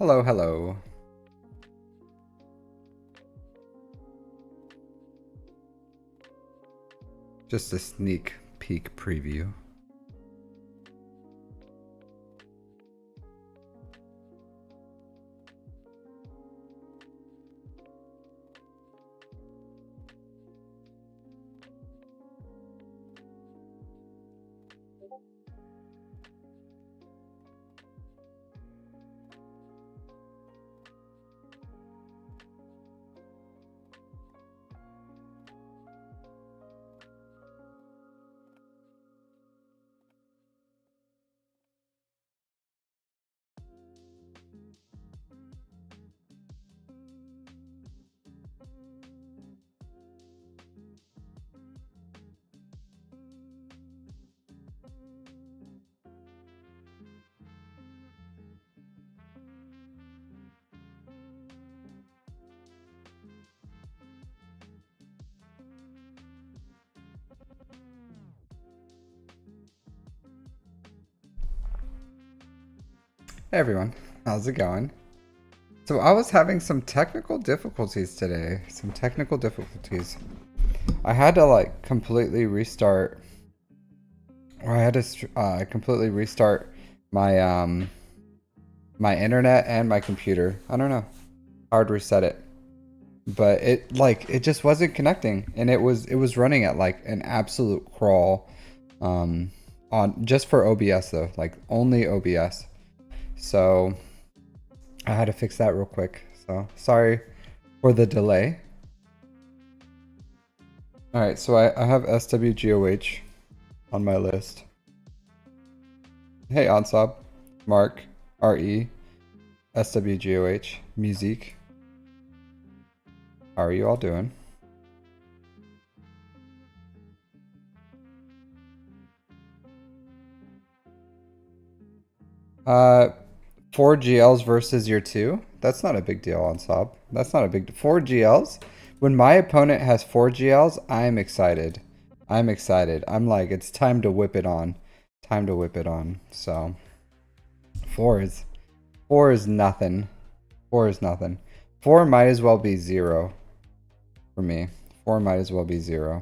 Hello, hello. Just a sneak peek preview. Hey everyone, how's it going? So I was having some technical difficulties today. I had to like completely restart, or I had to completely restart my my internet and my computer. I don't know, hard reset it, but it just wasn't connecting, and it was running at like an absolute crawl, on just for OBS though, like only OBS. So I had to fix that real quick. So sorry for the delay. All right, so I have SWGOH on my list. Hey, Ansab, Mark, RE, SWGOH, Musique. How are you all doing? Uh, 4 GLs versus your 2? That's not a big deal, Ansab. That's not a big 4 GLs? When my opponent has 4 GLs, I'm excited. I'm excited. I'm like, it's time to whip it on. Time to whip it on. So 4 is nothing. 4 is nothing. 4 might as well be 0 for me. 4 might as well be 0.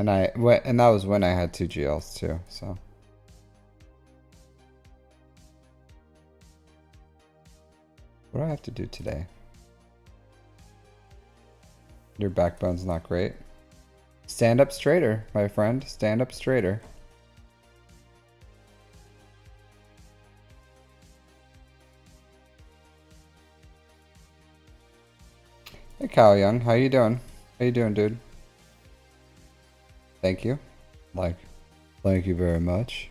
And that was when I had 2 GLs too, so. What do I have to do today? Your backbone's not great. Stand up straighter, my friend. Stand up straighter. Hey, Kyle Young. How you doing? How you doing, dude? Thank you. Thank you very much.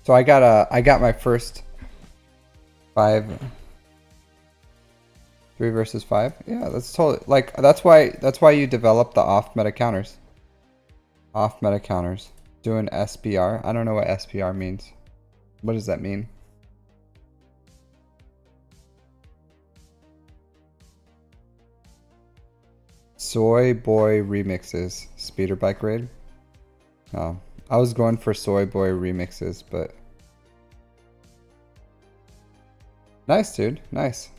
So I got my first 5. 3 versus 5. Yeah, that's totally like that's why you develop the off meta counters. Off meta counters. Doing SBR. I don't know what SBR means. What does that mean? Soy Boy remixes. Speeder bike raid. Oh, I was going for Soy Boy remixes, but nice, dude. Nice.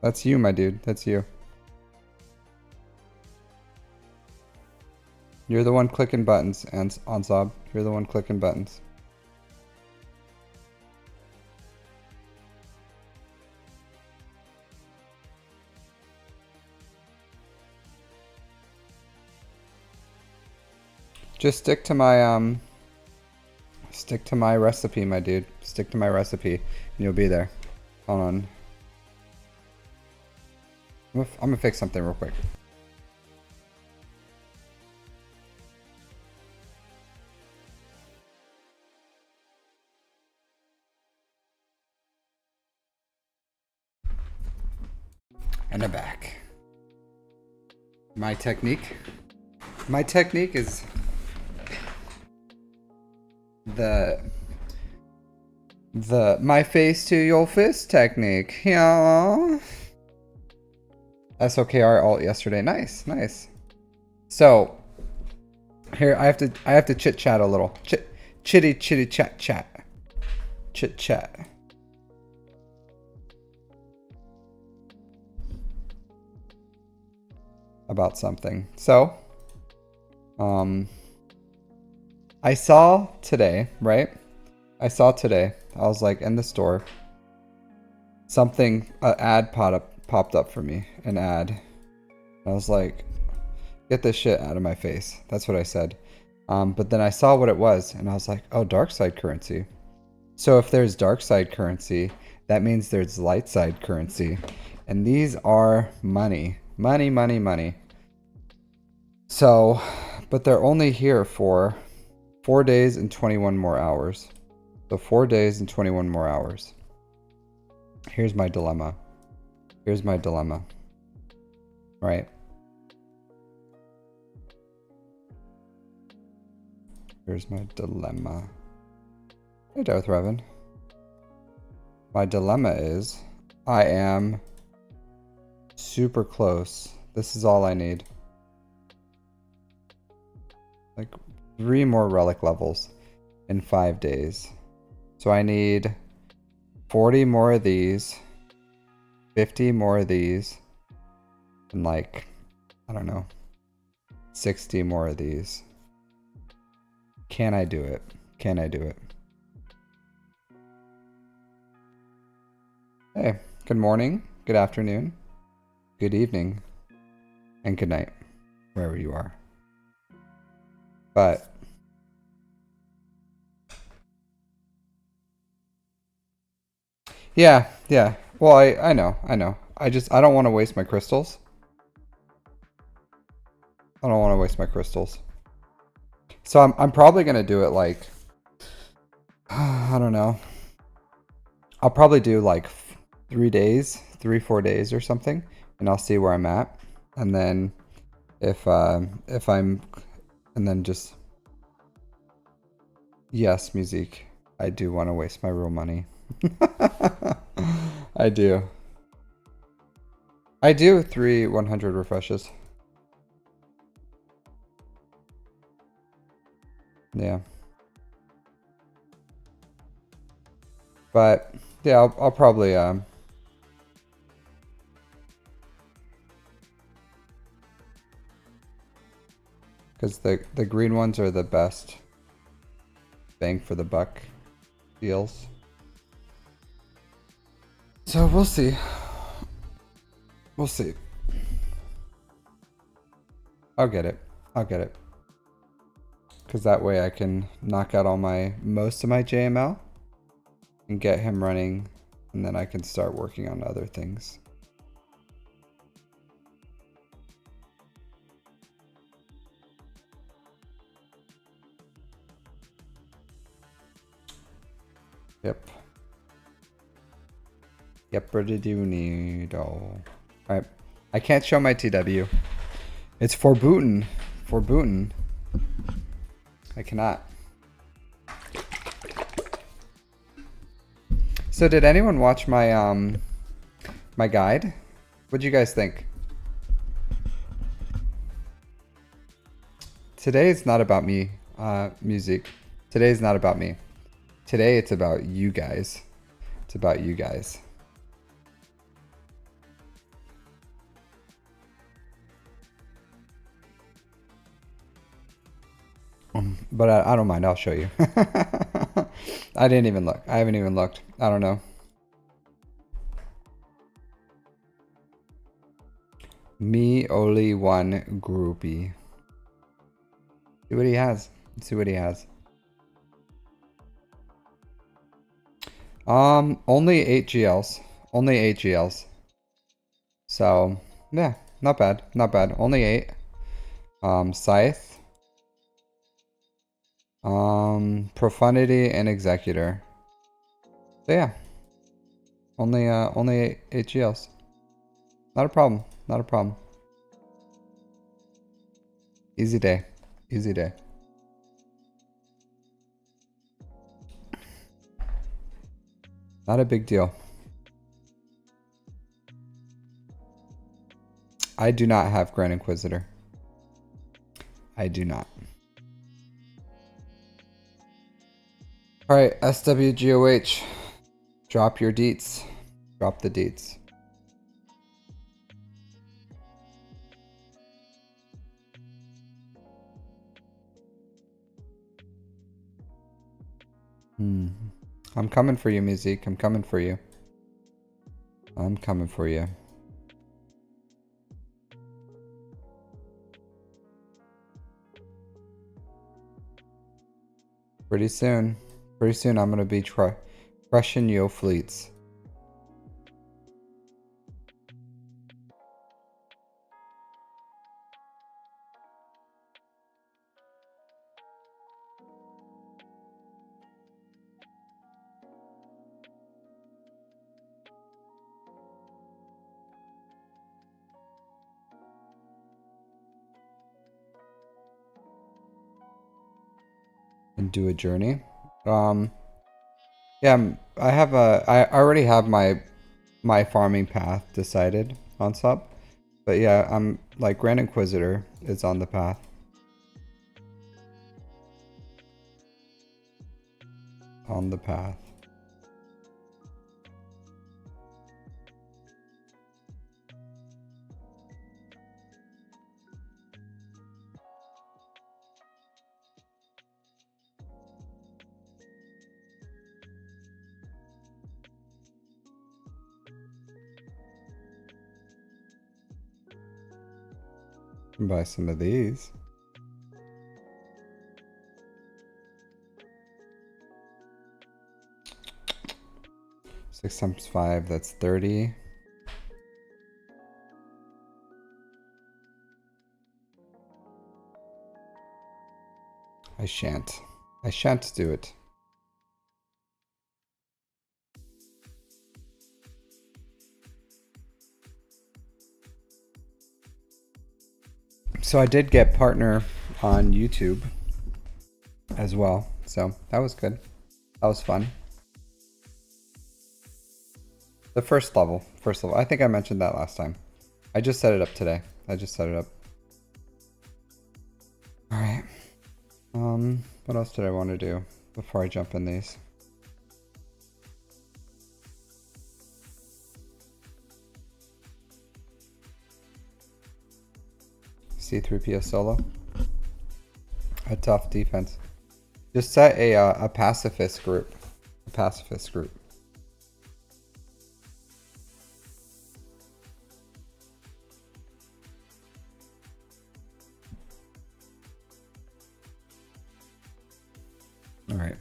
That's you, my dude. That's you. You're the one clicking buttons, and Ansab. You're the one clicking buttons. Just stick to my recipe, my dude. Stick to my recipe, and you'll be there. Hold on. I'm gonna fix something real quick. And I'm back. My technique is The my face to your fist technique. Yeah. SOKR alt yesterday. Nice, nice. So here I have to chit chat a little. Chitty chat. Chit chat. About something. So I saw today, right? I was like in the store. Something, an ad popped up for me. An ad. I was like, get this shit out of my face. That's what I said. But then I saw what it was and I was like, oh, dark side currency. So if there's dark side currency, that means there's light side currency. And these are money. Money, money, money. So, but they're only here for 4 days and 21 more hours. So 4 days and 21 more hours. Here's my dilemma. Here's my dilemma. Right? Here's my dilemma. Hey, Darth Revan. My dilemma is I am super close. This is all I need. Like 3 more relic levels in 5 days. So I need 40 more of these, 50 more of these, and like, I don't know, 60 more of these. Can I do it? Can I do it? Hey, good morning, good afternoon, good evening, and good night, wherever you are. But yeah. Well, I know. I don't want to waste my crystals. I don't want to waste my crystals. So I'm probably gonna do it like I don't know. I'll probably do like 3 days, 4 days or something, and I'll see where I'm at. And then if I'm and then just yes, music. I do want to waste my real money. I do. I do 3 100 refreshes. Yeah. But yeah, I'll probably because the green ones are the best bang for the buck deals. So we'll see. We'll see. I'll get it. Because that way I can knock out most of my JML and get him running, and then I can start working on other things. Yep. Yep, pretty do need. Alright. I can't show my TW. It's forbooten. Forbooten. I cannot. So did anyone watch my my guide? What'd you guys think? Today is not about me, music. Today is not about me. Today it's about you guys. It's about you guys. But I don't mind. I'll show you. I didn't even look. I haven't even looked. I don't know. Me only one groupie. See what he has. Let's see what he has. Only 8 GLs. Only 8 GLs. So yeah, not bad. Not bad. Only 8. Scythe. Profundity and Executor. So yeah. Only 8 GLs. Not a problem. Not a problem. Easy day. Easy day. Not a big deal. I do not have Grand Inquisitor. I do not. Alright, SWGOH. Drop your deets. Drop the deets. I'm coming for you, Musique. I'm coming for you. I'm coming for you. Pretty soon I'm gonna be crushing yo fleets. And do a journey. Yeah, I already have my farming path decided on SUP. But yeah, I'm like Grand Inquisitor is on the path. On the path. Buy some of these. Six times 5, that's 30. I shan't do it. So I did get partner on YouTube as well. So that was good. That was fun. The first level. I think I mentioned that last time. I just set it up today. I just set it up. All right. What else did I want to do before I jump in these? C3PO solo. A tough defense. Just set a pacifist group. A pacifist group. All right.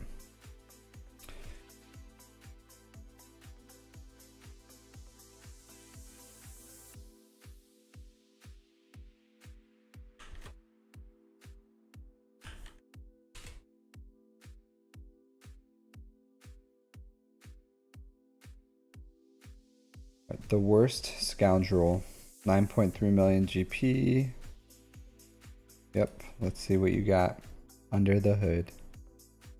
The worst scoundrel, 9.3 million GP. Yep, let's see what you got under the hood.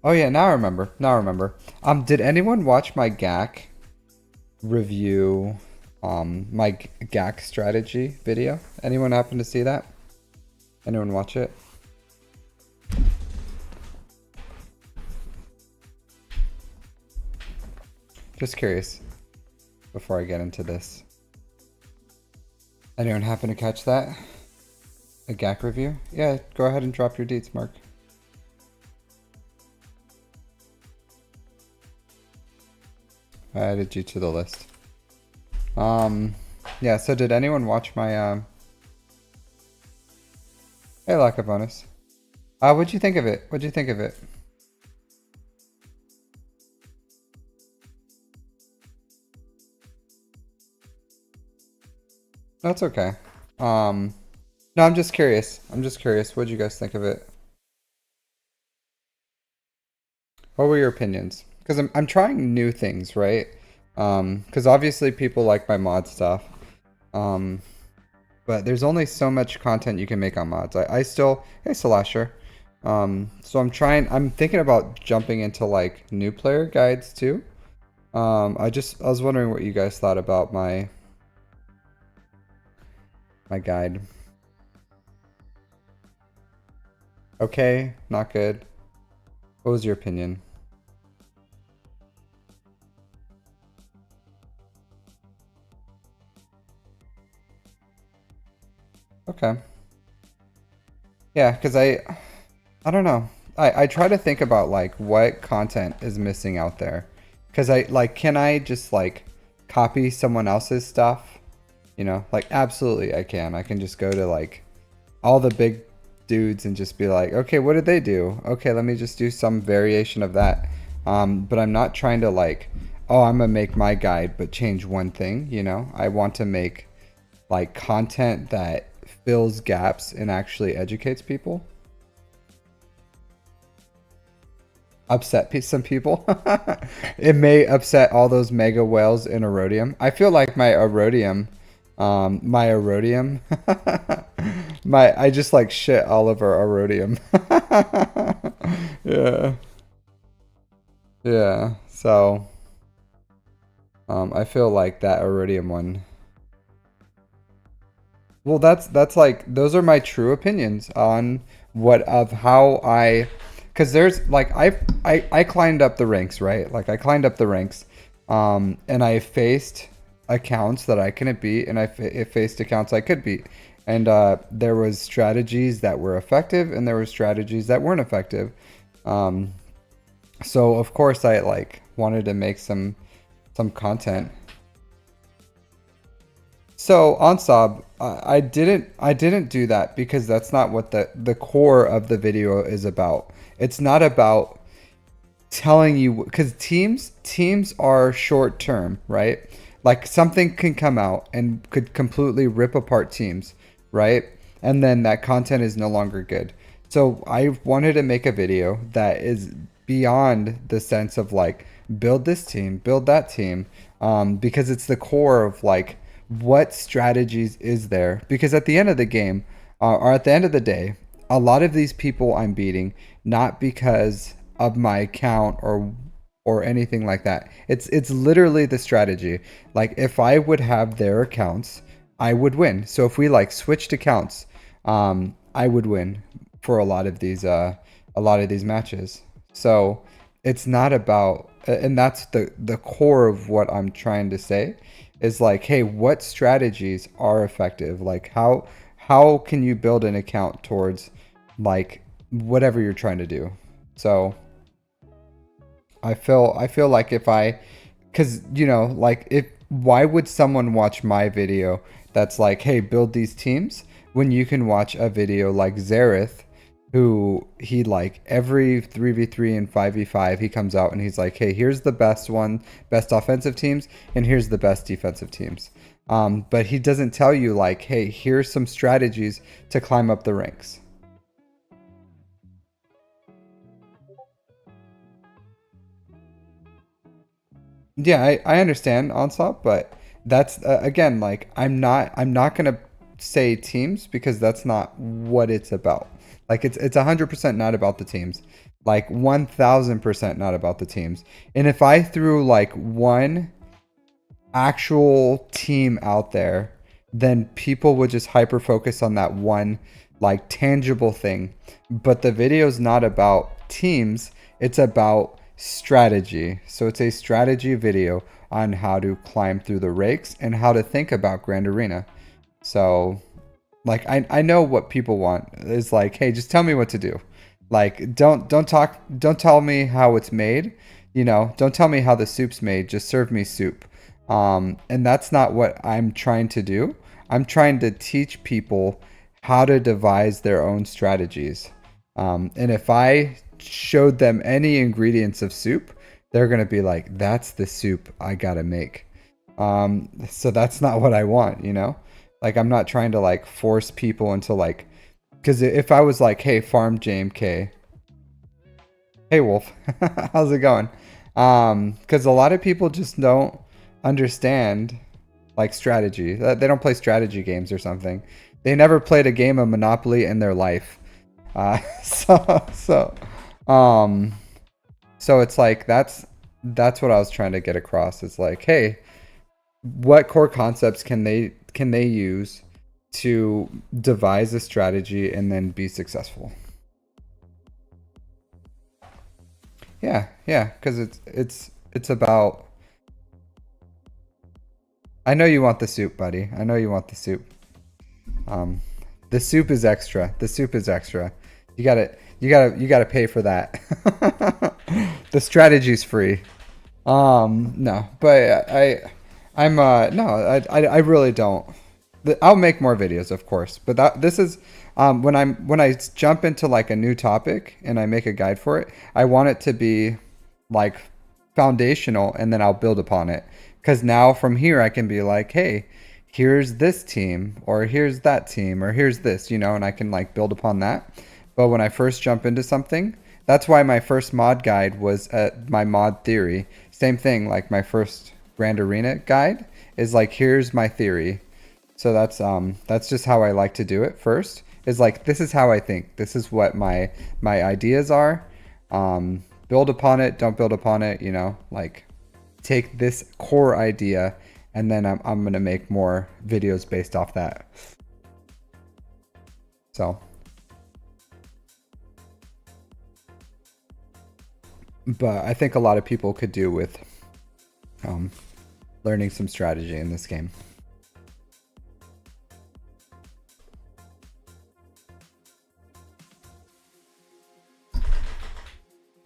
Oh yeah, now I remember. Did anyone watch my GAC review, my GAC strategy video? Anyone happen to see that? Anyone watch it? Just curious before I get into this. Anyone happen to catch that? A GAC review? Yeah, go ahead and drop your deets, Mark. I added you to the list. Yeah, so did anyone watch my, Hey, Laka bonus. What'd you think of it? That's okay. No, I'm just curious. What'd you guys think of it? What were your opinions? Because I'm trying new things, right? Because obviously people like my mod stuff. But there's only so much content you can make on mods. I still, hey Salasher. So I'm thinking about jumping into like new player guides too. I was wondering what you guys thought about my guide. Okay, not good. What was your opinion? Okay. Yeah, because I don't know. I try to think about like what content is missing out there. Because I like, can I just like copy someone else's stuff? You know, like absolutely I can. I can just go to like all the big dudes and just be like, okay, what did they do? Okay, let me just do some variation of that. But I'm not trying to like, oh, I'm gonna make my guide but change one thing, you know? I want to make like content that fills gaps and actually educates people. Upset some people. It may upset all those mega whales in Erodium. I feel like my Erodium, I just like shit all over Erodium. Yeah, yeah. So, I feel like that Erodium one. Well, that's like those are my true opinions on what of how I, because there's like I climbed up the ranks, right? Like I climbed up the ranks, and I faced accounts that I couldn't beat, and it faced accounts I could beat, and there was strategies that were effective, and there were strategies that weren't effective. Um, so of course I like wanted to make some content. So on Sob, I didn't do that because that's not what the core of the video is about. It's not about telling you because teams are short term, right? Like something can come out and could completely rip apart teams, right? And then that content is no longer good. So I wanted to make a video that is beyond the sense of like build this team, build that team, because it's the core of like what strategies is there? Because at the end of the game, or at the end of the day, a lot of these people I'm beating not because of my account or anything like that. It's literally the strategy. Like if I would have their accounts, I would win. So if we like switched accounts, I would win for a lot of these matches. So it's not about, and that's the core of what I'm trying to say is like, hey, what strategies are effective? Like how can you build an account towards like whatever you're trying to do? So I feel like if I, because you know, like if why would someone watch my video that's like, hey, build these teams when you can watch a video like Zareth, who he like every 3v3 and 5v5 he comes out and he's like, hey, here's the best offensive teams and here's the best defensive teams. But he doesn't tell you like, hey, here's some strategies to climb up the ranks. Yeah, I understand Onsop, but that's again like I'm not gonna say teams because that's not what it's about. Like it's 100% not about the teams, like 1000% not about the teams. And if I threw like one actual team out there, then people would just hyper focus on that one like tangible thing. But the video is not about teams, it's about strategy. So it's a strategy video on how to climb through the rakes and how to think about Grand Arena. So like I know what people want is like, hey, just tell me what to do. Like don't tell me how it's made. You know, don't tell me how the soup's made. Just serve me soup. And that's not what I'm trying to do. I'm trying to teach people how to devise their own strategies. And if I showed them any ingredients of soup, they're gonna be like, "That's the soup I gotta make." So that's not what I want, you know. Like I'm not trying to like force people into like, because if I was like, "Hey, farm JMK, hey Wolf, how's it going?" Because a lot of people just don't understand like strategy. They don't play strategy games or something. They never played a game of Monopoly in their life. Uh, so so um so it's like that's what I was trying to get across. Is like, hey, what core concepts can they use to devise a strategy and then be successful? Yeah, yeah, because it's about. I know you want the soup, buddy. I know you want the soup. Um, the soup is extra. The soup is extra. You gotta pay for that. The strategy's free. No, but I'm no, I really don't. I'll make more videos, of course, but this is when I jump into like a new topic and I make a guide for it, I want it to be like foundational, and then I'll build upon it. Because now from here I can be like, hey, here's this team, or here's that team, or here's this, and I can like build upon that. But when I first jump into something, that's why my first mod guide was my mod theory. Same thing, like my first Grand Arena guide is like, here's my theory. So that's just how I like to do it first. Is like, this is how I think. This is what my ideas are. Build upon it, don't build upon it, like take this core idea, and then I'm going to make more videos based off that. So, but I think a lot of people could do with learning some strategy in this game.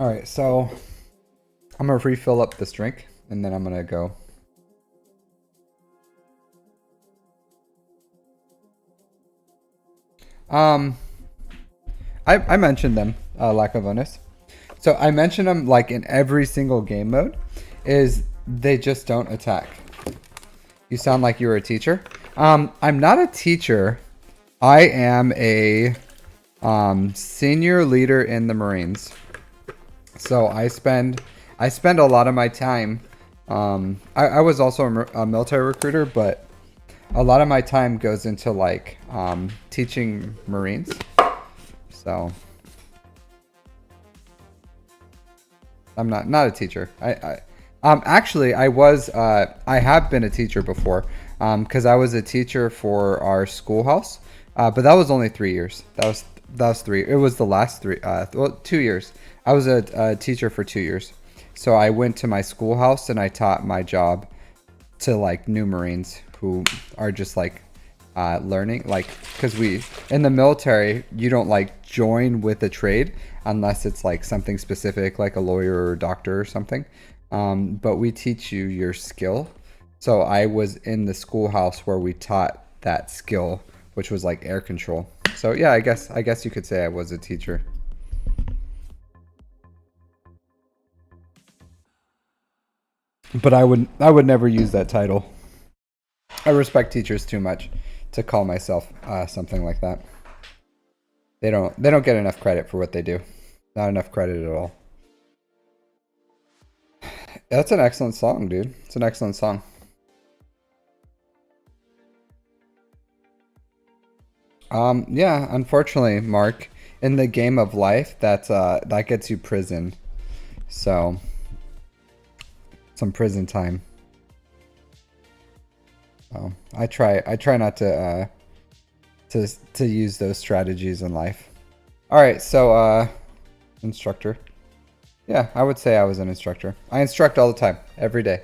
All right, so I'm gonna refill up this drink, and then I'm gonna go. I mentioned them, lack of onus. So I mentioned them like in every single game mode, is they just don't attack. You sound like you were a teacher. I'm not a teacher. I am a senior leader in the Marines. So I spend a lot of my time. I was also a military recruiter, but a lot of my time goes into like teaching Marines. So I'm not a teacher. Actually I was I have been a teacher before, because I was a teacher for our schoolhouse, but that was only 3 years. That was three. It was the last 2 years. I was a teacher for 2 years. So I went to my schoolhouse and I taught my job to like new Marines who are just like learning, like, because we in the military, you don't like join with a trade unless it's like something specific, like a lawyer or a doctor or something. But we teach you your skill. So I was in the schoolhouse where we taught that skill, which was like air control. So yeah, I guess you could say I was a teacher. But I would never use that title. I respect teachers too much to call myself something like that. They don't get enough credit for what they do. Not enough credit at all. That's an excellent song, dude. It's an excellent song. Yeah, unfortunately, Mark, in the game of life, that gets you prison. So, some prison time. I try not to use those strategies in life. All right, so instructor. Yeah, I would say I was an instructor. I instruct all the time, every day.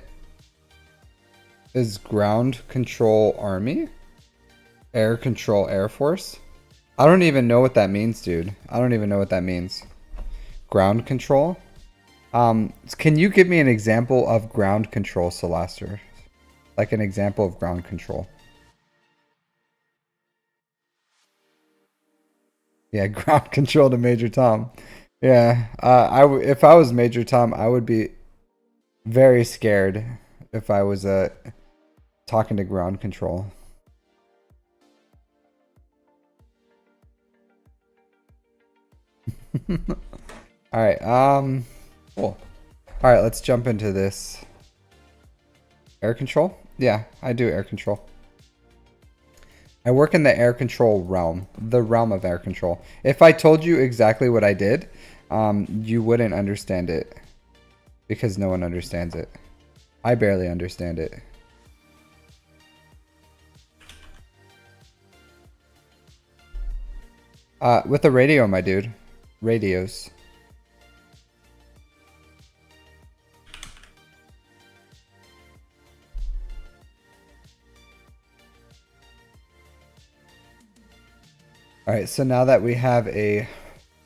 Is ground control Army? Air control Air Force? I don't even know what that means, dude. I don't even know what that means. Ground control? Can you give me an example of ground control, Celaster? Like an example of ground control. Yeah, ground control to Major Tom. Yeah, if I was Major Tom, I would be very scared if I was talking to ground control. All right, cool. All right, let's jump into this. Air control? Yeah, I do air control. I work in the air control realm, the realm of air control. If I told you exactly what I did, you wouldn't understand it. because no one understands it. I barely understand it. With the radio, my dude. Radios. Alright, so now that we have a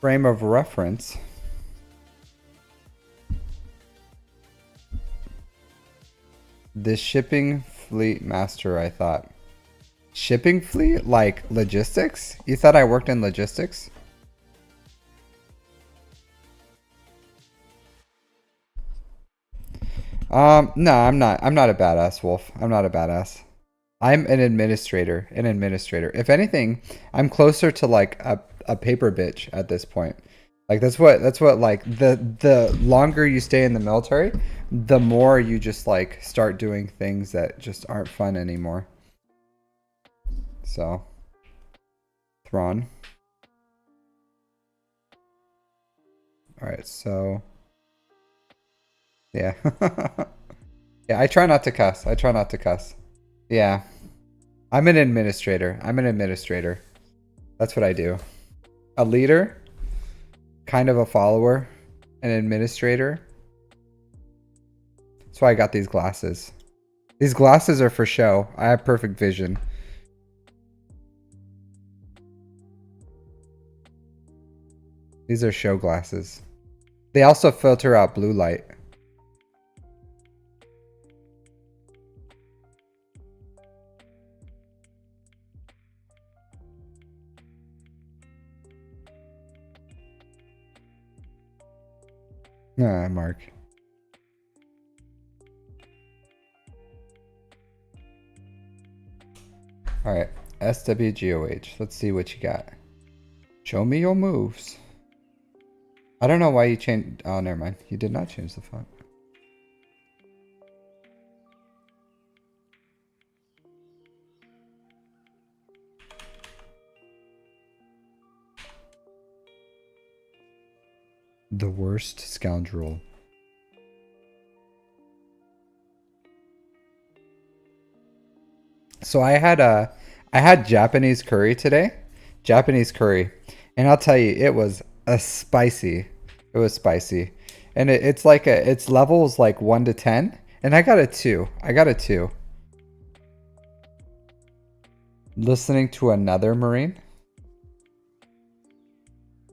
frame of reference, the shipping fleet master, I thought. Shipping fleet? Like logistics? You thought I worked in logistics? No, I'm not. I'm not a badass, Wolf. I'm not a badass. I'm an administrator. An administrator. If anything, I'm closer to like a paper bitch at this point. Like that's what like the longer you stay in the military, the more you just like start doing things that just aren't fun anymore. So, Thrawn. All right, so yeah. Yeah, I try not to cuss. I try not to cuss. Yeah. I'm an administrator. I'm an administrator. That's what I do. A leader, kind of a follower, an administrator. That's why I got these glasses. These glasses are for show. I have perfect vision. These are show glasses. They also filter out blue light. Ah, Mark. Alright, SWGOH. Let's see what you got. Show me your moves. I don't know why you changed. Oh, never mind. You did not change the font. The worst scoundrel. So I had Japanese curry today. Japanese curry. And I'll tell you, it was spicy. It was spicy. And it's like its levels like 1 to 10. And I got a 2. I got a 2. Listening to another Marine?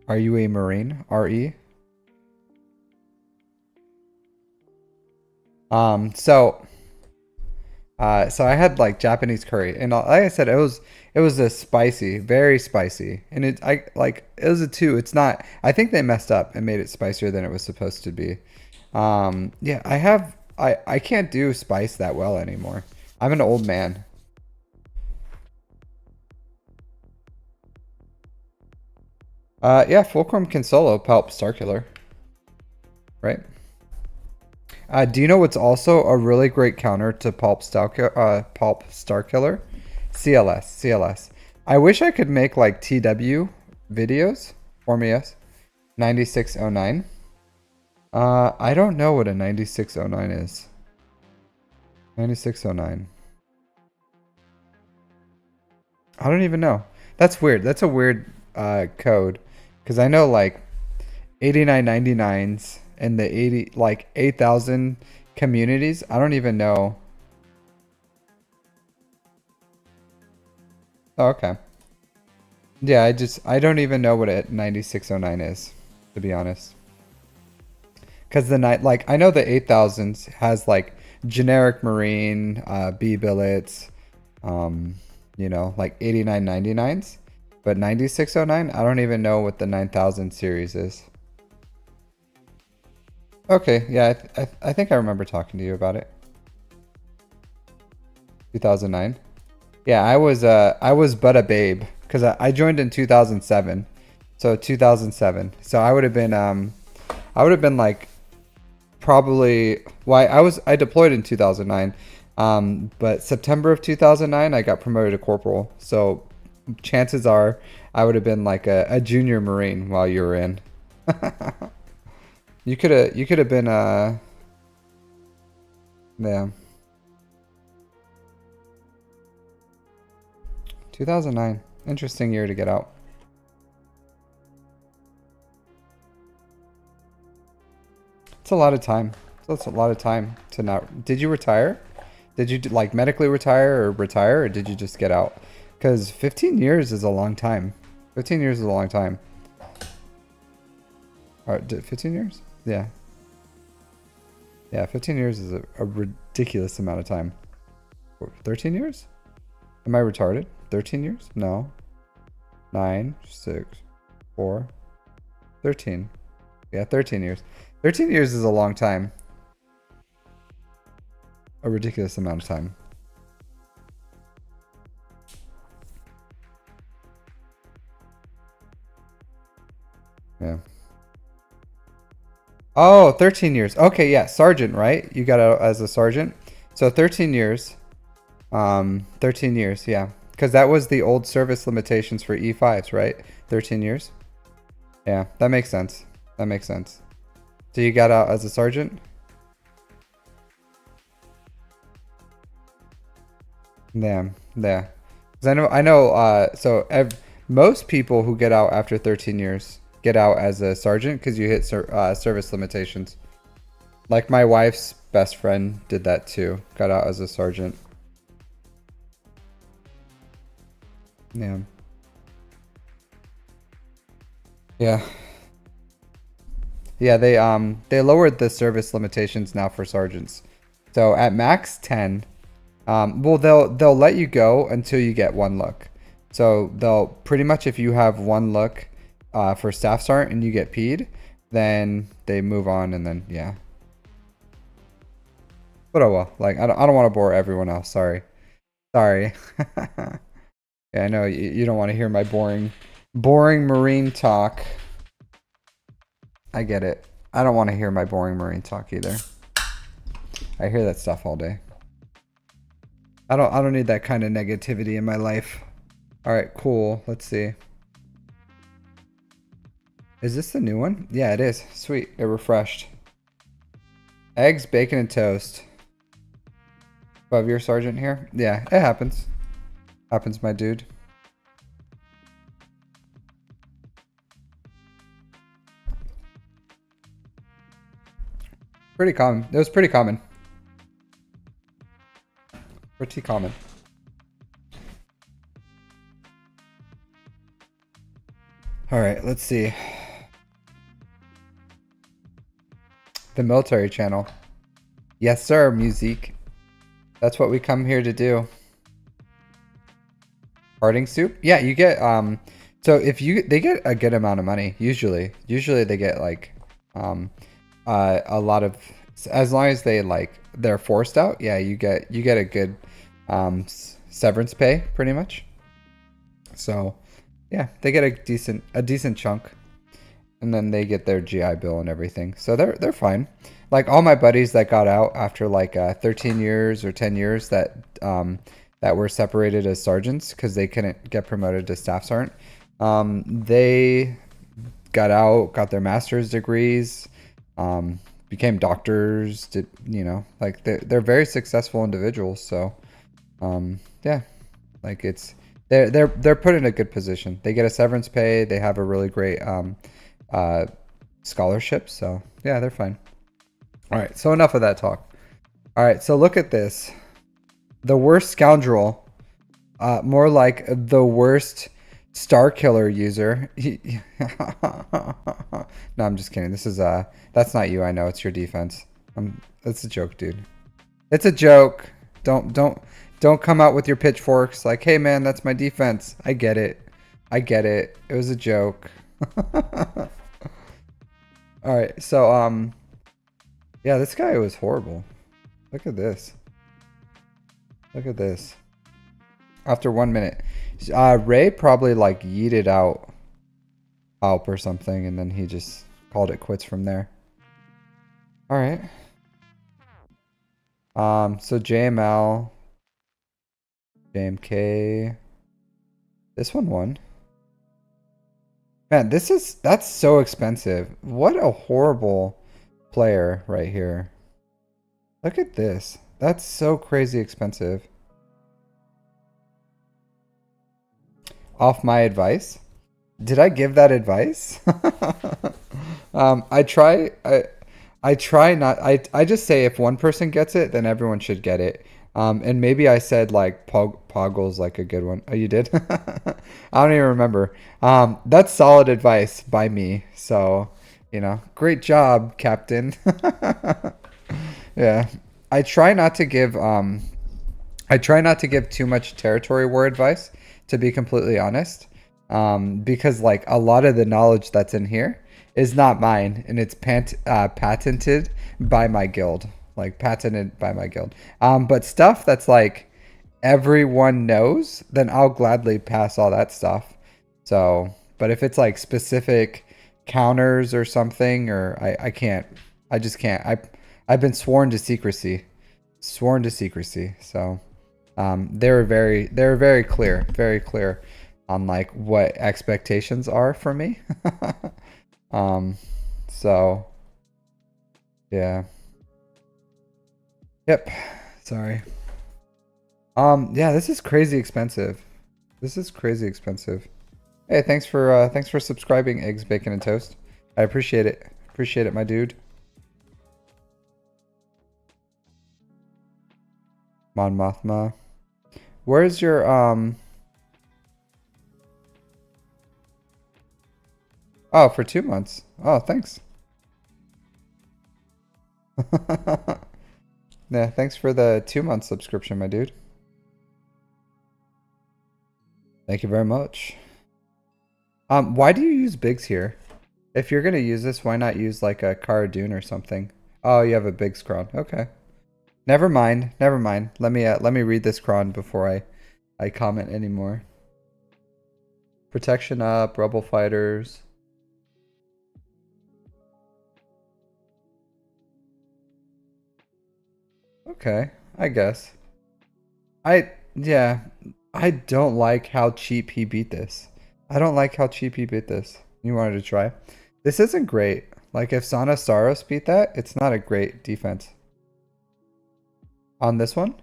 Are you a Marine? RE? So I had like Japanese curry, and like I said, it was a spicy, very spicy, and it was a 2. It's not. I think they messed up and made it spicier than it was supposed to be. Yeah, I can't do spice that well anymore. I'm an old man. Yeah, Fulcrum can solo Palp Starkiller, right? Do you know what's also a really great counter to Palp Starkiller? CLS. I wish I could make like TW videos for me. Yes, 9609. I don't know what a 9609 is. 9609. I don't even know. That's weird. That's a weird code, because I know like 8999s and the 8,000 communities. I don't even know. Oh, okay. Yeah, I don't even know what a 9609 is, to be honest. Because the night, like, I know the 8,000s has like generic Marine, B billets, you know, like 8999s. But 9609, I don't even know what the 9000 series is. Okay, yeah, I think I remember talking to you about it. 2009. Yeah, I was but a babe, because I joined in 2007. So 2007. So I would have been like probably, well, I deployed in 2009. But September of 2009 I got promoted to corporal. So chances are I would have been like a junior Marine while you were in. You could have been Yeah. 2009. Interesting year to get out. It's a lot of time. That's a lot of time to not. Did you retire? Did you like medically retire, or did you just get out? Because 15 years is a long time. 15 years is a long time. All right, 15 years? Yeah. Yeah, 15 years is a ridiculous amount of time. 13 years? Am I retarded? 13 years? No. 9, 6, 4, 13. Yeah, 13 years. 13 years is a long time. A ridiculous amount of time. Yeah. Oh, 13 years. Okay, yeah, sergeant, right? You got out as a sergeant. So 13 years. 13 years, yeah. Because that was the old service limitations for E5s, right? 13 years. Yeah, that makes sense. That makes sense. So you got out as a sergeant? Yeah, yeah. Because so most people who get out after 13 years get out as a sergeant because you hit service limitations. Like my wife's best friend did that too. Got out as a sergeant. Yeah. Yeah. Yeah, they lowered the service limitations now for sergeants. So at max 10, well they'll let you go until you get one look. So they'll pretty much, if you have one look for staff sergeant and you get PE'd, then they move on, and then yeah. But oh well, like I don't want to bore everyone else. Sorry. Sorry. Yeah, I know you don't want to hear my boring Marine talk. I get it. I don't want to hear my boring Marine talk either. I hear that stuff all day. I don't need that kind of negativity in my life. All right, cool. Let's see. Is this the new one? Yeah, it is. Sweet. It refreshed. Eggs, bacon, and toast. Above your sergeant here? Yeah, it happens. Happens, my dude. Pretty common. It was pretty common. Pretty common. All right, let's see. The military channel. Yes, sir, musique. That's what we come here to do. Parting soup? Yeah, you get so if they get a good amount of money usually. Usually they get like a lot of, as long as they're forced out, yeah, you get a good severance pay pretty much. So, yeah, they get a decent chunk. And then they get their GI Bill and everything. So they're fine. Like all my buddies that got out after like 13 years or 10 years that were separated as sergeants because they couldn't get promoted to staff sergeant. They got out, got their master's degrees, became doctors, like they're very successful individuals. So yeah, like they're put in a good position. They get a severance pay, they have a really great scholarship. So yeah, they're fine. All right, so enough of that talk. All right, so look at this. The worst scoundrel, more like the worst star killer user. No, I'm just kidding. This is that's not you. I know it's your defense. It's a joke, dude. It's a joke. Don't come out with your pitchforks like, hey man, that's my defense. I get it. I get it. It was a joke. All right, so yeah, this guy was horrible. Look at this. Look at this. After 1 minute, Ray probably like yeeted out Alp or something, and then he just called it quits from there. All right. So JML, JMK. This one won. Man, that's so expensive. What a horrible player right here. Look at this. That's so crazy expensive. Off my advice? Did I give that advice? I try. I try not. I just say if one person gets it, then everyone should get it. And maybe I said like Poggle's like a good one. Oh, you did? I don't even remember. That's solid advice by me. So, great job, Captain. Yeah. I try not to give I try not to give too much territory war advice, to be completely honest, because like a lot of the knowledge that's in here is not mine, and it's patented by my guild, like patented by my guild. But stuff that's like everyone knows, then I'll gladly pass all that stuff. So, but if it's like specific counters or something, or I can't, I just can't. I've been sworn to secrecy, sworn to secrecy. So. They were very very clear on like what expectations are for me. um, so yeah, yep. Sorry. Yeah, this is crazy expensive. This is crazy expensive. Hey, thanks for subscribing, Eggs, Bacon, and Toast. I appreciate it. Appreciate it, my dude. Mon Mothma. Where's your Oh, for 2 months. Oh, thanks. Yeah, thanks for the 2 month subscription, my dude. Thank you very much. Why do you use Biggs here? If you're gonna use this, why not use like a Cara Dune or something? Oh, you have a Biggs cron. Okay. Never mind. Never mind. Let me read this cron before I comment anymore. Protection up, Rebel Fighters. Okay, I guess. Yeah, I don't like how cheap he beat this. I don't like how cheap he beat this. You wanted to try? This isn't great. Like if Sana Saros beat that, it's not a great defense. On this one?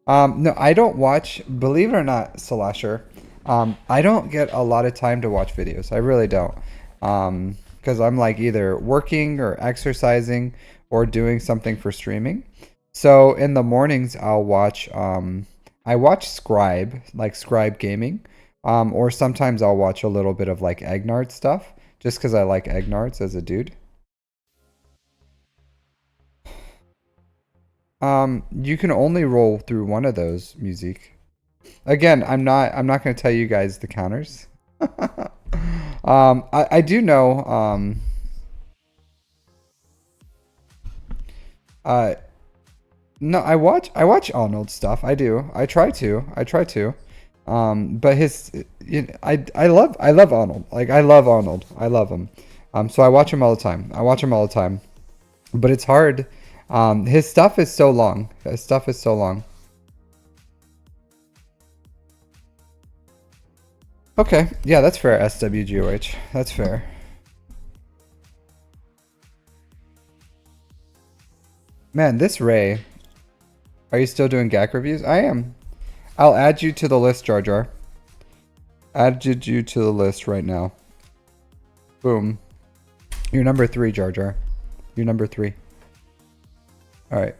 No, I don't watch, believe it or not, Slasher. I don't get a lot of time to watch videos. I really don't. Because I'm like either working or exercising or doing something for streaming. So in the mornings I'll watch I watch Scribe, like Scribe Gaming. Or sometimes I'll watch a little bit of like Egnard stuff, just because I like Egnards as a dude. You can only roll through one of those music. Again, I'm not gonna tell you guys the counters. I do know uh no, I watch Arnold stuff. I do. I try to. I try to. But his I love Arnold. Like I love Arnold. I love him. So I watch him all the time. I watch him all the time. But it's hard. His stuff is so long. His stuff is so long. Okay, yeah, that's fair, SWGOH. That's fair. Man, this Ray. Are you still doing GAC reviews? I am. I'll add you to the list, Jar Jar. Added you to the list right now. Boom. You're number 3, Jar Jar. You're number 3. Alright.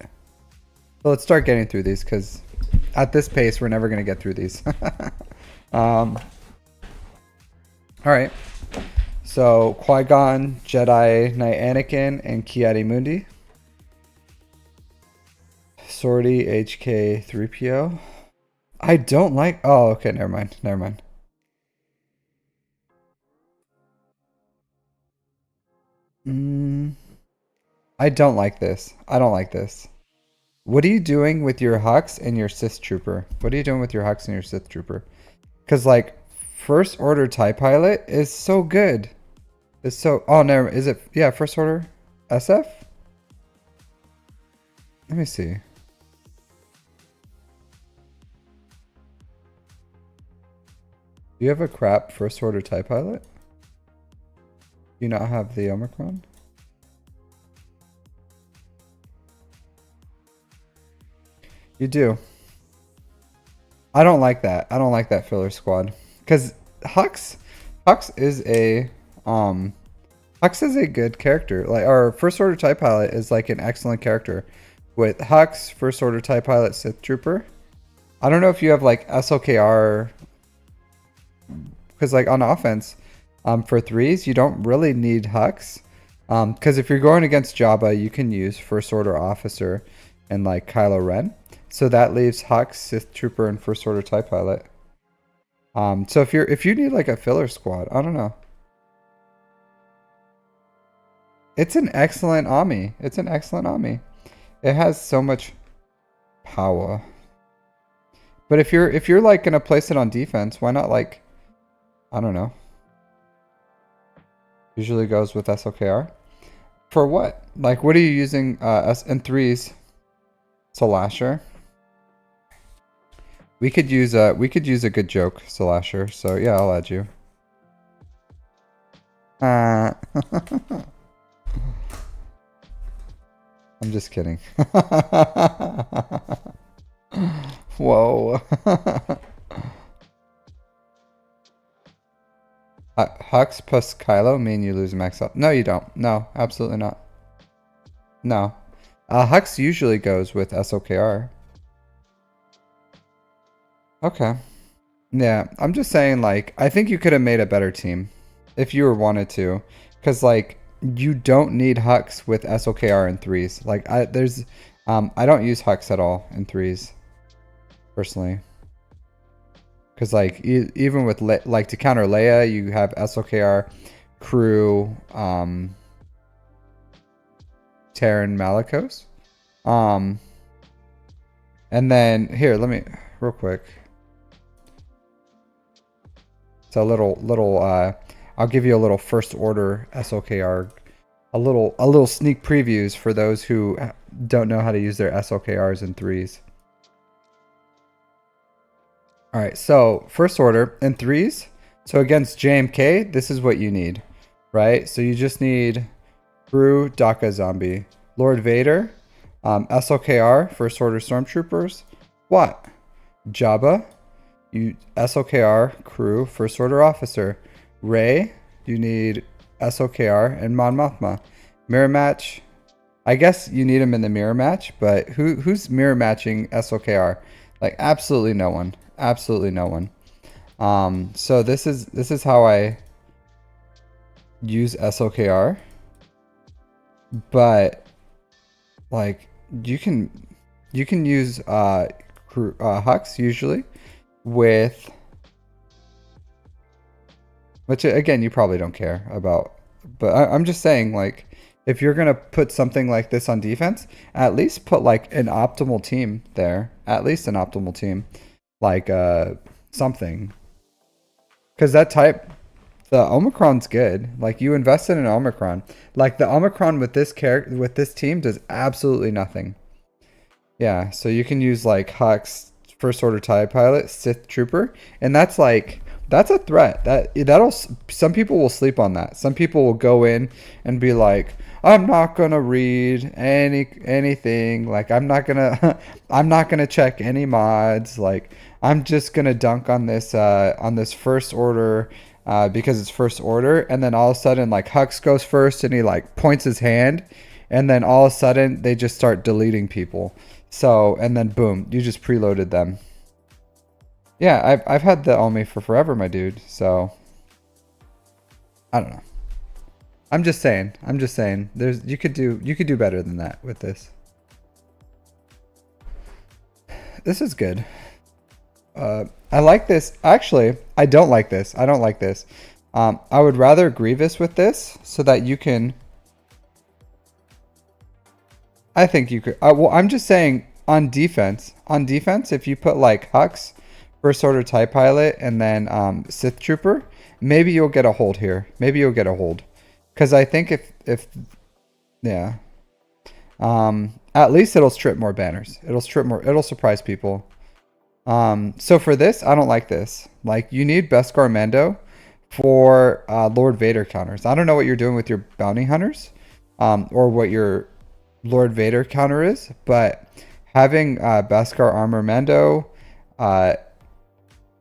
So let's start getting through these, because at this pace, we're never going to get through these. Alright. So, Qui-Gon, Jedi Knight Anakin, and Ki-Adi-Mundi. Sortie, HK, 3PO. I don't like... Oh, okay, never mind. Never mind. I don't like this. I don't like this. What are you doing with your Hux and your Sith Trooper? What are you doing with your Hux and your Sith Trooper? Because, like, First Order TIE Pilot is so good. It's so... Oh, never... Is it... Yeah, First Order SF? Let me see. Do you have a crap First Order TIE Pilot? Do you not have the Omicron? Do you not have the Omicron? You do. I don't like that. I don't like that filler squad. Because Hux is a Hux is a good character. Like our first order TIE pilot is like an excellent character. With Hux, first order TIE pilot, Sith Trooper. I don't know if you have like SLKR, because like on offense, for threes, you don't really need Hux. Because if you're going against Jabba, you can use first order officer and like Kylo Ren. So that leaves Hux, Sith Trooper, and first order TIE pilot. So if you need like a filler squad, I don't know. It's an excellent Ami. It's an excellent Ami. It has so much power. But if you're like gonna place it on defense, why not like, I don't know. Usually goes with SLKR. For what? Like what are you using in threes? Solasher. We could use a good joke, Solasher. So yeah, I'll add you. I'm just kidding. Whoa. Hux plus Kylo mean you lose max health. No, you don't. No, absolutely not. No. Hux usually goes with SOKR. Okay. Yeah, I'm just saying, like, I think you could have made a better team if you were wanted to. Because, like, you don't need Hux with SOKR in threes. Like, I don't use Hux at all in threes, personally. Because, like, even with, like, to counter Leia, you have SOKR, Crew, Terran Malicos. And then, here, let me, real quick. So I'll give you a little first order SOKR, a little sneak previews for those who don't know how to use their SOKRs in threes. All right, so first order in threes. So against JMK, this is what you need, right? So you just need Crew, Daka Zombie, Lord Vader, SOKR, first order stormtroopers. What? Jabba, you SOKR, Crew, first order officer. Rey, you need SOKR, and Mon Mothma. Mirror match, I guess you need him in the mirror match, but who's mirror matching SOKR? Like absolutely no one. Absolutely no one. So this is how I use SOKR. But like you can use Hux usually with, which again you probably don't care about, but I'm just saying, like, if you're gonna put something like this on defense, at least put like an optimal team there, at least an optimal team, like something, because that type, the Omicron's good. Like you invested in Omicron, like the Omicron with this character, with this team does absolutely nothing. Yeah, so you can use like Hux, first order TIE pilot, Sith Trooper, and that's like, that's a threat. That'll, some people will sleep on that. Some people will go in and be like, I'm not gonna read anything. Like I'm not gonna check any mods. Like I'm just gonna dunk on this first order because it's first order. And then all of a sudden, like Hux goes first and he like points his hand, and then all of a sudden they just start deleting people. So, and then boom, you just preloaded them. Yeah, I've had the Omi for forever, my dude. So I don't know. I'm just saying. There's you could do better than that with this. This is good. I like this. Actually, I don't like this. I would rather Grievous with this so that you can. I think you could. Well, I'm just saying on defense. On defense, if you put like Hux, first order TIE pilot, and then Sith Trooper, maybe you'll get a hold here. Because I think if yeah, at least it'll strip more banners. It'll surprise people. So for this, I don't like this. Like you need Beskar Mando for Lord Vader counters. I don't know what you're doing with your bounty hunters, or what your Lord Vader counter is, but Having Beskar Armor Mendo, uh,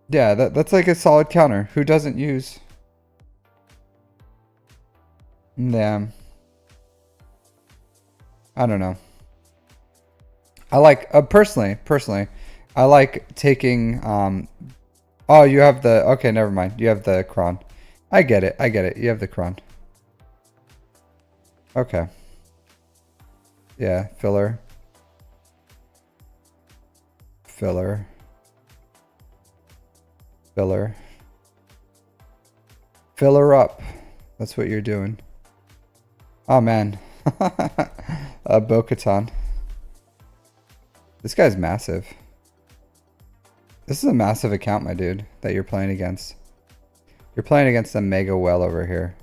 yeah, that's like a solid counter. Who doesn't use? Yeah, I don't know. I like personally, I like taking. Oh, you have the. Okay, never mind. You have the Kron. I get it. I get it. You have the Kron. Okay. Yeah, filler. Filler. Filler. Filler up. That's what you're doing. Oh man. Bo-Katan. This guy's massive. This is a massive account, my dude, that you're playing against. You're playing against a mega well over here.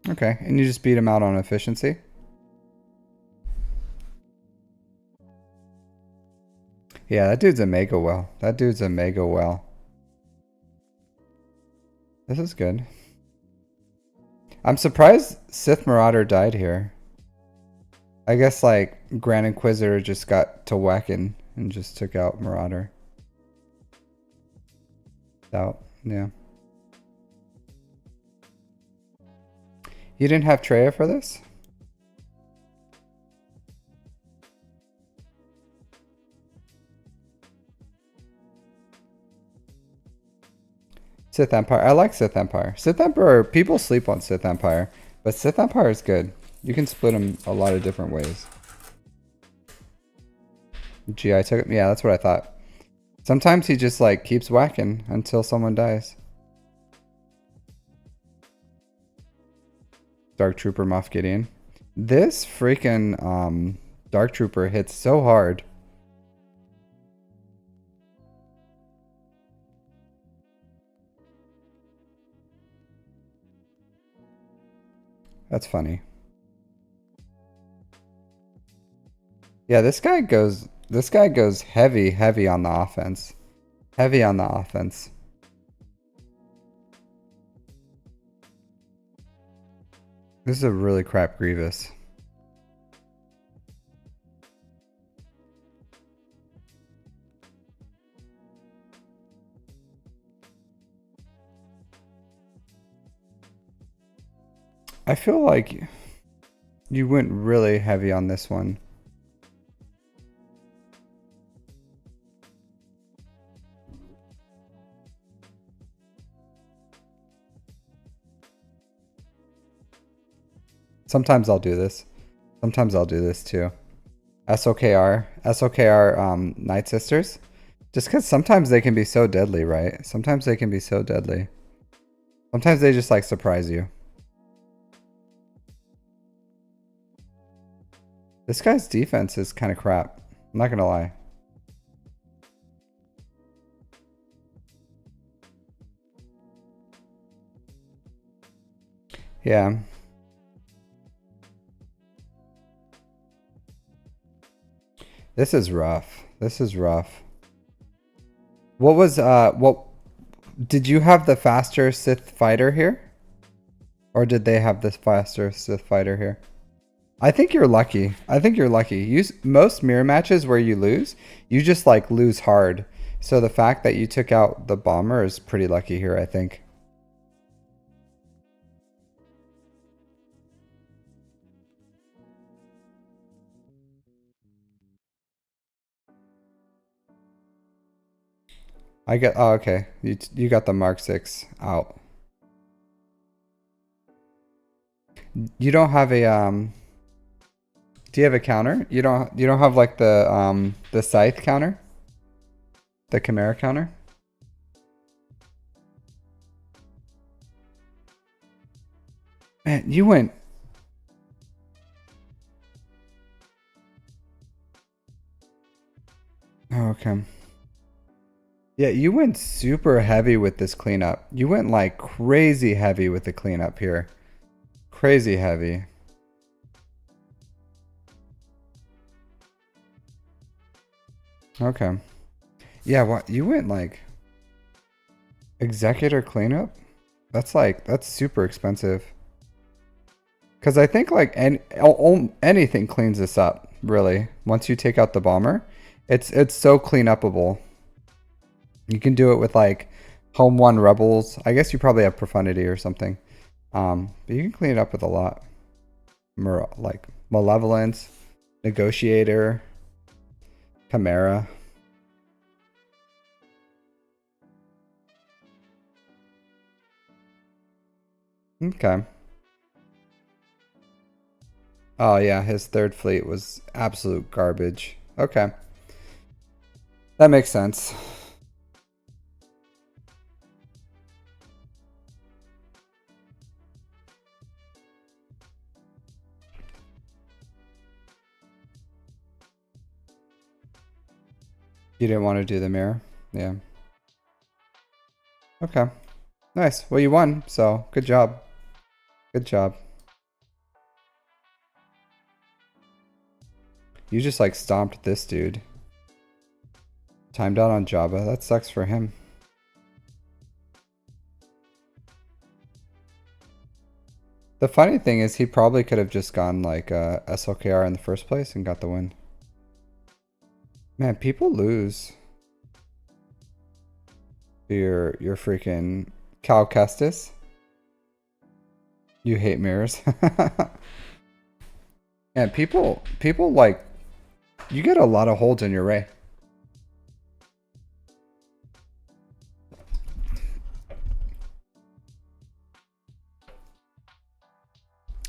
Okay, and you just beat him out on efficiency? Yeah, that dude's a mega well. That dude's a mega well. This is good. I'm surprised Sith Marauder died here. I guess like Grand Inquisitor just got to whacking and just took out Marauder. Out, yeah. You didn't have Treya for this? Sith Empire. I like Sith Empire. Sith Emperor, people sleep on Sith Empire, but Sith Empire is good. You can split them a lot of different ways. GI took him. Yeah, that's what I thought. Sometimes he just like keeps whacking until someone dies. Dark Trooper Moff Gideon. This freaking Dark Trooper hits so hard. That's funny. Yeah, this guy goes heavy on the offense. Heavy on the offense. This is a really crap Grievous. I feel like you went really heavy on this one. Sometimes I'll do this. Sometimes I'll do this too. SOKR Night Sisters. Just because sometimes they can be so deadly, right? Sometimes they can be so deadly. Sometimes they just like surprise you. This guy's defense is kind of crap. I'm not gonna lie. Yeah. This is rough. This is rough. What was what did you have the faster Sith fighter here? Or did they have this faster Sith fighter here? I think you're lucky. I think you're lucky. Most mirror matches where you lose, you just like lose hard. So the fact that you took out the bomber is pretty lucky here, I think. Oh, okay. You got the Mark 6 out. You don't have a do you have a counter? You don't have like the scythe counter? The Chimera counter? Man, you went. Oh, okay. Yeah, you went super heavy with this cleanup. You went like crazy heavy with the cleanup here. Crazy heavy. Okay. Yeah, what you went like executor cleanup? That's super expensive. Because I think like anything cleans this up, really. Once you take out the bomber, it's so clean upable. You can do it with like Home One Rebels. I guess you probably have Profundity or something. But you can clean it up with a lot. Like Malevolence, Negotiator, Chimera. Okay. Oh yeah, his third fleet was absolute garbage. Okay. That makes sense. You didn't want to do the mirror? Yeah. Okay. Nice. Well, you won, so good job. Good job. You just like stomped this dude. Timed out on Jabba. That sucks for him. The funny thing is he probably could have just gone like SLKR in the first place and got the win. Man, people lose to your freaking Cal Kestis. You hate mirrors. And people like you get a lot of holds in your Ray.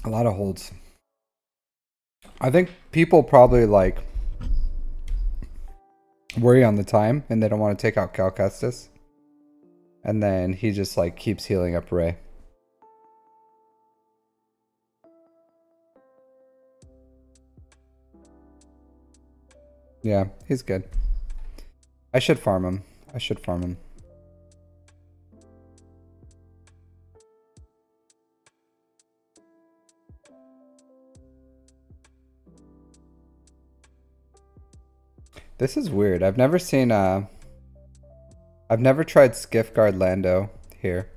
A lot of holds. I think people probably like worry on the time and they don't want to take out Cal Kestis. And then he just like keeps healing up Ray. Yeah, he's good. I should farm him. I should farm him. This is weird. I've never seen I've never tried Skiff Guard Lando here.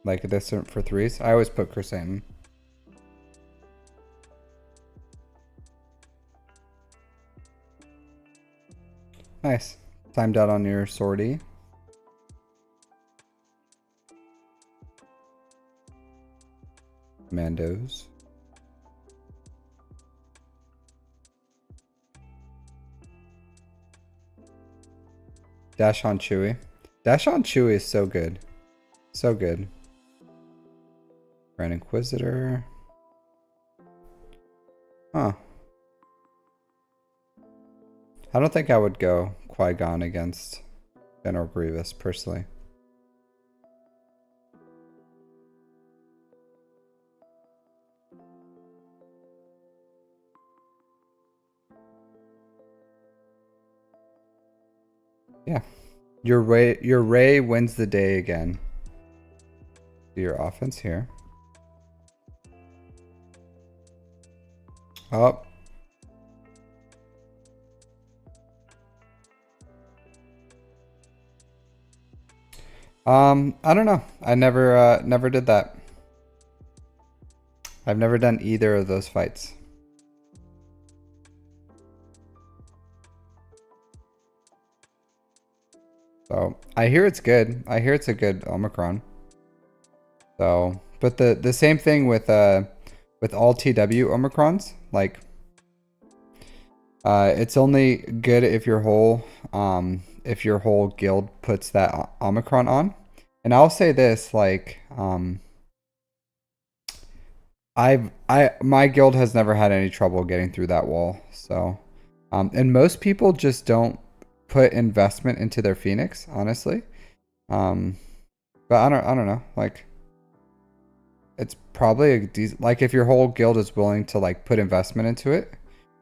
Like this for threes. I always put Chrysanthemum. Nice. Timed out on your sortie. Mandos. Dash on Chewie. Dash on Chewie is so good. So good. Grand Inquisitor. Huh. I don't think I would go Qui-Gon against General Grievous, personally. Yeah. Your Ray wins the day again. Do your offense here. Oh. I don't know. I never did that. I've never done either of those fights. So I hear it's good. I hear it's a good Omicron. So, but the same thing with all TW Omicrons. Like, it's only good if your whole guild puts that Omicron on. And I'll say this, like, my guild has never had any trouble getting through that wall. So, and most people just don't put investment into their Phoenix, honestly. But I don't know. Like, it's probably a like if your whole guild is willing to like put investment into it,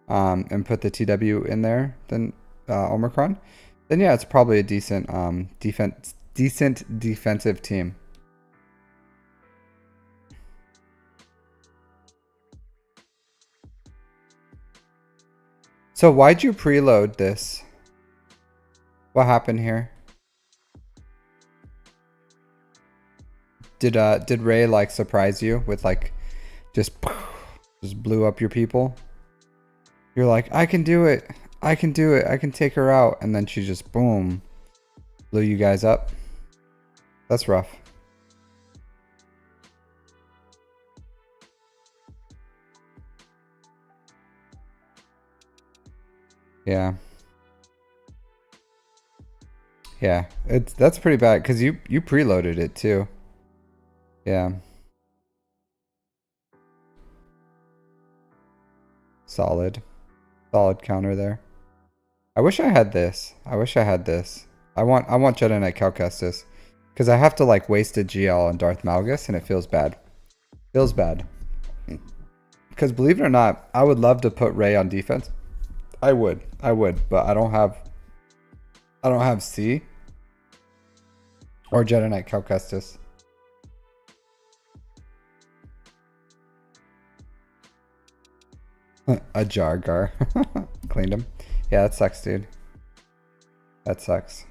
and put the TW in there, then Omicron, then yeah, it's probably a decent defensive team. So why'd you preload this? What happened here? Did Ray like surprise you with like just blew up your people? You're like, I can do it. I can do it. I can take her out. And then she just boom, blew you guys up. That's rough. Yeah. Yeah. That's pretty bad because you preloaded it too. Yeah. Solid. Solid counter there. I wish I had this. I wish I had this. I want Jedi Knight Cal Kestis. Because I have to like waste a GL on Darth Malgus and it feels bad. Feels bad. Because believe it or not, I would love to put Rey on defense. I would, but I don't have C or Jedi Knight Cal Kestis. A Jar Gar. Cleaned him. Yeah, that sucks, dude. That sucks.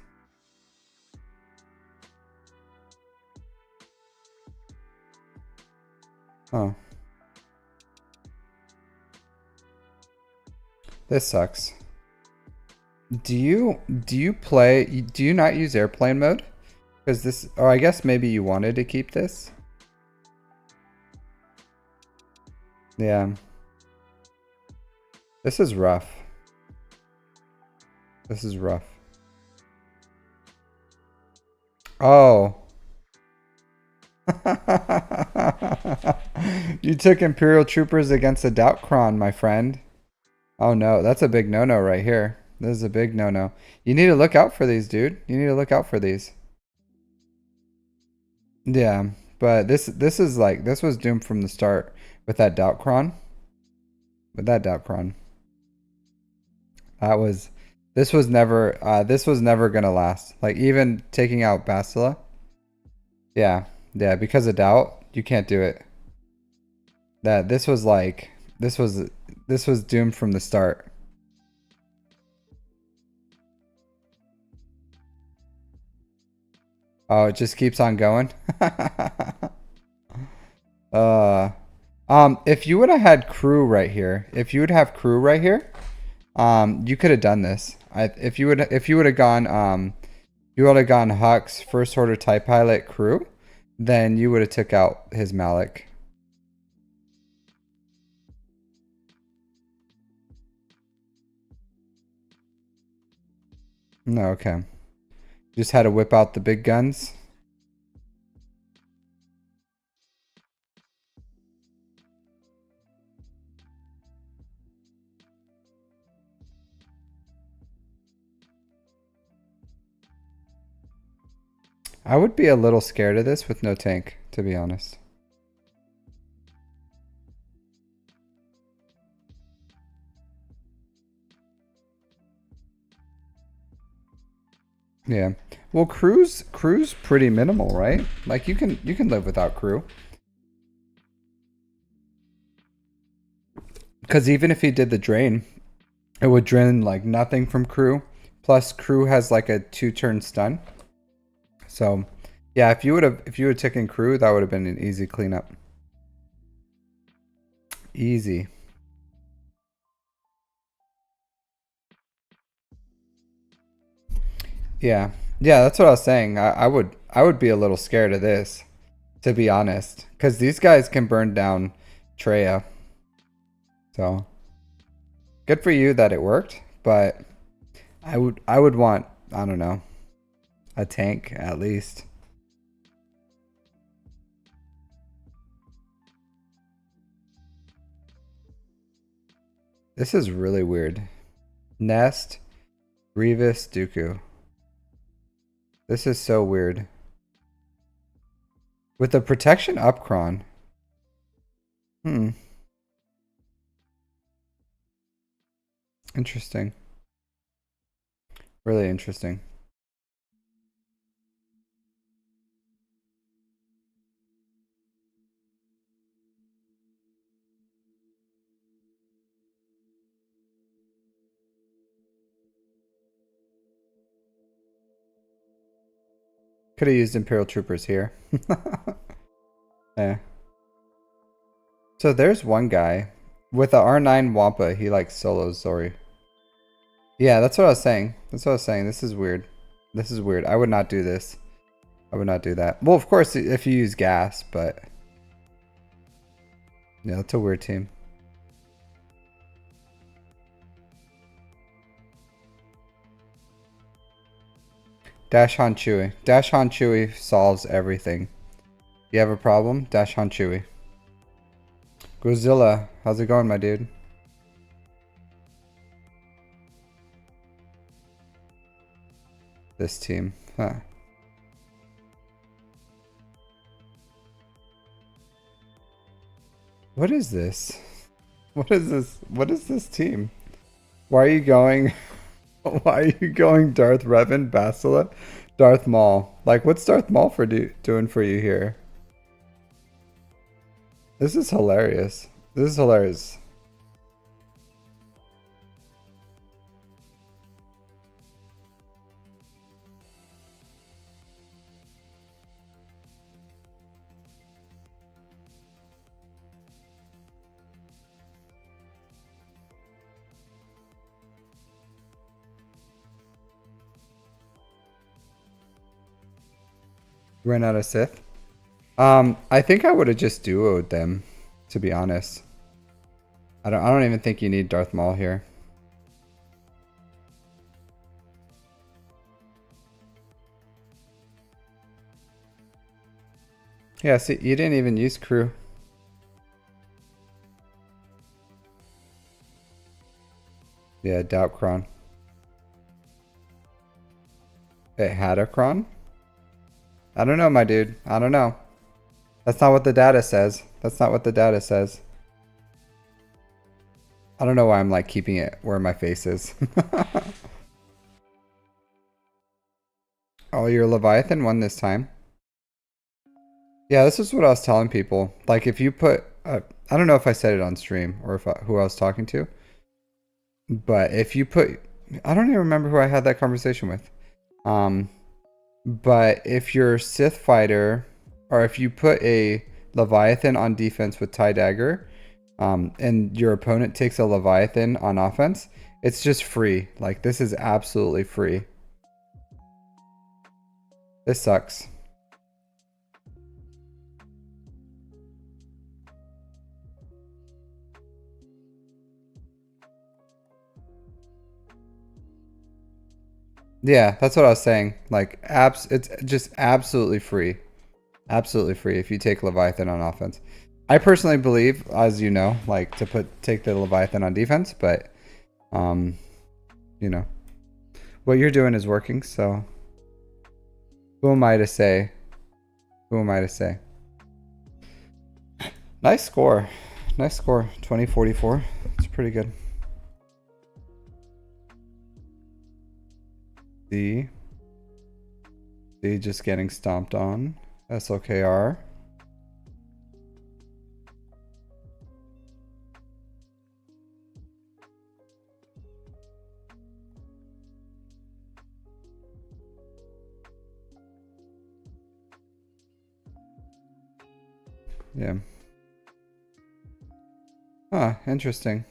Oh. This sucks. Do you not use airplane mode? Because this, or I guess maybe you wanted to keep this. Yeah. This is rough. This is rough. Oh. You took Imperial Troopers against a Doubtcron, my friend. Oh no, that's a big no-no right here. This is a big no-no. You need to look out for these, dude. You need to look out for these. Yeah, but this is like, this was doomed from the start with that Doubtcron. With that Doubtcron. This was never gonna last. Like even taking out Bastila. Yeah, yeah, because of doubt, you can't do it. This was doomed from the start. Oh, it just keeps on going. If you would have had crew right here, you could have done this. If you would have gone, you would have gone Hux, First Order TIE Pilot crew, then you would have took out his Malik. No, okay. Just had to whip out the big guns. I would be a little scared of this with no tank, to be honest. Yeah. Well, crew's pretty minimal, right? Like you can live without crew. Because even if he did the drain, it would drain like nothing from crew. Plus, crew has like a 2-turn stun. So, yeah, if you would have taken crew, that would have been an easy cleanup. Easy. Yeah, yeah, that's what I was saying. I would be a little scared of this, to be honest, because these guys can burn down Treya. So, good for you that it worked, but I would want, I don't know, a tank at least. This is really weird. Nest, Grievous, Dooku. This is so weird. With the protection Upcron. Interesting. Really interesting. Could have used Imperial Troopers here. Yeah. So there's one guy with the R9 Wampa. He like solos Zori. Yeah, that's what I was saying. That's what I was saying. This is weird. This is weird. I would not do this. I would not do that. Well, of course, if you use gas, but yeah, it's a weird team. Dash Han Chewy. Dash Han Chewy solves everything. You have a problem? Dash Han Chewy. Godzilla, how's it going, my dude? This team. Huh. What is this? What is this? What is this team? Why are you going? Why are you going Darth Revan, Basila, Darth Maul? Like, what's Darth Maul for doing for you here? This is hilarious. This is hilarious. Ran out of Sith. I think I would have just duoed them, to be honest. I don't even think you need Darth Maul here. Yeah, see, you didn't even use crew. Yeah, doubt Kron. It had a Kron? I don't know, my dude. I don't know. That's not what the data says. That's not what the data says. I don't know why I'm like keeping it where my face is. Oh, your Leviathan won this time. Yeah, this is what I was telling people. Like if you put, I don't know if I said it on stream or if who I was talking to, but if you put, I don't even remember who I had that conversation with. But if your Sith fighter, or if you put a Leviathan on defense with TIE Dagger, and your opponent takes a Leviathan on offense, it's just free. Like, this is absolutely free. This sucks. Yeah, that's what I was saying. Like, it's just absolutely free. Absolutely free if you take Leviathan on offense. I personally believe, as you know, like to take the Leviathan on defense, but you know, what you're doing is working, so who am I to say? Who am I to say? Nice score. Nice score. 2044. It's pretty good. D just getting stomped on. SOKR. Yeah. Huh, interesting.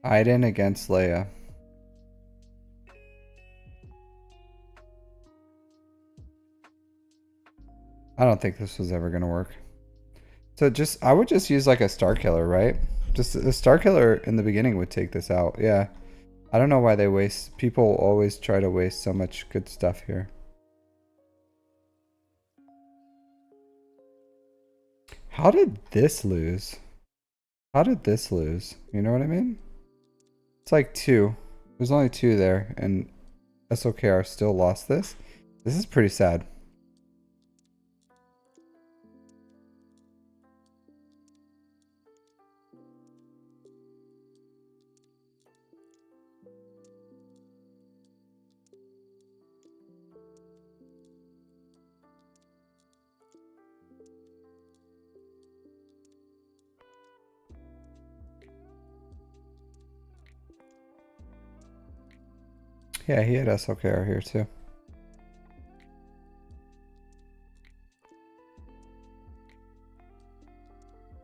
Iden against Leia. I don't think this was ever going to work. So I would just use like a Star Killer, right? Just a Star Killer in the beginning would take this out. Yeah. I don't know why they waste. People always try to waste so much good stuff here. How did this lose? How did this lose? You know what I mean? It's like 2. There's only 2 there, and SOKR still lost this. This is pretty sad. Yeah, he had SOKR here too.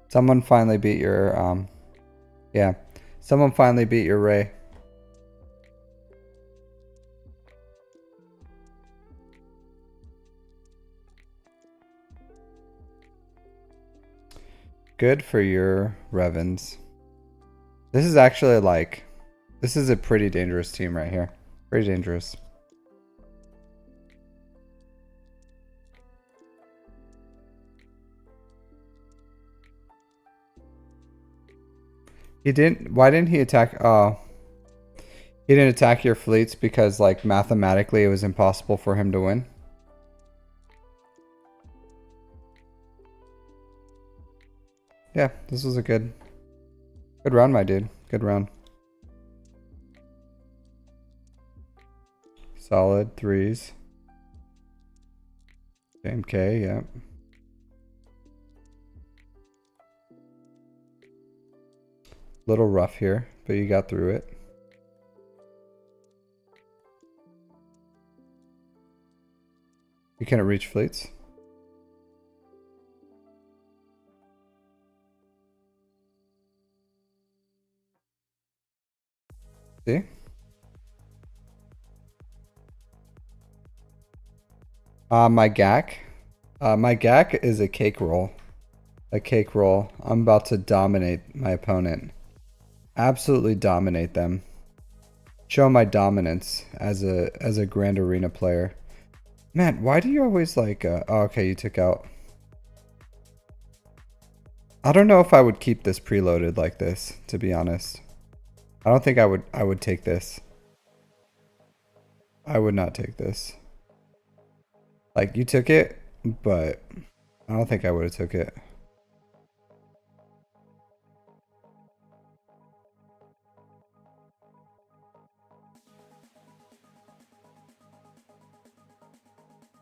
Someone finally beat your, yeah. Someone finally beat your Ray. Good for your Revens. This is actually like, this is a pretty dangerous team right here. Pretty dangerous. He didn't, why didn't he attack, oh. He didn't attack your fleets because like mathematically it was impossible for him to win. Yeah, this was a good round, my dude. Good round. Solid threes. Same K, yeah. Little rough here, but you got through it. You couldn't reach fleets. See? My GAC. My GAC is a cake roll. A cake roll. I'm about to dominate my opponent. Absolutely dominate them. Show my dominance as a Grand Arena player. Man, why do you always like oh, okay, you took out. I don't know if I would keep this preloaded like this, to be honest. I don't think I would take this. I would not take this. Like, you took it, but I don't think I would have took it.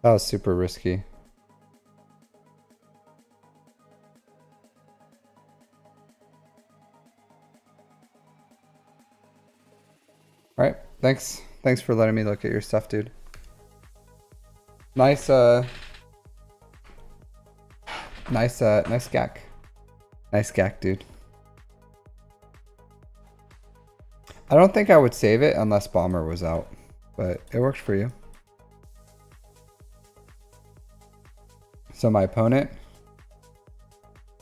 That was super risky. Alright, thanks. Thanks for letting me look at your stuff, dude. Nice, nice GAC. Nice GAC, dude. I don't think I would save it unless Bomber was out, but it worked for you. So my opponent,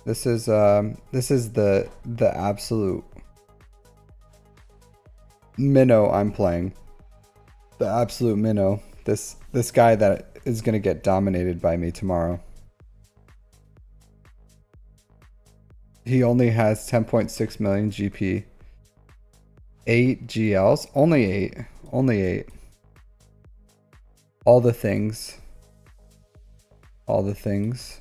this is the absolute minnow I'm playing. The absolute minnow. This guy that is gonna get dominated by me tomorrow. He only has 10.6 million GP. 8 GLs? Only 8. Only 8. All the things. All the things.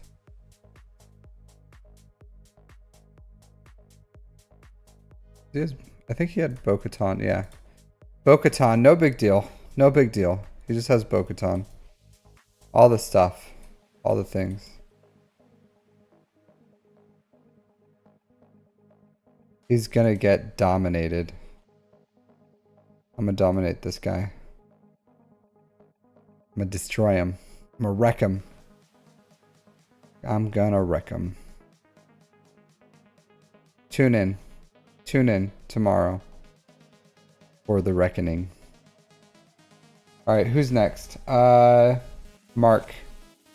I think he had Bo-Katan, yeah. Bo-Katan, no big deal. No big deal. He just has Bo-Katan. All the stuff. All the things. He's gonna get dominated. I'm gonna dominate this guy. I'm gonna destroy him. I'm gonna wreck him. I'm gonna wreck him. Tune in. Tune in tomorrow for the reckoning. Alright, who's next? Mark.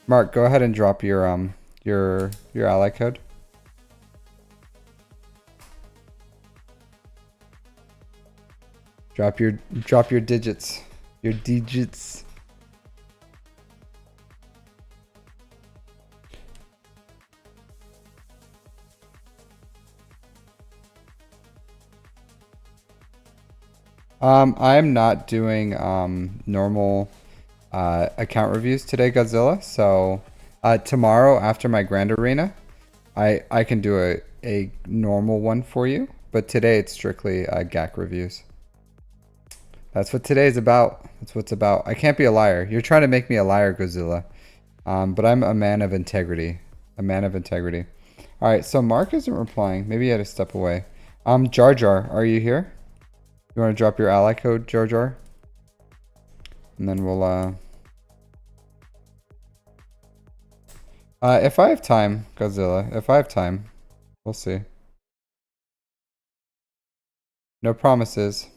Mark, go ahead and drop your ally code. Drop your digits. Your digits. I'm not doing normal account reviews today, Godzilla. So tomorrow after my Grand Arena, I can do a normal one for you. But today it's strictly GAC reviews. That's what today's about. That's what it's about. I can't be a liar. You're trying to make me a liar, Godzilla. But I'm a man of integrity. A man of integrity. All right, so Mark isn't replying. Maybe he had to step away. Jar Jar, are you here? You want to drop your ally code, Jar Jar? And then we'll, if I have time, Godzilla, if I have time, We'll see. No promises.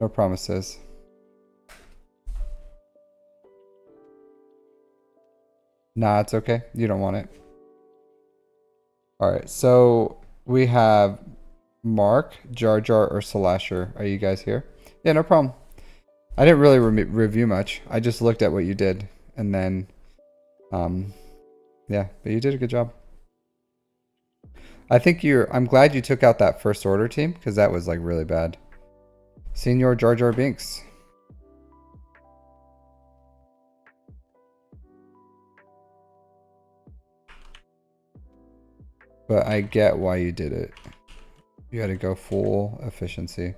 No promises. Nah, it's okay. You don't want it. All right, so we have Mark, Jar Jar, or Slasher. Are you guys here? Yeah, no problem. I didn't really review much. I just looked at what you did, and then, yeah, but you did a good job. I think I'm glad you took out that first order team, because that was like really bad. Senior Jar Jar Binks. But I get why you did it. You had to go full efficiency.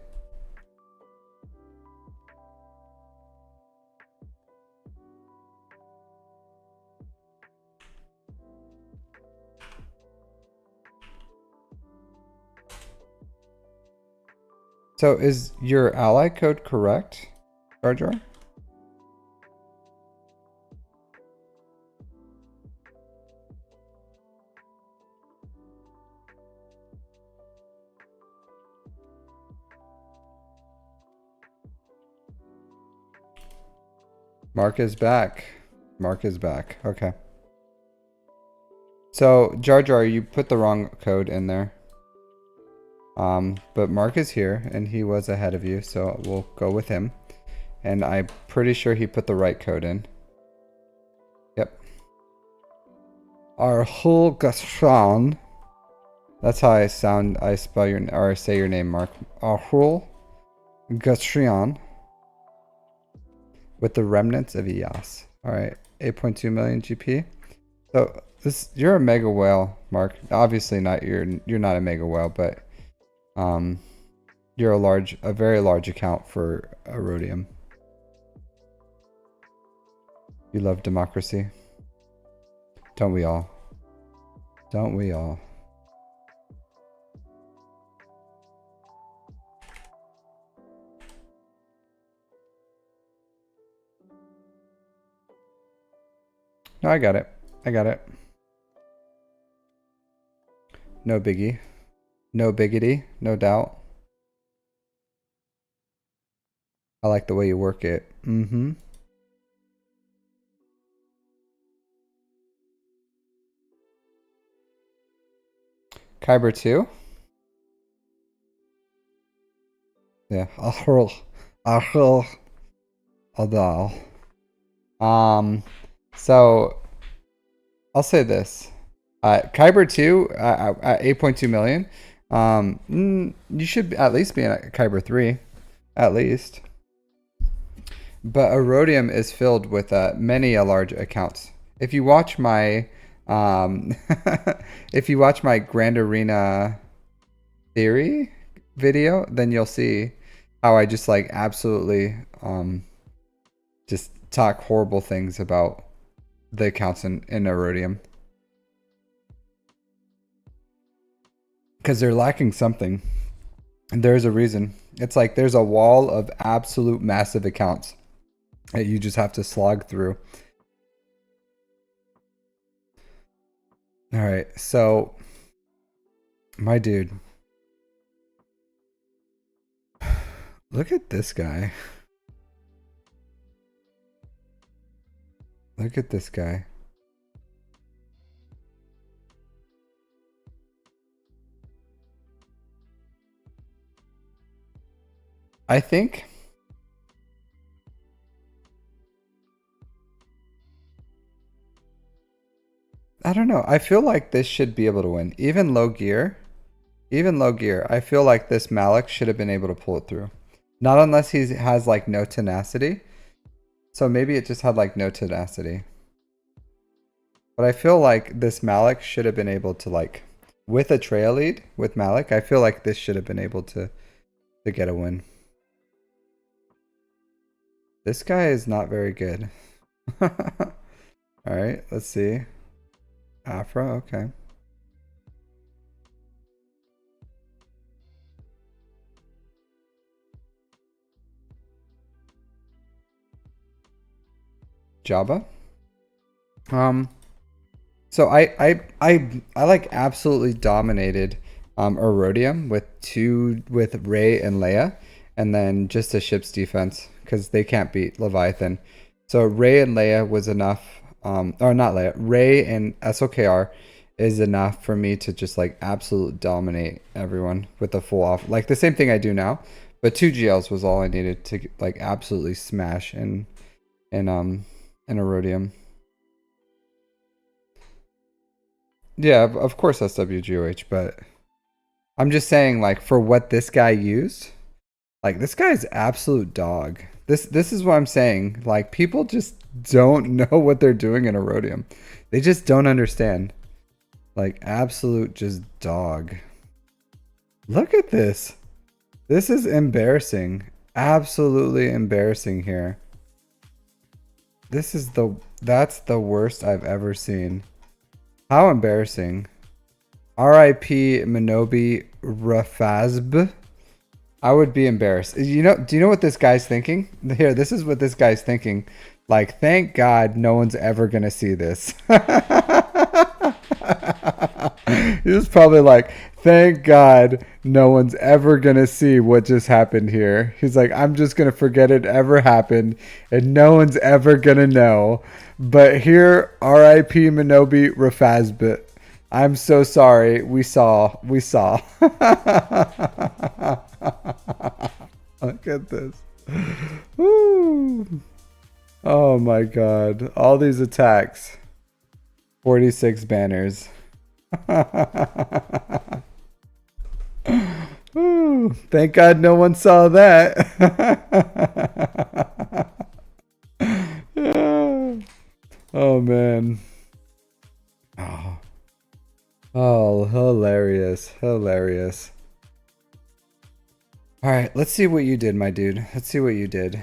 So is your ally code correct, Jar Jar? Mark is back. Mark is back. Okay. So, Jar Jar, you put the wrong code in there. But Mark is here, and he was ahead of you, so we'll go with him. And I'm pretty sure he put the right code in. Yep. Arhul Gashan. That's how I spell your, or say your name, Mark. Arhul Gashan. With the remnants of Eos. Alright, 8.2 million GP. So you're a mega whale, Mark. Obviously not, you're not a mega whale, but you're a very large account for Erodium. You love democracy. Don't we all? Don't we all? No, I got it. I got it. No biggie. No biggity. No doubt. I like the way you work it. Mm-hmm. Kyber 2? Yeah. Ahrul. Adal. So I'll say this. Kyber 2 at 8.2 million. You should at least be in Kyber 3. At least. But Erodium is filled with many large accounts. If you watch my if you watch my Grand Arena theory video, then you'll see how I just like absolutely just talk horrible things about the accounts in Erodium. Because they're lacking something. And there's a reason. It's like there's a wall of absolute massive accounts that you just have to slog through. Alright, so my dude. Look at this guy. Look at this guy. I think I don't know. I feel like this should be able to win. Even low gear, I feel like this Malik should have been able to pull it through. Not unless he has like no tenacity. So maybe it just had like no tenacity. But I feel like this Malik should have been able to like, with a trail lead with Malik, I feel like this should have been able to get a win. This guy is not very good. Alright, let's see. Afra, okay. Jabba. So I like absolutely dominated Erodium with Ray and Leia, and then just a ship's defense because they can't beat Leviathan. So Ray and Leia was enough, or not Leia, Ray and SOKR is enough for me to just like absolute dominate everyone with a full off, like the same thing I do now, but two GLs was all I needed to like absolutely smash in Erodium. Yeah, of course SWGOH, but I'm just saying like for what this guy used, like this guy's absolute dog. This is what I'm saying. Like people just don't know what they're doing in Erodium. They just don't understand. Like absolute just dog. Look at this. This is embarrassing. Absolutely embarrassing here. That's the worst I've ever seen. How embarrassing. R.I.P. Minobi Rafazb. I would be embarrassed. Do you know what this guy's thinking? Here, this is what this guy's thinking. Like, thank God no one's ever gonna see this. He's probably like, thank God no one's ever gonna see what just happened here. He's like, I'm just gonna forget it ever happened, and no one's ever gonna know. But here, R.I.P. Minobi Rafazbit. I'm so sorry. We saw. Look at this. Woo. Oh my God. All these attacks. 46 banners. Ooh, thank God no one saw that. Yeah. Oh man. Oh. Oh, hilarious. Hilarious. All right, let's see what you did, my dude. Let's see what you did.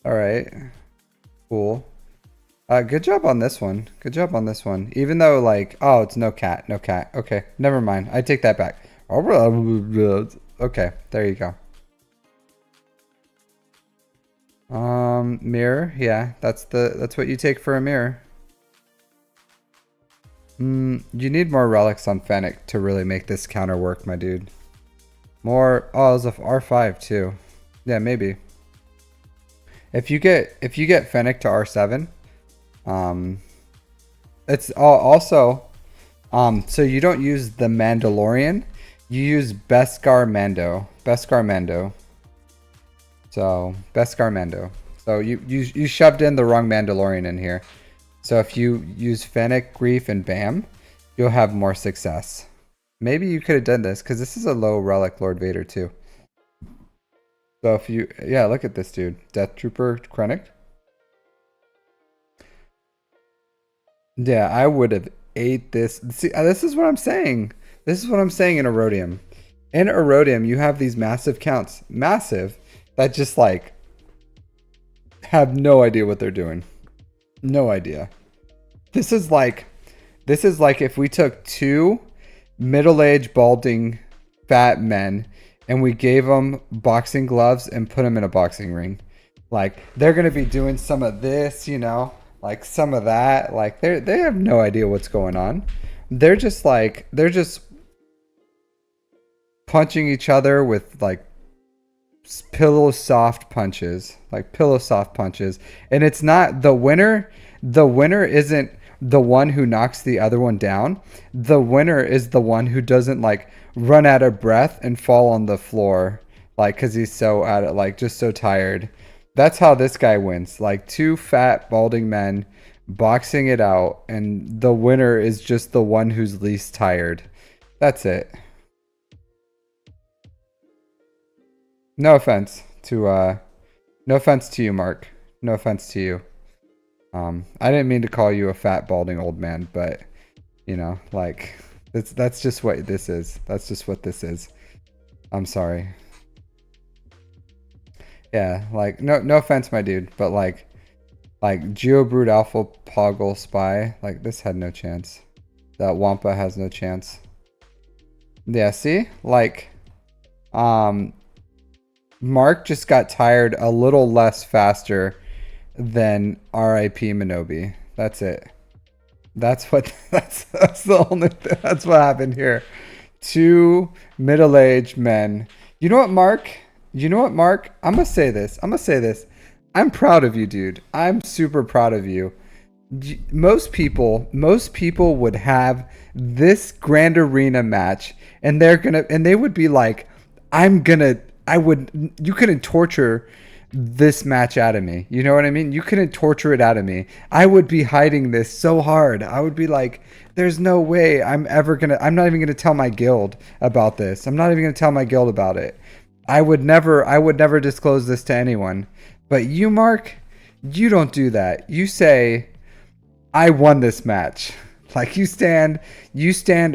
All right. Cool. Good job on this one. Good job on this one. Even though, like, oh, it's no cat. No cat. Okay, never mind. I take that back. Okay, there you go. Mirror. Yeah, that's what you take for a mirror. You need more relics on Fennec to really make this counter work, my dude. More. Oh, it's a R5 too. Yeah, maybe. If you get Fennec to R7, it's also so you don't use the Mandalorian, you use Beskar Mando. So Beskar Mando. So you shoved in the wrong Mandalorian in here. So if you use Fennec, Grief, and Bam, you'll have more success. Maybe you could have done this because this is a low relic Lord Vader too. So if you, yeah, look at this dude, Death Trooper Krennic. Yeah, I would have ate this. See, this is what I'm saying. This is what I'm saying in Erodium. In Erodium, you have these massive counts, massive, that just like have no idea what they're doing. No idea. This is like if we took two middle-aged, balding, fat men and we gave them boxing gloves and put them in a boxing ring. Like they're gonna be doing some of this, you know, like some of that. Like they have no idea what's going on. They're just punching each other with like pillow soft punches, and it's not the winner. The winner isn't the one who knocks the other one down. The winner is the one who doesn't like run out of breath and fall on the floor, like because he's so out of like just so tired. That's how this guy wins. Like two fat balding men boxing it out, and the winner is just the one who's least tired. That's it. No offense to you, Mark. No offense to you. I didn't mean to call you a fat balding old man, but you know, like that's just what this is. That's just what this is. I'm sorry. Yeah, like no offense, my dude, but like Geobrute Alpha Poggle Spy, like this had no chance. That Wampa has no chance. Yeah, see? Like Mark just got tired a little less faster than R.I.P. Minobi. That's it. That's what that's the only that's what happened here. Two middle-aged men. You know what, Mark? You know what, Mark? I'm gonna say this. I'm gonna say this. I'm proud of you, dude. I'm super proud of you. Most people would have this grand arena match, and they would be like, I would, you couldn't torture this match out of me. You know what I mean? You couldn't torture it out of me. I would be hiding this so hard. I would be like, there's no way I'm not even gonna tell my guild about this. I'm not even gonna tell my guild about it. I would never disclose this to anyone. But you, Mark, you don't do that. You say, I won this match. Like you stand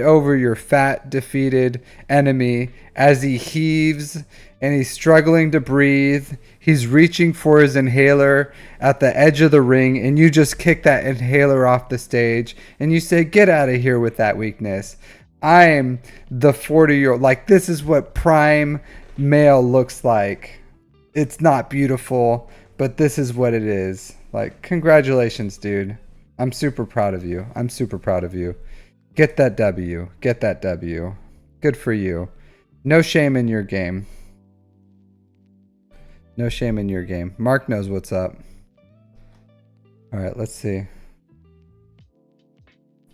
over your fat, defeated enemy as he heaves and he's struggling to breathe. He's reaching for his inhaler at the edge of the ring, and you just kick that inhaler off the stage and you say, get out of here with that weakness. I'm the 40-year-old. Like, this is what prime male looks like. It's not beautiful, but this is what it is. Like, congratulations, dude. I'm super proud of you. I'm super proud of you. Get that W. Get that W. Good for you. No shame in your game. No shame in your game. Mark knows what's up. All right, let's see.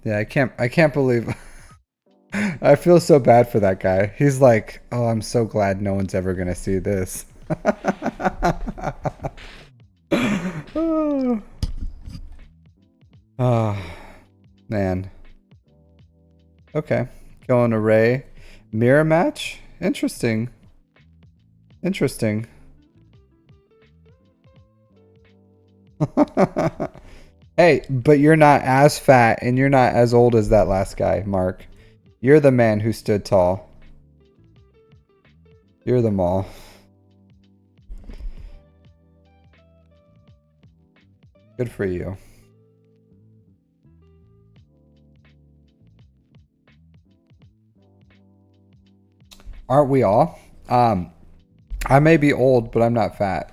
Yeah, I can't believe I feel so bad for that guy. He's like, "Oh, I'm so glad no one's ever going to see this." Oh. Oh, man. Okay. Killing array. Mirror match? Interesting. Interesting. Hey, but you're not as fat and you're not as old as that last guy, Mark. You're the man who stood tall. You're the mall. Good for you. Aren't we all? I may be old, but I'm not fat.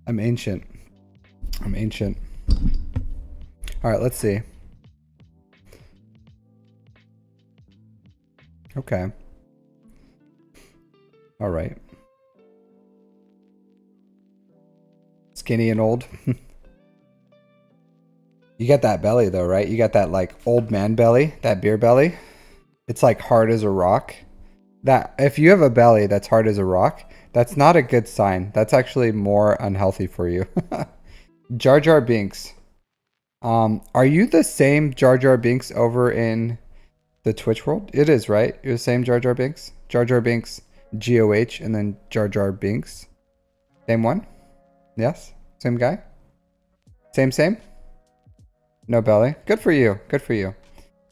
I'm ancient. I'm ancient. All right, let's see. Okay. All right. Skinny and old. You got that belly though, right? You got that like old man belly, that beer belly. It's like hard as a rock. That if you have a belly that's hard as a rock, that's not a good sign. That's actually more unhealthy for you. Jar Jar Binks. Are you the same Jar Jar Binks over in the Twitch world? It is, right? You're the same Jar Jar Binks? Jar Jar Binks, GOH, and then Jar Jar Binks. Same one? Yes? Same guy? Same? No belly. Good for you. Good for you.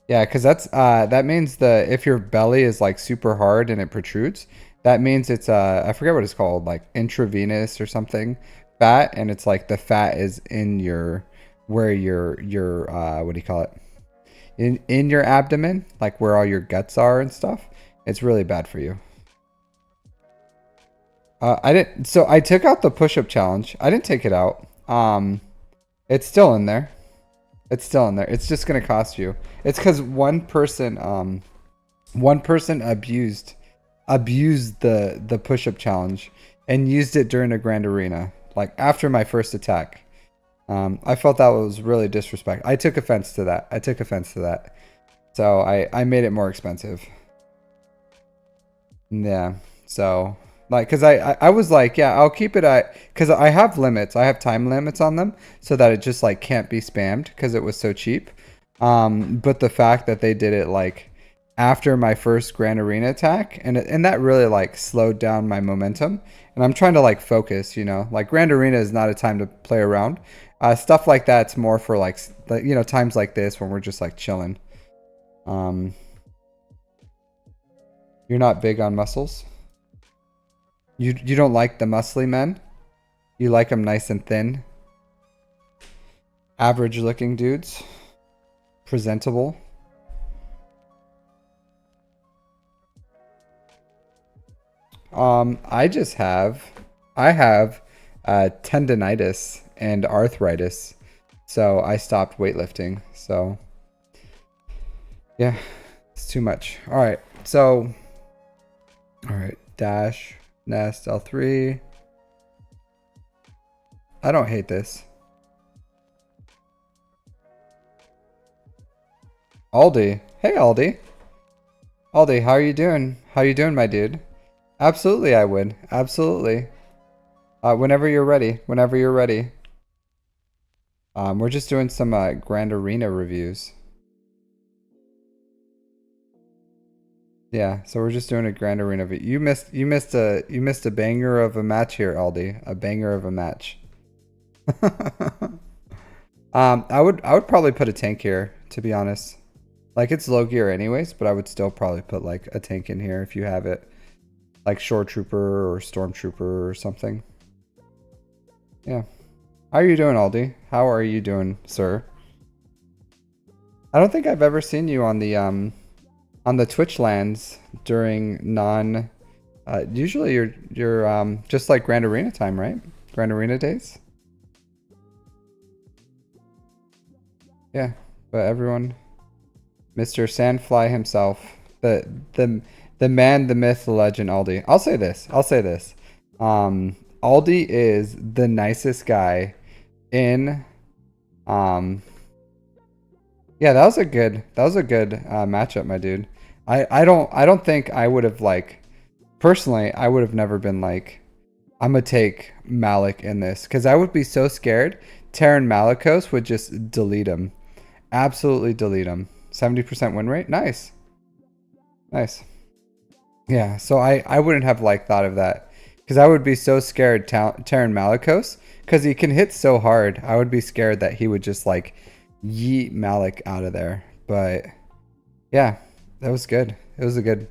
Yeah, because that means if your belly is like super hard and it protrudes, that means it's I forget what it's called, like intravenous or something fat, and it's like the fat is in where your what do you call it? In your abdomen, like where all your guts are and stuff. It's really bad for you. So I took out the push-up challenge. I didn't take it out. It's still in there. It's still in there. It's just gonna cost you. It's because one person abused the push-up challenge and used it during a grand arena, like after my first attack. I felt that was really disrespectful. I took offense to that. So I made it more expensive. Yeah. So like, cause I was like, yeah, I'll keep it at, cause I have limits. I have time limits on them so that it just like can't be spammed cause it was so cheap. But the fact that they did it like after my first Grand Arena attack and that really like slowed down my momentum, and I'm trying to like focus, you know, like Grand Arena is not a time to play around. Stuff like that's more for like, you know, times like this when we're just like chilling. You're not big on muscles. You don't like the muscly men? You like them nice and thin? Average looking dudes? Presentable? I have tendonitis and arthritis. So I stopped weightlifting. So yeah, it's too much. All right. So, all right. Dash, nest, L3. I don't hate this. Aldi. Hey, Aldi. Aldi, how are you doing? How you doing, my dude? Absolutely, I would. Absolutely. Whenever you're ready. Whenever you're ready. We're just doing some Grand Arena reviews. Yeah, so we're just doing a Grand Arena. You missed a banger of a match here, Aldi. A banger of a match. I would probably put a tank here, to be honest. Like, it's low gear anyways, but I would still probably put like a tank in here if you have it. Like Shore Trooper or Stormtrooper or something. Yeah. How are you doing, Aldi? How are you doing, sir? I don't think I've ever seen you on the Twitch lands during non usually you're just like Grand Arena time, right? Grand Arena days? Yeah, but everyone, Mr. Sandfly himself, the man, the myth, the legend, Aldi. I'll say this. Aldi is the nicest guy in yeah, that was a good matchup, my dude. I don't think I would have like personally, I would have never been like I'm gonna take Malik in this because I would be so scared. Terran Malikos would just delete him. Absolutely delete him. 70% win rate. Nice. Nice. Yeah, so I wouldn't have like thought of that because I would be so scared Terran Malikos because he can hit so hard. I would be scared that he would just like yeet Malik out of there. But yeah, that was good. It was a good.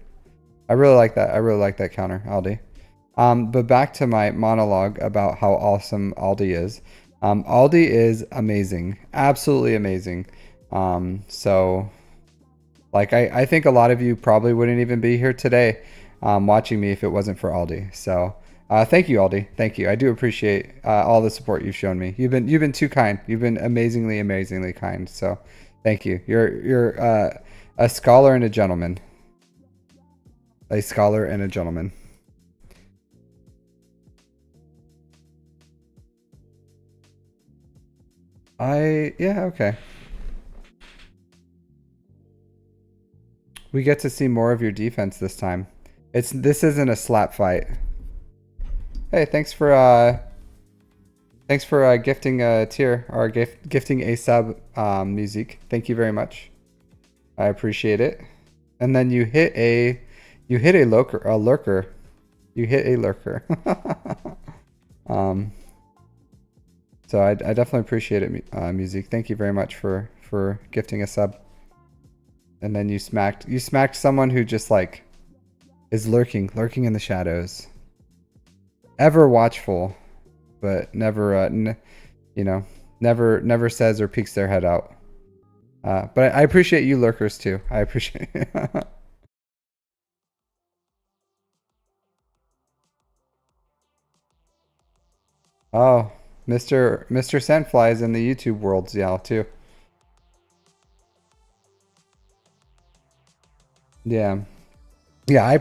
I really like that. I really like that counter, Aldi. But back to my monologue about how awesome Aldi is. Aldi is amazing, absolutely amazing. So like I think a lot of you probably wouldn't even be here today watching me if it wasn't for Aldi. So thank you, Aldi. Thank you. I do appreciate all the support you've shown me. You've been too kind. You've been amazingly kind. So thank you. You're a scholar and a gentleman. A scholar and a gentleman. Yeah, okay. We get to see more of your defense this time. This isn't a slap fight. Hey, thanks for gifting a tier or gifting a sub music. Thank you very much. I appreciate it. And then you hit a lurker. You hit a lurker. So I definitely appreciate it, music. Thank you very much for gifting a sub. And then you smacked someone who just like is lurking in the shadows. Ever watchful, but never never says or peeks their head out. But I appreciate you lurkers too. I appreciate it. Oh, Mr. Sandfly is in the YouTube world, yeah, too. Yeah. Yeah, I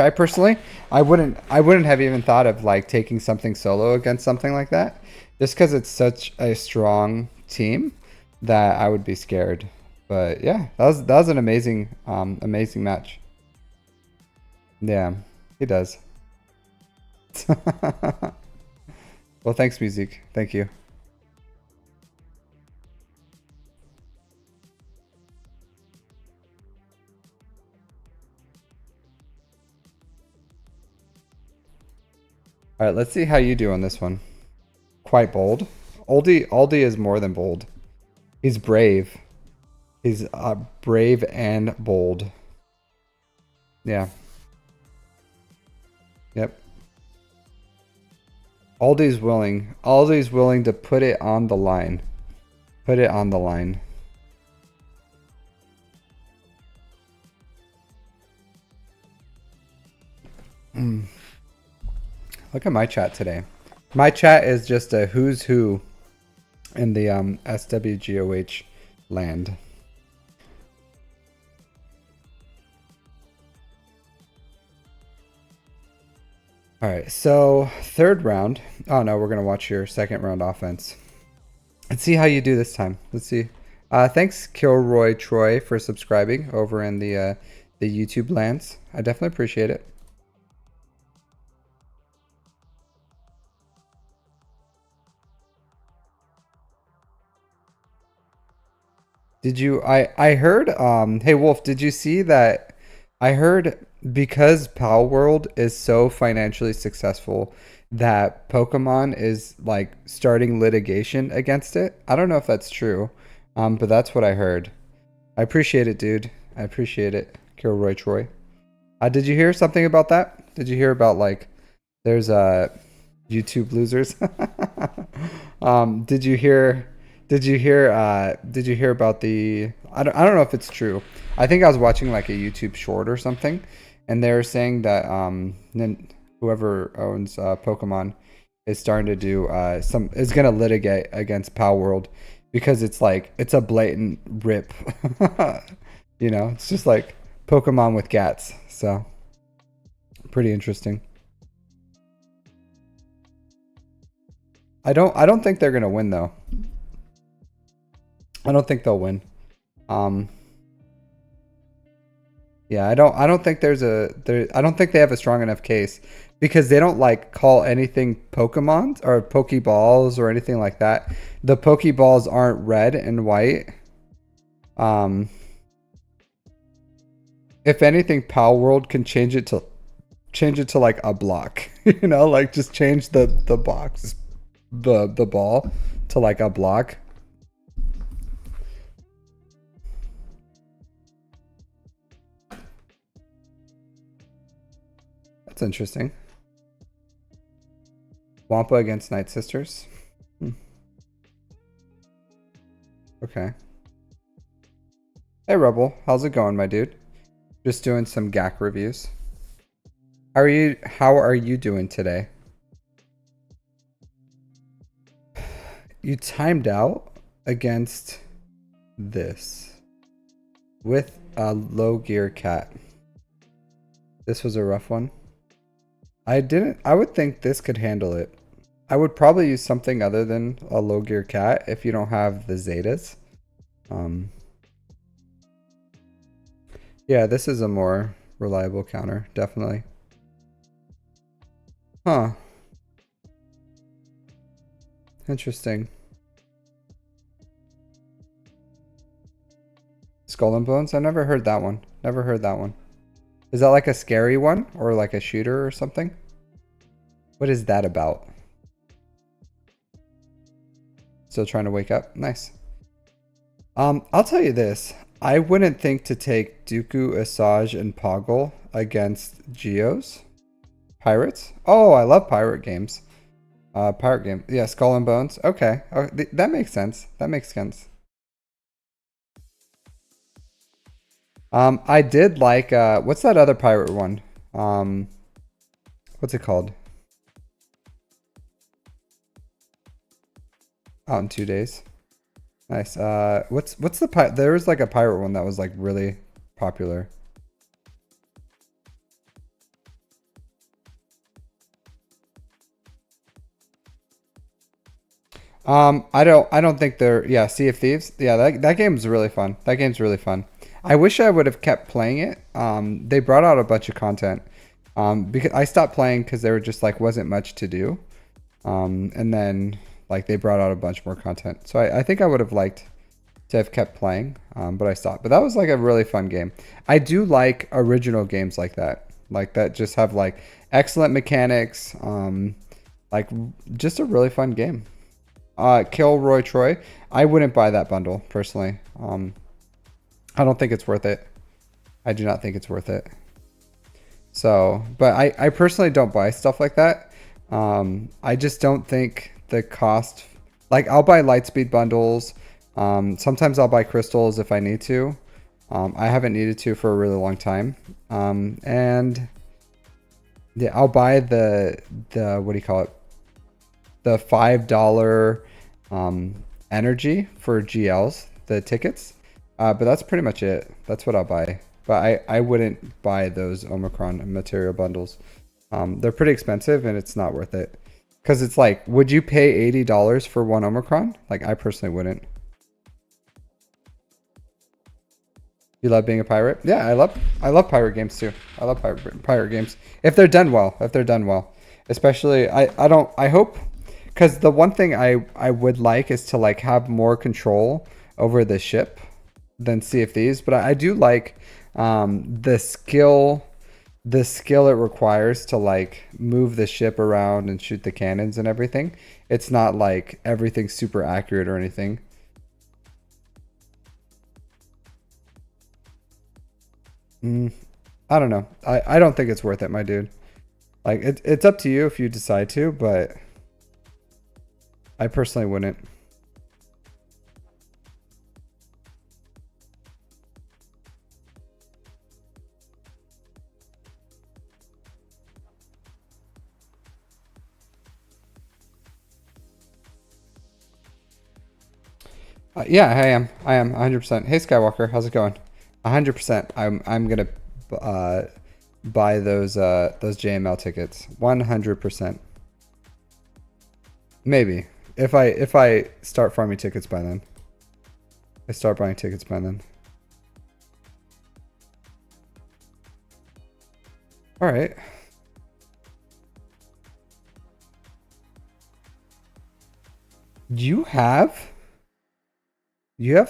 personally, I wouldn't have even thought of like taking something solo against something like that, just because it's such a strong team that I would be scared. But yeah, that was an amazing amazing match. Yeah, he does. Well, thanks, music. Thank you. All right, let's see how you do on this one. Quite bold. Aldi is more than bold. He's brave. He's brave and bold. Yeah. Yep. Aldi's willing to put it on the line. Put it on the line. Look at my chat today. My chat is just a who's who in the SWGOH land. All right, so third round. Oh no, we're gonna watch your second round offense. Let's see how you do this time. Let's see. Thanks, Kilroy Troy, for subscribing over in the YouTube lands. I definitely appreciate it. Did you? I heard. Hey Wolf, did you see that? I heard because Pal World is so financially successful that Pokemon is like starting litigation against it. I don't know if that's true, but that's what I heard. I appreciate it, dude. I appreciate it, Kilroy Troy. Did you hear something about that? Did you hear about like there's YouTube losers? Did you hear? Did you hear? Did you hear about the? I don't know if it's true. I think I was watching like a YouTube short or something, and they were saying that whoever owns Pokemon is starting to do is gonna litigate against Pal World because it's like it's a blatant rip. You know, it's just like Pokemon with GATs. So pretty interesting. I don't think they're gonna win though. I don't think they'll win. Yeah, I don't think I don't think they have a strong enough case because they don't like call anything Pokemons or Pokeballs or anything like that. The Pokeballs aren't red and white. If anything, Pal World can change it to like a block. You know, like just change the box, the ball to like a block. That's interesting. Wampa against Night Sisters. Okay. Hey Rebel, how's it going, my dude? Just doing some GAC reviews. How are you doing today? You timed out against this with a low gear cat. This was a rough one. I would think this could handle it. I would probably use something other than a low gear cat if you don't have the Zetas. Yeah, this is a more reliable counter, definitely. Huh. Interesting. Skull and Bones? I never heard that one. Never heard that one. Is that like a scary one or like a shooter or something? What is that about? Still trying to wake up? Nice. I'll tell you this. I wouldn't think to take Dooku, Asajj, and Poggle against Geos. Pirates? Oh, I love pirate games. Pirate game. Yeah, Skull and Bones. Okay. That makes sense. That makes sense. I did like what's that other pirate one? What's it called? Out in 2 days. Nice. What's the there was like a pirate one that was like really popular. I don't think they're, yeah, Sea of Thieves. Yeah, that game's really fun. That game's really fun. I wish I would have kept playing it. They brought out a bunch of content. Because I stopped playing because there were just like wasn't much to do. And then like they brought out a bunch more content. So I think I would have liked to have kept playing, but I stopped. But that was like a really fun game. I do like original games like that just have like excellent mechanics. Like just a really fun game. Kilroy Troy. I wouldn't buy that bundle personally. I don't think it's worth it. I do not think it's worth it. So, but I personally don't buy stuff like that. I just don't think the cost, like I'll buy Lightspeed bundles. Sometimes I'll buy crystals if I need to. I haven't needed to for a really long time. And yeah, I'll buy the what do you call it? The $5 energy for GLs, the tickets. But that's pretty much it. That's what I'll buy. But I wouldn't buy those Omicron material bundles. They're pretty expensive and it's not worth it. Because it's like, would you pay $80 for one Omicron? Like, I personally wouldn't. You love being a pirate? Yeah, I love pirate games too. I love pirate games. If they're done well. If they're done well. Especially, I hope, because the one thing I would like is to like have more control over the ship than Sea of Thieves. But I do like the skill it requires to like move the ship around and shoot the cannons and everything. It's not like everything's super accurate or anything. I don't know. I don't think it's worth it, my dude. Like it's up to you if you decide to, but I personally wouldn't. Yeah, I am 100%. Hey Skywalker, how's it going? 100%. I'm gonna buy those JML tickets. 100%. Maybe if I start farming tickets by then. I start buying tickets by then. All right. You have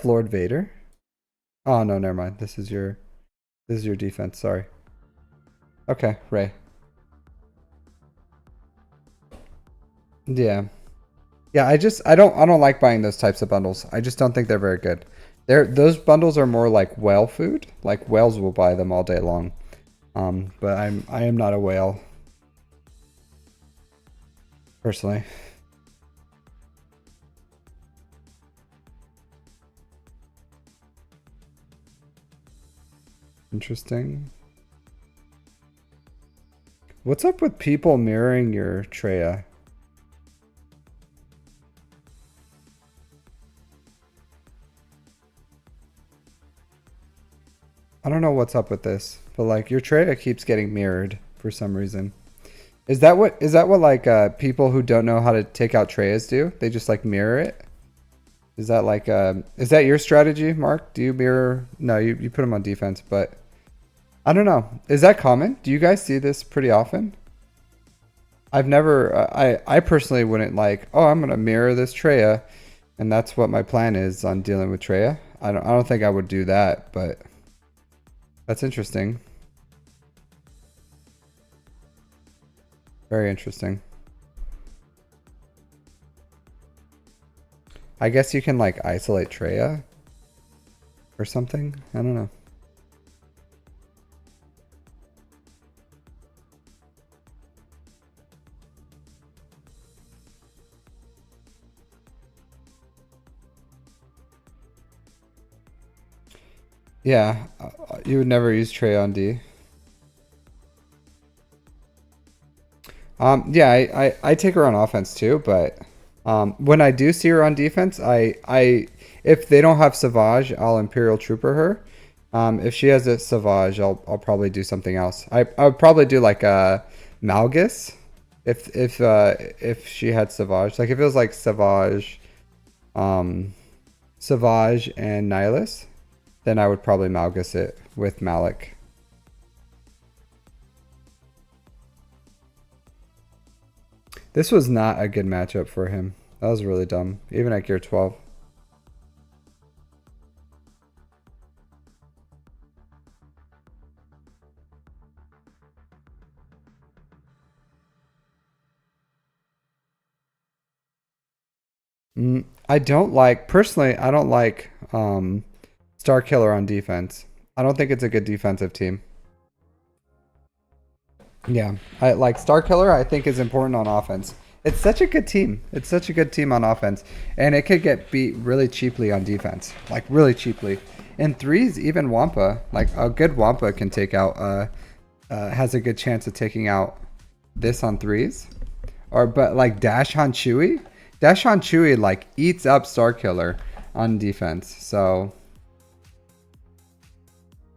Lord Vader? Oh no, never mind. This is your defense. Sorry. Okay, Ray. Yeah. Yeah, I don't like buying those types of bundles. I just don't think they're very good. Those bundles are more like whale food. Like whales will buy them all day long. But I am not a whale personally. Interesting. What's up with people mirroring your Treya? I don't know what's up with this, but like your Treya keeps getting mirrored for some reason. Is that what like people who don't know how to take out Treyas do? They just like mirror it? Is that like is that your strategy, Mark? Do you mirror? No, you put them on defense, but I don't know. Is that common? Do you guys see this pretty often? I've never I personally wouldn't like, oh, I'm gonna mirror this Treya, and that's what my plan is on dealing with Treya. I don't think I would do that, but that's interesting. Very interesting. I guess you can like isolate Treya or something. I don't know. Yeah, you would never use Trey on D. Yeah, I take her on offense too, but when I do see her on defense, if they don't have Savage, I'll Imperial Trooper her. If she has a Savage, I'll probably do something else. I would probably do like a Malgus if she had Savage. Like if it was like Savage, Savage and Nihilus, then I would probably Malgus it with Malik. This was not a good matchup for him. That was really dumb, even at gear 12. I don't like, personally, I don't like Star Killer on defense. I don't think it's a good defensive team. Yeah, I like Star Killer. I think is important on offense. It's such a good team. It's such a good team on offense, and it could get beat really cheaply on defense, like really cheaply. In threes, even Wampa, like a good Wampa can take out. Has a good chance of taking out this on threes, but like Dash on Chewy, Deshaun Chewy like eats up Star Killer on defense. So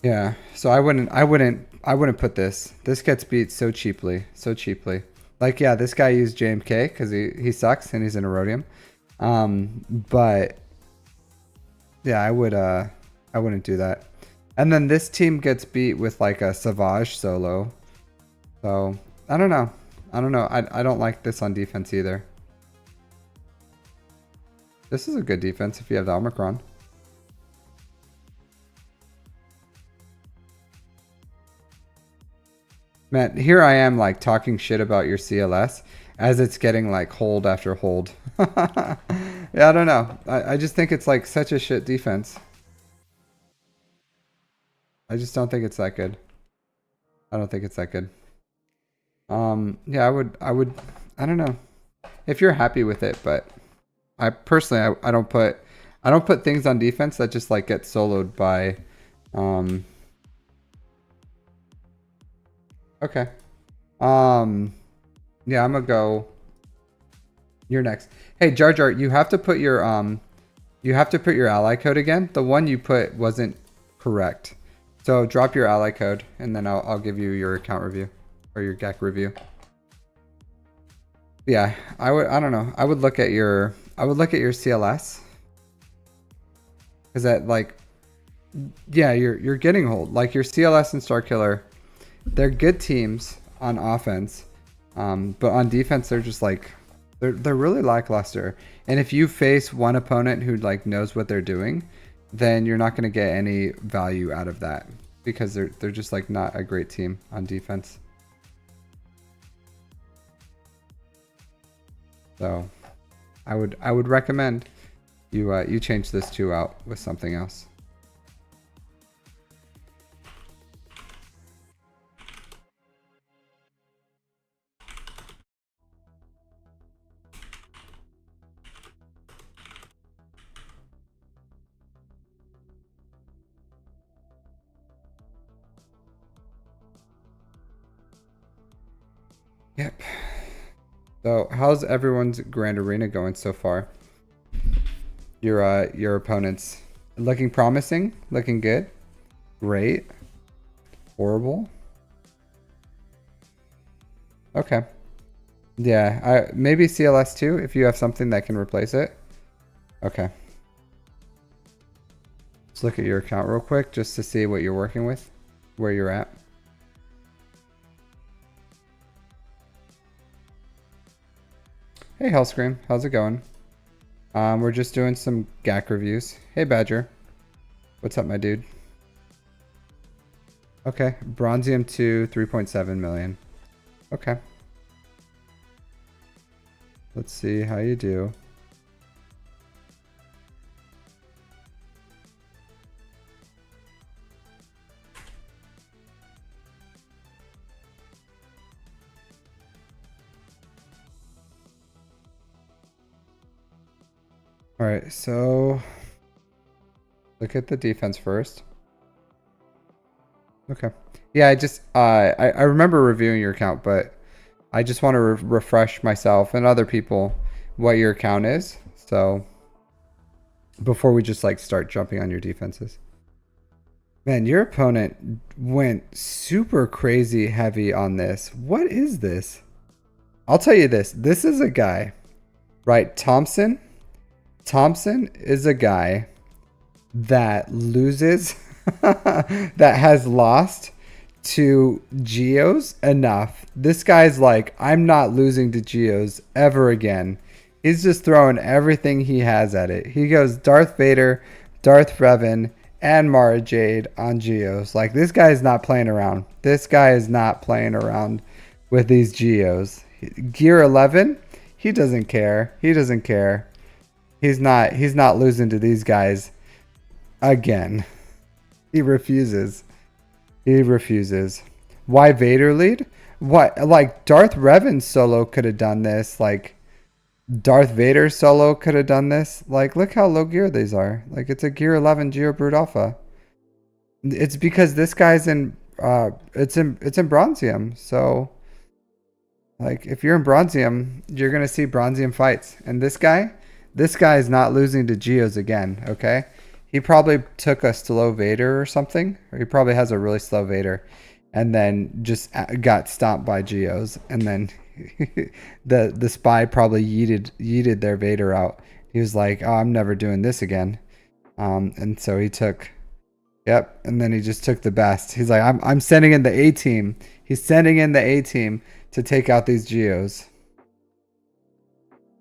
yeah. So I wouldn't put this. This gets beat so cheaply. So cheaply. Like, yeah, this guy used JMK because he sucks and he's in Erodium. But yeah, I wouldn't do that. And then this team gets beat with like a Savage solo. So I don't know. I don't like this on defense either. This is a good defense if you have the Omicron. Man, here I am like talking shit about your CLS as it's getting like hold after hold. Yeah, I don't know. I just think it's like such a shit defense. I just don't think it's that good. I don't think it's that good. Yeah, I don't know if you're happy with it, but I personally, I don't put things on defense that just like get soloed by, okay. Yeah, I'm gonna go. You're next. Hey, Jar Jar, you have to put your ally code again. The one you put wasn't correct. So drop your ally code and then I'll give you your account review or your GAC review. Yeah, I don't know. I would look at your CLS. Cuz that like yeah, you're getting hold. Like your CLS and Starkiller, they're good teams on offense. But on defense they're just like they're really lackluster. And if you face one opponent who like knows what they're doing, then you're not going to get any value out of that because they're just like not a great team on defense. So I would recommend you change this 2 out with something else. Yep. So how's everyone's Grand Arena going so far? Your opponents looking promising? Looking good? Great? Horrible? Okay. Yeah, maybe CLS 2 if you have something that can replace it. Okay. Let's look at your account real quick just to see what you're working with, where you're at. Hey Hellscream, how's it going? We're just doing some GAC reviews. Hey Badger. What's up, my dude? Okay, Bronzium 2, 3.7 million. Okay. Let's see how you do. All right, so look at the defense first. Okay. Yeah, I remember reviewing your account, but I just want to refresh myself and other people what your account is. So before we just like start jumping on your defenses. Man, your opponent went super crazy heavy on this. What is this? I'll tell you this. This is a guy, right? Thompson is a guy that loses, that has lost to Geos enough. This guy's like, I'm not losing to Geos ever again. He's just throwing everything he has at it. He goes Darth Vader, Darth Revan, and Mara Jade on Geos. Like, this guy is not playing around. This guy is not playing around with these Geos. Gear 11, he doesn't care. He doesn't care. He's not losing to these guys again. He refuses. He refuses. Why Vader lead? What? Like, Darth Revan solo could have done this. Like, Darth Vader solo could have done this. Like, look how low gear these are. Like, it's a Gear 11 Geo Brute Alpha. It's because this guy's in it's in Bronzium. So Like, if you're in Bronzium, you're going to see Bronzium fights. And this guy is not losing to Geos again, okay? He probably took a slow Vader or something. Or he probably has a really slow Vader. And then just got stomped by Geos. And then the spy probably yeeted their Vader out. He was like, oh, I'm never doing this again. And so he took... Yep, and then he just took the best. He's like, I'm sending in the A team. He's sending in the A team to take out these Geos.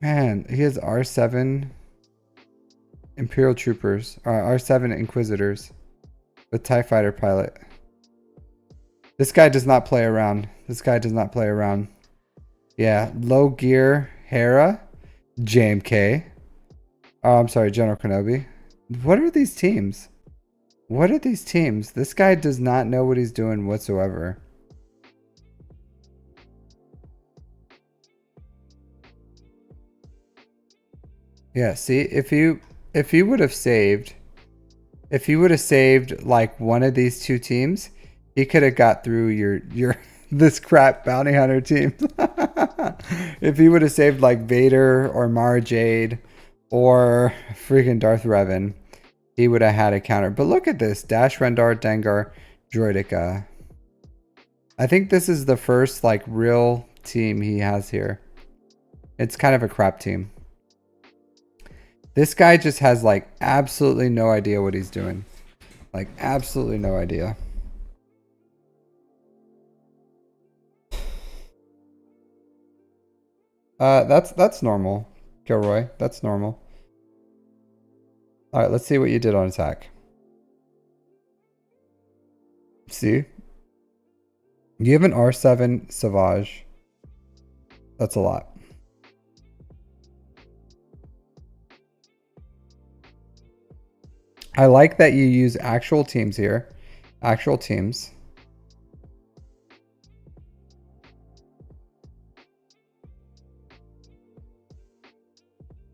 Man, he has R7 Imperial Troopers, or R7 Inquisitors with TIE Fighter pilot. This guy does not play around. This guy does not play around. Yeah, low gear Hera, JMK. Oh, I'm sorry, General Kenobi. What are these teams? What are these teams? This guy does not know what he's doing whatsoever. Yeah, see, if you would have saved, like one of these two teams, he could have got through your this crap bounty hunter team. If he would have saved like Vader or Mara Jade or freaking Darth Revan, he would have had a counter. But look at this. Dash Rendar, Dengar, Droideka. I think this is the first like real team he has here. It's kind of a crap team. This guy just has like absolutely no idea what he's doing. Like absolutely no idea. That's normal, Kilroy. That's normal. All right, let's see what you did on attack. See? You have an R7 Savage. That's a lot. I like that you use actual teams here. Actual teams.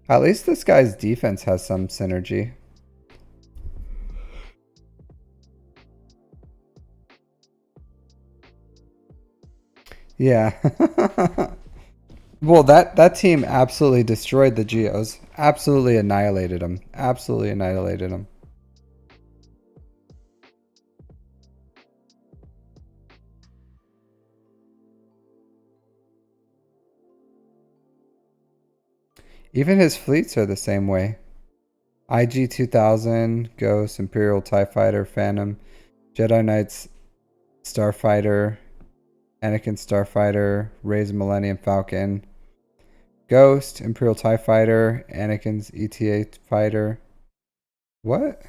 At least this guy's defense has some synergy. Yeah. Well, that team absolutely destroyed the Geos. Absolutely annihilated them. Absolutely annihilated them. Even his fleets are the same way. IG 2000, Ghost, Imperial TIE Fighter, Phantom, Jedi Knights, Starfighter, Anakin Starfighter, Rey's Millennium Falcon, Ghost, Imperial TIE Fighter, Anakin's ETA Fighter. What?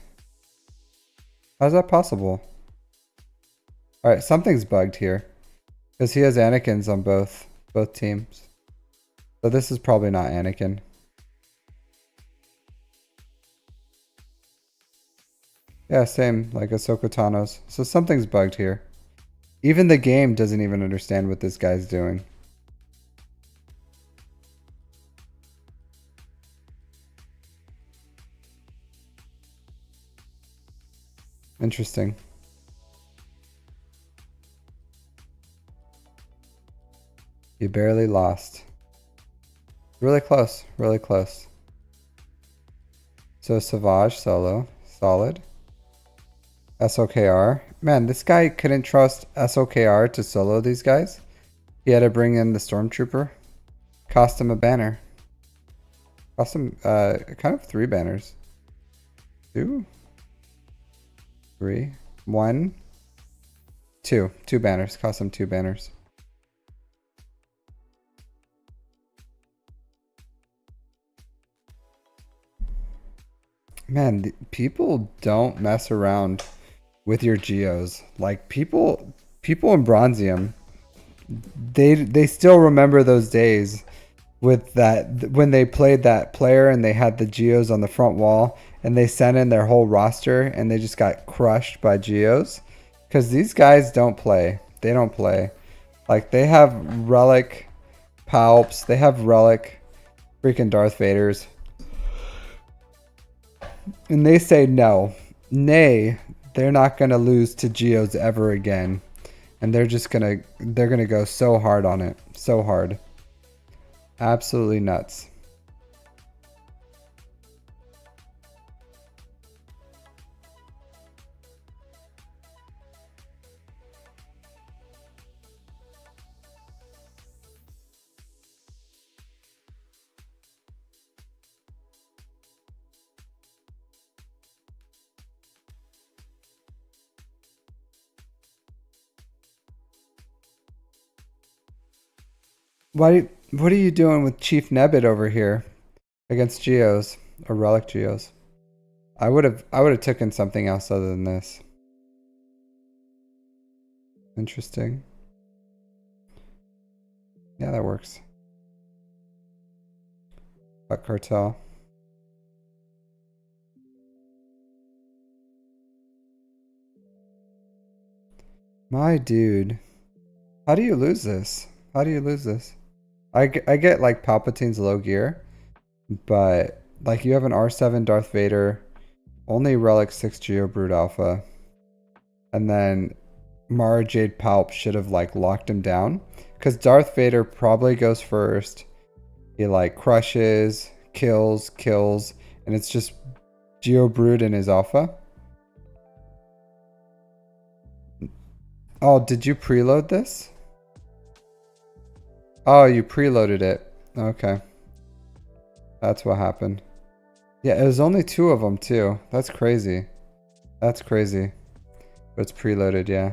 How's that possible? Alright, something's bugged here. Because he has Anakins on both teams. So this is probably not Anakin. Yeah, same, like Ahsoka Tano's. So something's bugged here. Even the game doesn't even understand what this guy's doing. Interesting. You barely lost. Really close, really close. So Savage solo, solid. SOKR. Man, this guy couldn't trust SOKR to solo these guys. He had to bring in the Stormtrooper. Cost him a banner. Cost him kind of 3 banners. 2, 3, 1, 2. 2 banners. Cost him 2 banners. Man, people don't mess around with your Geos. Like people in Bronzium, they still remember those days with that when they played that player and they had the Geos on the front wall and they sent in their whole roster and they just got crushed by Geos. Because these guys don't play. They don't play. Like they have relic Palps, they have relic freaking Darth Vaders. And they say no. Nay, they're not going to lose to Geos ever again. And they're gonna go so hard on it. So hard. Absolutely nuts. What are you doing with Chief Nebbit over here against Geos or Relic Geos? I would have taken something else other than this. Interesting. Yeah, that works. Butt Cartel. My dude. How do you lose this? How do you lose this? I get like Palpatine's low gear, but like you have an R7 Darth Vader, only Relic 6 Geobrood Alpha, and then Mara Jade Palp should have like locked him down, because Darth Vader probably goes first. He like crushes, kills, and it's just Geobrood in his Alpha. Oh, did you preload this? Oh, you preloaded it. Okay. That's what happened. Yeah, it was only 2 of them too. That's crazy. That's crazy. But it's preloaded, yeah.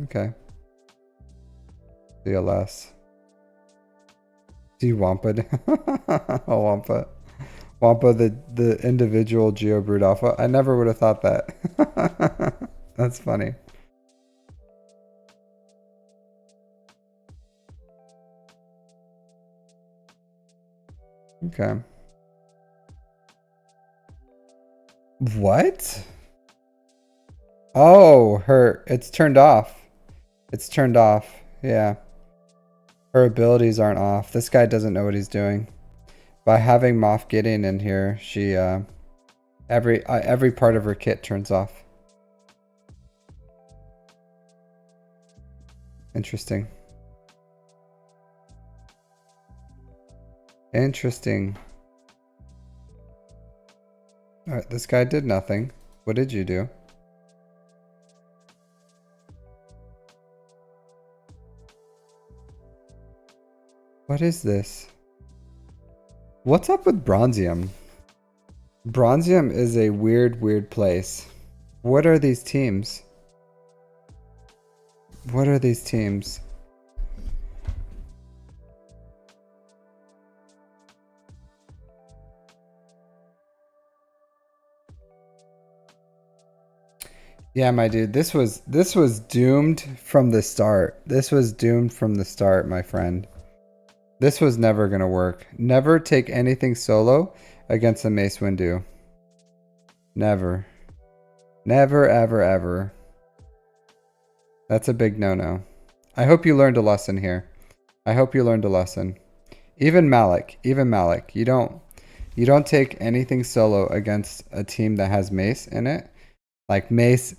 Okay. CLS. Do you Wampa? Oh, Wampa. Wampa, the individual Geobrood Alpha. I never would have thought that. That's funny. Okay. What? Oh, it's turned off. It's turned off. Yeah. Her abilities aren't off. This guy doesn't know what he's doing. By having Moff Gideon in here, she every part of her kit turns off. Interesting. Interesting. Alright, this guy did nothing. What did you do? What is this? What's up with Bronzium? Bronzium is a weird place. What are these teams? What are these teams? Yeah, my dude, this was doomed from the start. This was doomed from the start, my friend. This was never gonna work. Never take anything solo against a Mace Windu. Never. Never, ever, ever. That's a big no-no. I hope you learned a lesson here. I hope you learned a lesson. Even Malik, you don't take anything solo against a team that has Mace in it. Like Mace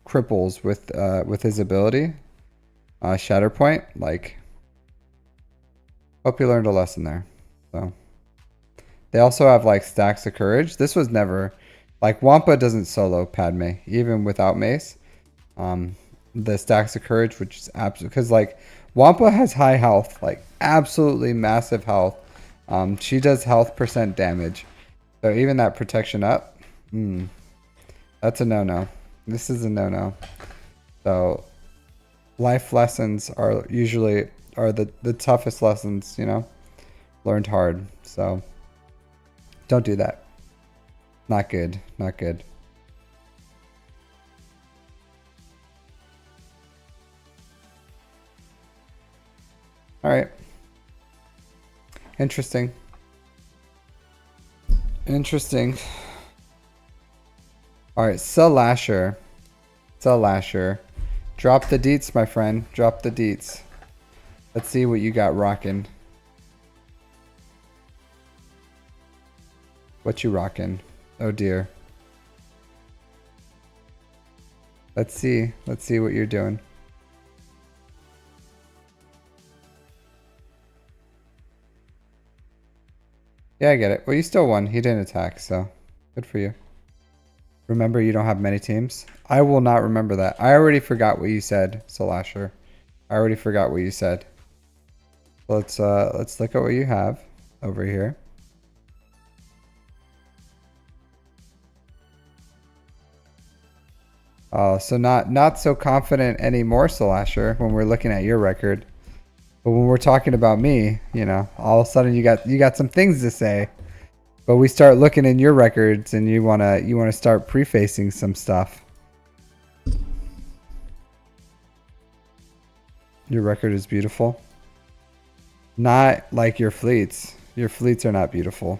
cripples with his ability. Shatterpoint, like, hope you learned a lesson there. So they also have like stacks of courage. This was never like Wampa doesn't solo Padme even without Mace. The stacks of courage, which is absolute, because like Wampa has high health, like absolutely massive health. She does health percent damage, so even that protection up, that's a no-no. This is a no-no. So life lessons are usually the toughest lessons, you know, learned hard. So don't do that. Not good. Not good. All right. Interesting. Interesting. All right, sell Lasher. Sell Lasher. Drop the deets, my friend. Drop the deets. Let's see what you got rocking. What you rocking? Oh dear. Let's see. Let's see what you're doing. Yeah, I get it. Well, you still won. He didn't attack, so good for you. Remember, you don't have many teams. I will not remember that. I already forgot what you said, Salasher. I already forgot what you said. Let's look at what you have over here. Oh, so not so confident anymore, Salasher, when we're looking at your record. But when we're talking about me, you know, all of a sudden you got some things to say. But we start looking in your records and you wanna start prefacing some stuff. Your record is beautiful. Not like your fleets. Your fleets are not beautiful.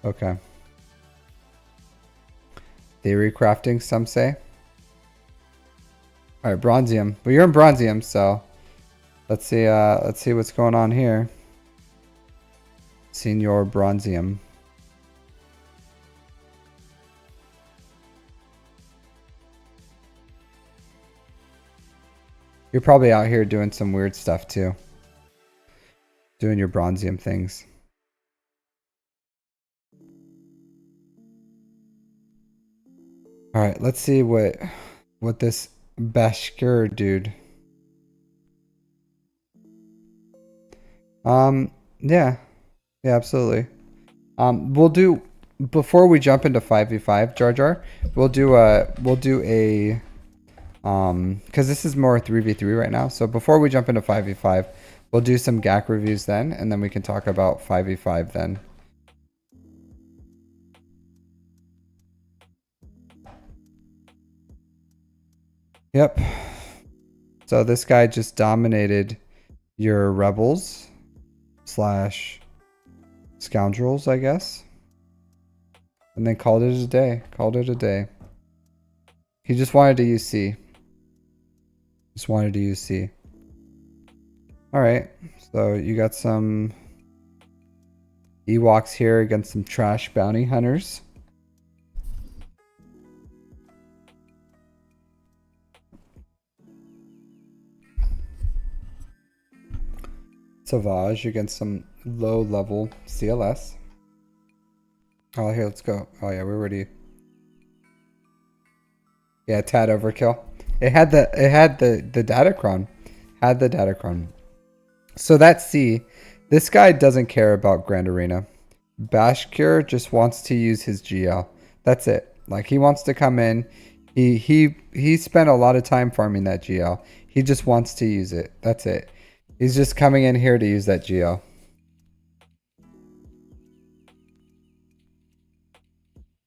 Okay. Theory crafting, some say. Alright, Bronzium. Well, you're in Bronzium, so let's see what's going on here. Senior Bronzium. You're probably out here doing some weird stuff too. Doing your Bronzium things. Alright, let's see what this Bashkur dude. Yeah. Yeah, absolutely. We'll do before we jump into 5v5, Jar Jar, we'll do a because this is more 3v3 right now. So before we jump into 5v5, we'll do some GAC reviews then, and then we can talk about 5v5 then. Yep. So this guy just dominated your rebels slash scoundrels, I guess. And then called it a day. Called it a day. He just wanted to use C. Just wanted to use C. Alright. So you got some Ewoks here against some trash bounty hunters. Savage against some low level CLS. Oh, here, let's go. Oh yeah, we're ready. Yeah, tad overkill. It had the Datacron. Had the Datacron. So that's C. This guy doesn't care about Grand Arena. Bashkur just wants to use his GL. That's it. Like, he wants to come in. He spent a lot of time farming that GL. He just wants to use it. That's it. He's just coming in here to use that GL.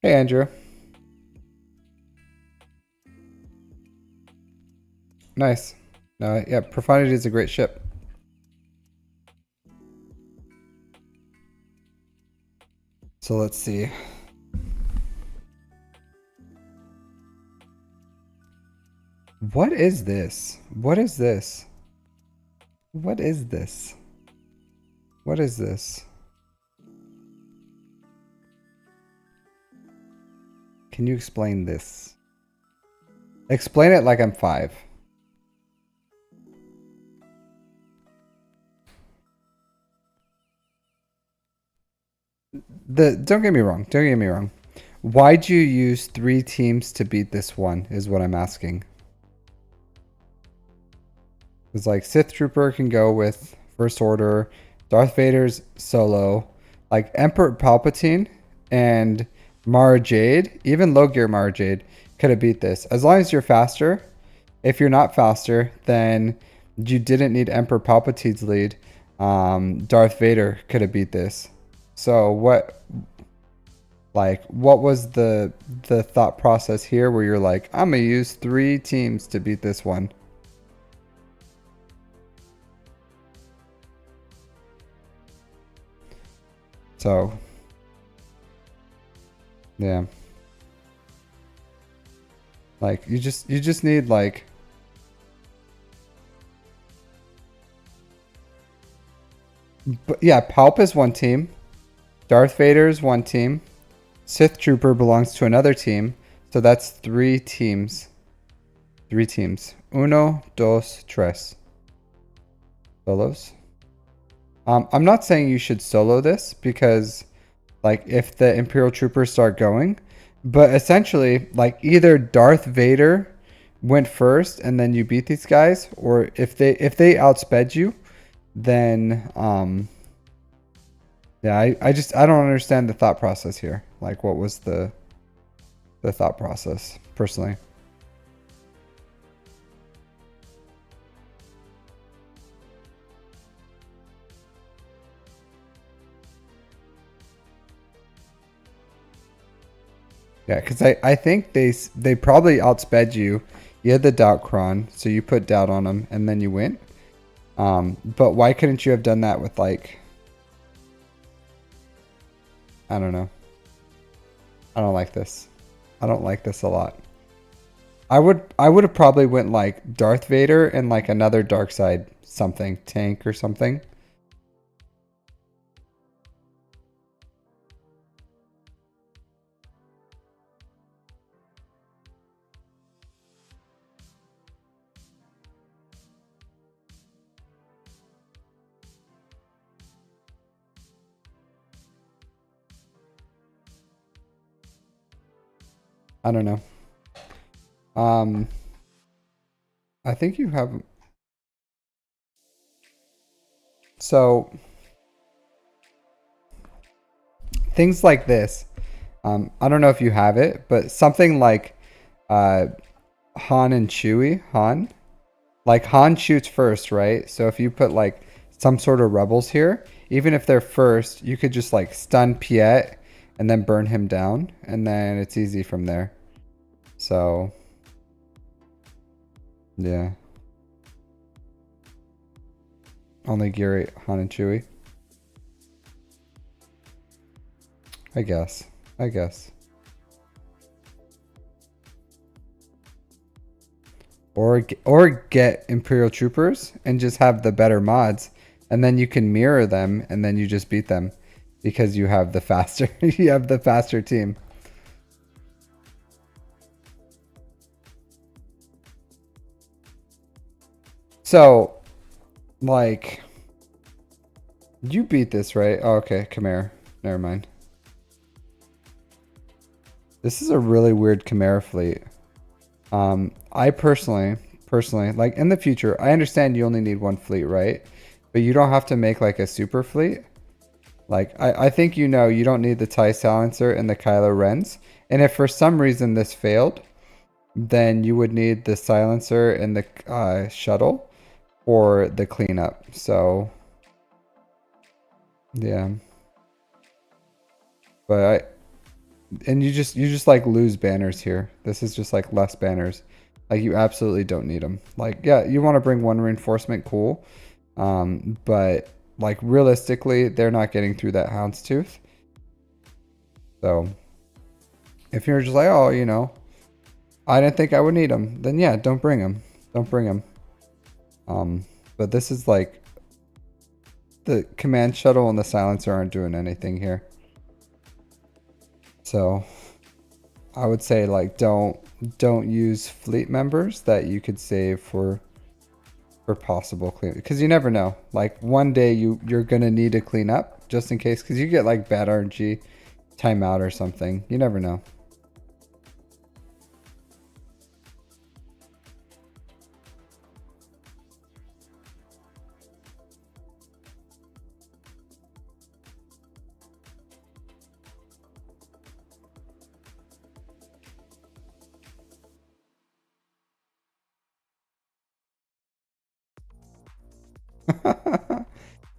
Hey, Andrew. Nice. Yeah, Profundity is a great ship. So let's see. What is this? What is this? What is this? What is this? Can you explain this? Explain it like I'm 5. Don't get me wrong. Don't get me wrong. Why'd you use 3 teams to beat this one is what I'm asking. It's like Sith Trooper can go with First Order, Darth Vader's solo, like Emperor Palpatine and Mara Jade, even low gear Mara Jade could have beat this. As long as you're faster. If you're not faster, then you didn't need Emperor Palpatine's lead. Darth Vader could have beat this. So what was the thought process here where you're like, I'm gonna use 3 teams to beat this one? So yeah. Like you just need like but yeah, Palp is one team. Darth Vader is one team. Sith Trooper belongs to another team. So that's 3 teams. 3 teams. Uno, dos, tres. Solos. I'm not saying you should solo this because, like, if the Imperial Troopers start going, but essentially, like, either Darth Vader went first and then you beat these guys, or if they outsped you, then yeah, I don't understand the thought process here. Like, what was the thought process personally? Yeah, because I think they probably outsped you. You had the doubt cron, so you put doubt on them and then you went. But why couldn't you have done that with, like, I don't know. I don't like this. I don't like this a lot. I would have probably went like Darth Vader and like another dark side something tank or something. I don't know. I think you have. So things like this. I don't know if you have it, but something like Han and Chewie. Like Han shoots first, right? So if you put like some sort of rebels here, even if they're first, you could just like stun Piet and then burn him down, and then it's easy from there. So yeah. Only Gary, Han, and Chewie. I guess. I guess. Or get Imperial Troopers and just have the better mods, and then you can mirror them, and then you just beat them because you have the faster you have the faster team. So, like, you beat this, right? Oh, okay, Chimera. Never mind. This is a really weird Chimera fleet. I personally, like in the future, I understand you only need 1 fleet, right? But you don't have to make like a super fleet. Like, I think you know you don't need the TIE Silencer and the Kylo Rens. And if for some reason this failed, then you would need the Silencer and the shuttle for the cleanup. So, yeah. But and you just like lose banners here. This is just like less banners. Like, you absolutely don't need them. Like, yeah, you want to bring 1 reinforcement, cool. But like realistically, they're not getting through that houndstooth. So if you're just like, oh, you know, I didn't think I would need them, then yeah, don't bring them. Don't bring them. But this is like the command shuttle and the silencer aren't doing anything here. So I would say, like, don't use fleet members that you could save for possible clean, because you never know. Like, one day you're gonna need to clean up just in case, because you get like bad RNG timeout or something. You never know.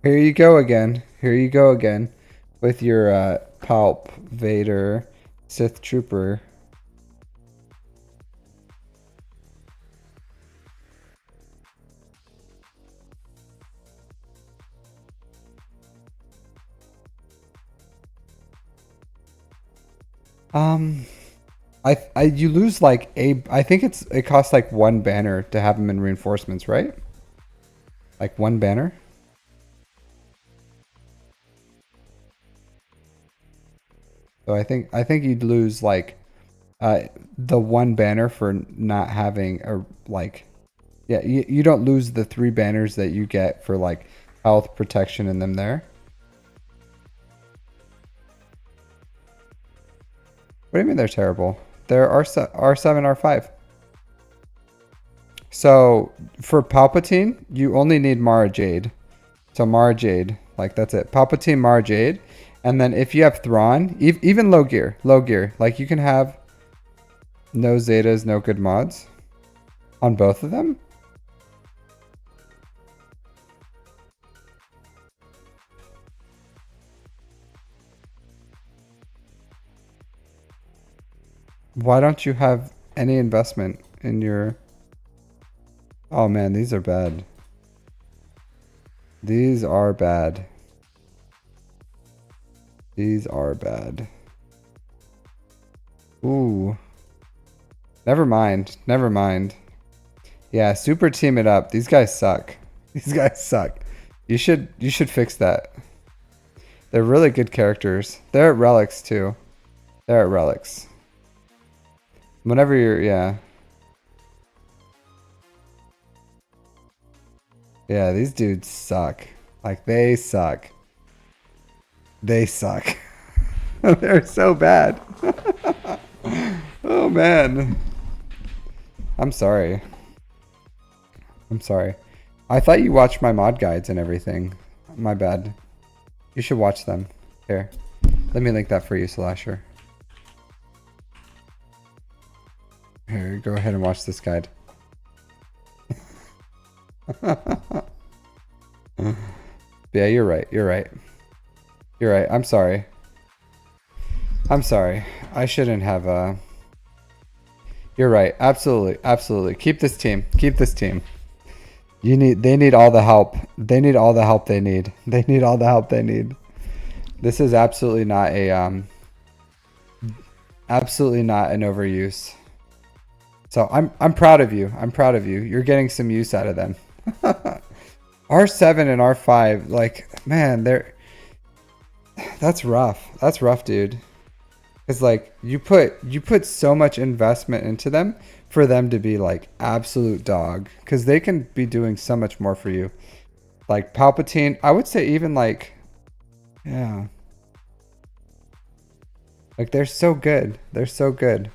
Here you go again. Here you go again with your Palp Vader Sith Trooper. You lose like I think it costs like 1 banner to have them in reinforcements, right? Like 1 banner. So I think you'd lose like the one banner for not having a like yeah, you don't lose the 3 banners that you get for like health protection in them there. What do you mean they're terrible? They're R7, R5. So for Palpatine, you only need Mara Jade. So Mara Jade, like that's it. Palpatine, Mara Jade. And then if you have Thrawn, even low gear, like you can have no Zetas, no good mods on both of them. Why don't you have any investment in your... Oh man, these are bad. These are bad. These are bad. Ooh. Never mind. Never mind. Yeah, super team it up. These guys suck. These guys suck. You should fix that. They're really good characters. They're at relics too. They're at relics. Whenever you're, yeah. Yeah, these dudes suck. Like, they suck. They suck. They're so bad. Oh, man. I'm sorry. I'm sorry. I thought you watched my mod guides and everything. My bad. You should watch them. Here. Let me link that for you, Slasher. Here, go ahead and watch this guide. Yeah, you're right. You're right. You're right. I'm sorry. I'm sorry. I shouldn't have You're right. Absolutely. Absolutely. Keep this team. Keep this team. They need all the help. They need all the help they need. They need all the help they need. This is absolutely not a absolutely not an overuse. So I'm proud of you. I'm proud of you. You're getting some use out of them. R7 and R5, like, man, that's rough. That's rough, dude. It's like you put so much investment into them for them to be like absolute dog, because they can be doing so much more for you. Like Palpatine, I would say even like, yeah, like they're so good. They're so good.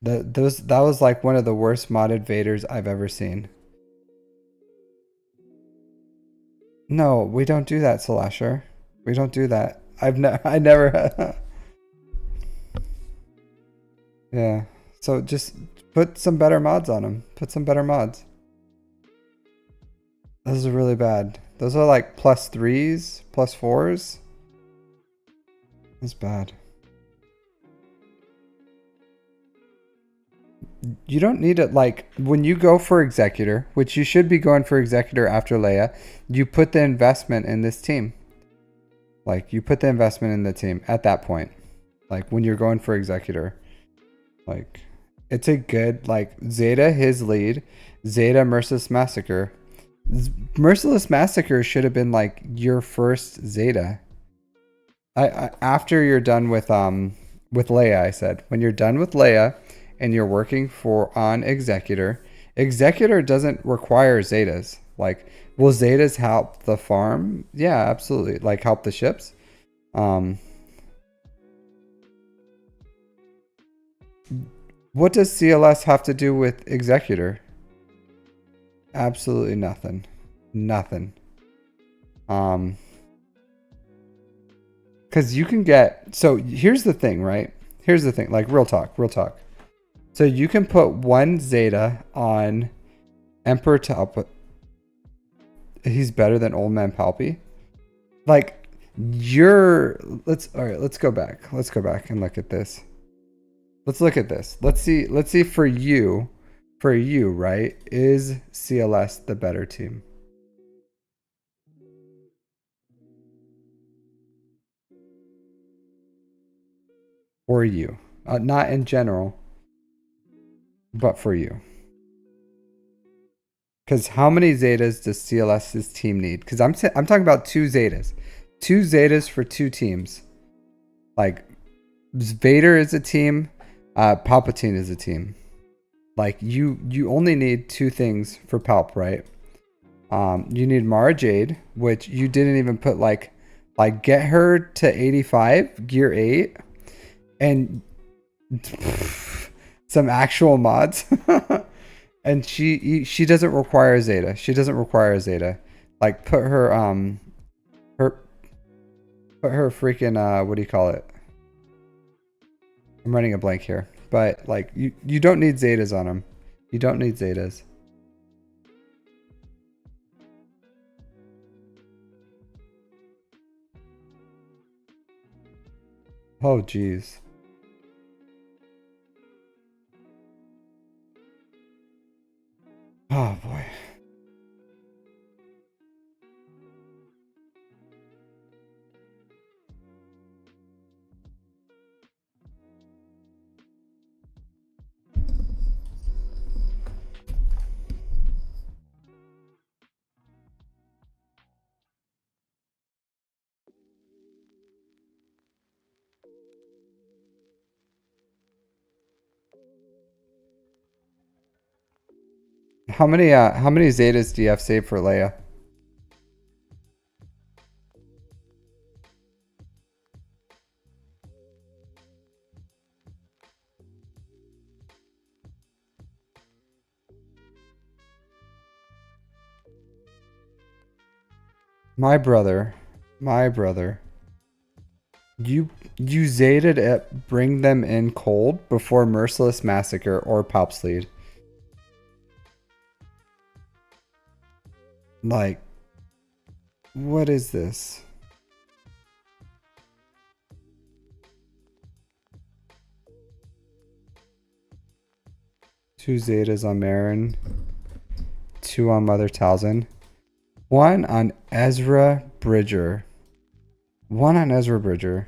That was like one of the worst modded Vaders I've ever seen. No, we don't do that, Slasher. We don't do that. I never. Yeah. So just put some better mods on them. Put some better mods. Those are really bad. Those are like +3s, +4s. That's bad. You don't need it, like when you go for Executor, which you should be going for Executor after Leia, you put the investment in this team. Like you put the investment in the team at that point. Like when you're going for Executor. Like it's a good, like Zeta, his lead, Zeta Merciless Massacre. Merciless Massacre should have been like your first Zeta. I after you're done with Leia, I said. When you're done with Leia and you're working on Executor, Executor doesn't require Zetas. Like, will Zetas help the farm? Yeah, absolutely. Like help the ships. What does CLS have to do with Executor? Absolutely nothing. Nothing. Because you can get... So here's the thing, right? Here's the thing. Like, real talk. Real talk. So you can put one Zeta on Emperor Talpa. He's better than Old Man Palpy. Like, all right, let's go back. Let's go back and look at this. Let's look at this. Let's see for you, right? Is CLS the better team? For you. Not in general, but for you. Because how many Zetas does CLS's team need? Because I'm talking about 2 Zetas. 2 Zetas for 2 teams. Like Vader is a team, Palpatine is a team. Like you only need two things for Palp, right? You need Mara Jade, which you didn't even put like get her to 85, gear 8, and some actual mods. And she doesn't require a Zeta. She doesn't require a Zeta. Like put her freaking what do you call it? I'm running a blank here. But like you don't need Zetas on them. You don't need Zetas. Oh geez. Oh boy. How many Zetas do you have saved for Leia? My brother. You Zeta'd it, bring them in cold before Merciless Massacre or Palp's Lead. Like, what is this? Two Zetas on Marin, two on Mother Talzin, one on Ezra Bridger. One on Ezra Bridger.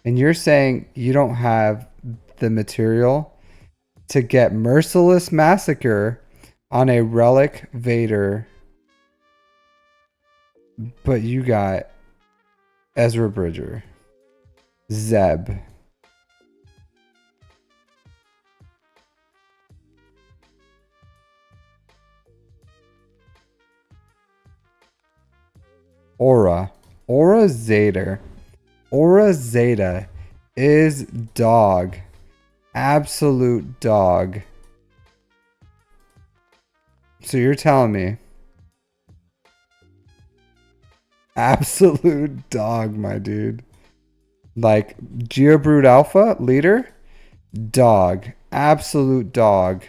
And you're saying you don't have the material to get Merciless Massacre on a Relic Vader, but you got Ezra Bridger. Zeb. Aura Zeta. Aura Zeta is dog. Absolute dog. So you're telling me. Absolute dog, my dude. Like, Geobrood Alpha, leader? Dog. Absolute dog.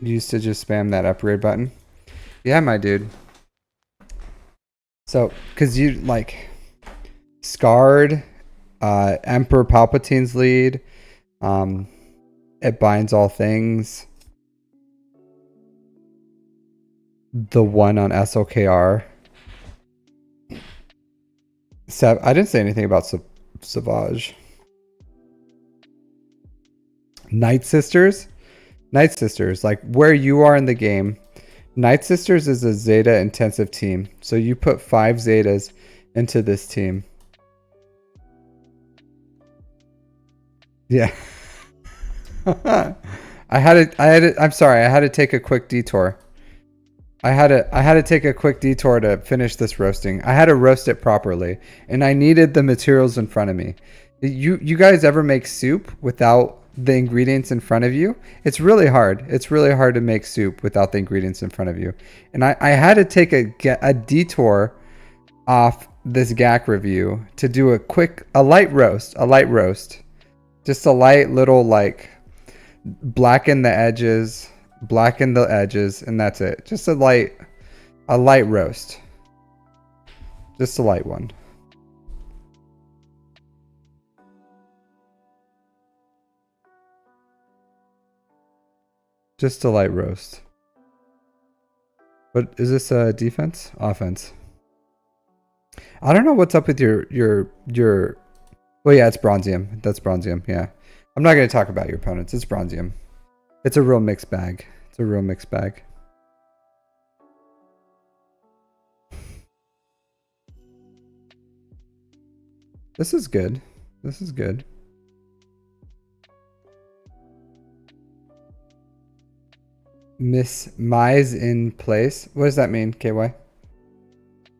You used to just spam that upgrade button? Yeah, my dude. So, because you, like, Scarred, Emperor Palpatine's lead, it binds all things. The one on SOKR. I didn't say anything about Savage. Night Sisters, like where you are in the game, Night Sisters is a Zeta intensive team. So you put 5 Zetas into this team. Yeah. I'm sorry, I had to take a quick detour. I had to take a quick detour to finish this roasting. I had to roast it properly, and I needed the materials in front of me. You guys ever make soup without the ingredients in front of you? It's really hard. It's really hard to make soup without the ingredients in front of you. And I had to take a detour off this GAC review to do a light roast. Just a light little, like, blacken the edges, and that's it. Just a light roast. Just a light one. Just a light roast. But is this a defense? Offense. I don't know what's up with your Well, yeah, it's bronzium. That's bronzium. Yeah. I'm not going to talk about your opponents. It's bronzium. It's a real mixed bag. It's a real mixed bag. This is good. This is good. Miss Mise in place. What does that mean, KY?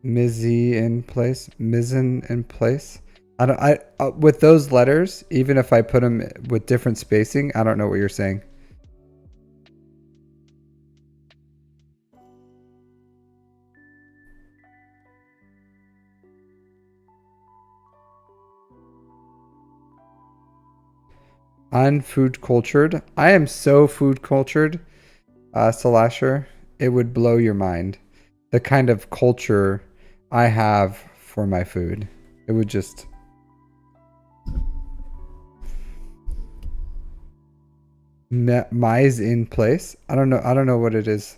Mizzy in place. Mizzen in place. I don't. With those letters, even if I put them with different spacing, I don't know what you're saying. Unfood cultured. I am so food cultured, Salasher. It would blow your mind. The kind of culture I have for my food. It would just. Mise in place. I don't know. I don't know what it is.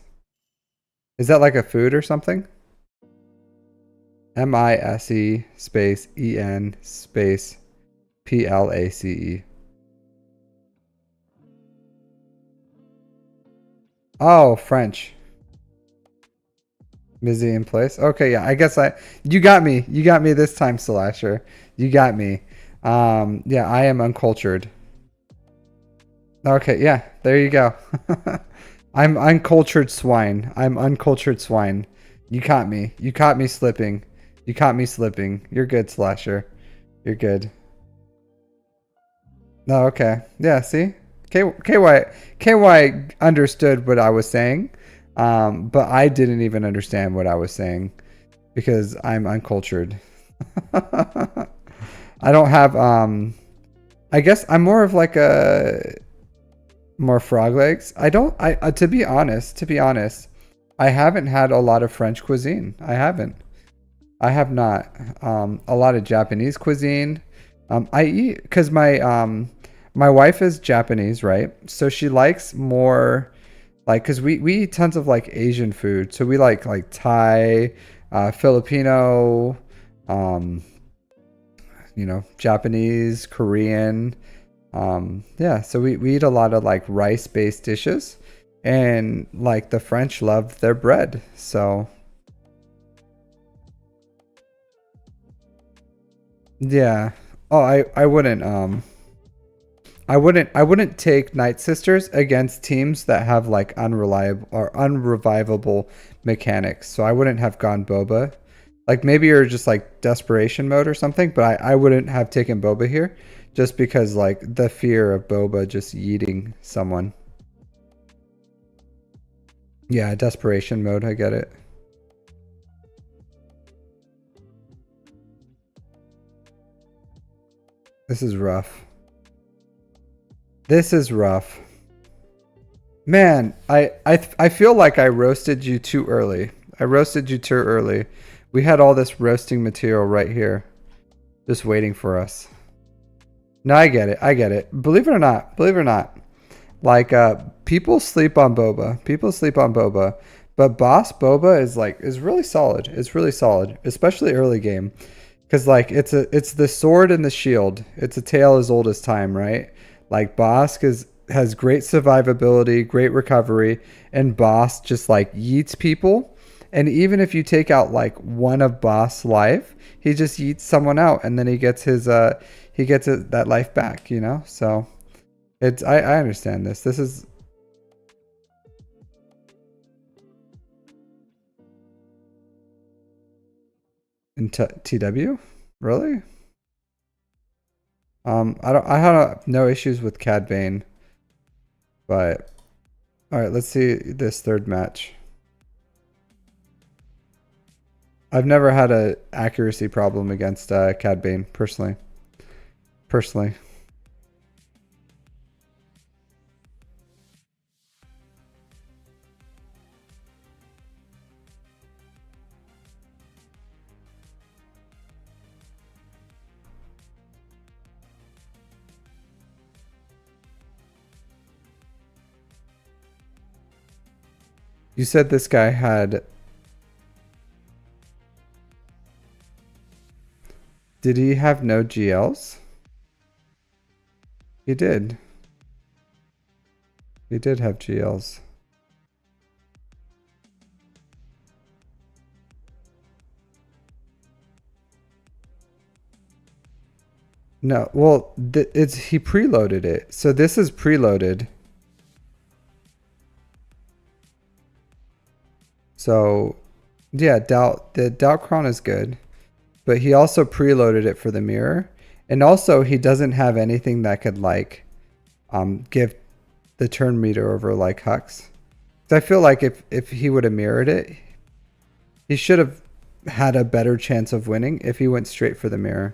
Is that like a food or something? MISE space EN space PLACE. Oh, French. Mizzy in place. Okay, yeah. I guess you got me. You got me this time, Slasher. You got me. Yeah, I am uncultured. Okay, yeah. There you go. I'm uncultured swine. I'm uncultured swine. You caught me. You caught me slipping. You caught me slipping. You're good, Slasher. You're good. No, okay. Yeah, see? KY understood what I was saying, but I didn't even understand what I was saying because I'm uncultured. I don't have, I guess I'm more of like a, more frog legs. To be honest, I haven't had a lot of French cuisine. I have not. A lot of Japanese cuisine. I eat because my wife is Japanese, right? So she likes more like because we eat tons of like Asian food. So we like Thai, Filipino, um, Japanese, Korean. Yeah, so we eat a lot of like rice-based dishes, and like the French love their bread. So yeah. Oh, I wouldn't take Night Sisters against teams that have like unreliable or unrevivable mechanics. So I wouldn't have gone Boba. Like maybe you're just like desperation mode or something, but I wouldn't have taken Boba here just because like the fear of Boba just yeeting someone. Yeah, desperation mode, I get it. This is rough. This is rough. Man, I feel like I roasted you too early. I roasted you too early. We had all this roasting material right here, just waiting for us. No, I get it. I get it. Believe it or not, like people sleep on boba. People sleep on boba, but boss boba is really solid. It's really solid, especially early game, because like it's the sword and the shield. It's a tale as old as time, right? Like Bosk has great survivability, great recovery, and Boss just like yeets people. And even if you take out like one of Boss life, he just yeets someone out, and then he gets that life back. So it's I understand this. This is in TW, really. I had no issues with Cad Bane, but all right, let's see this third match. I've never had a accuracy problem against Cad Bane personally. Personally, you said this guy had. Did he have no GLs? He did. He did have GLs. No, well, it's he preloaded it. So this is preloaded. So yeah, the Dalcron is good, but he also preloaded it for the mirror, and also he doesn't have anything that could like give the turn meter over like Hux. So I feel like if he would have mirrored it, he should have had a better chance of winning if he went straight for the mirror.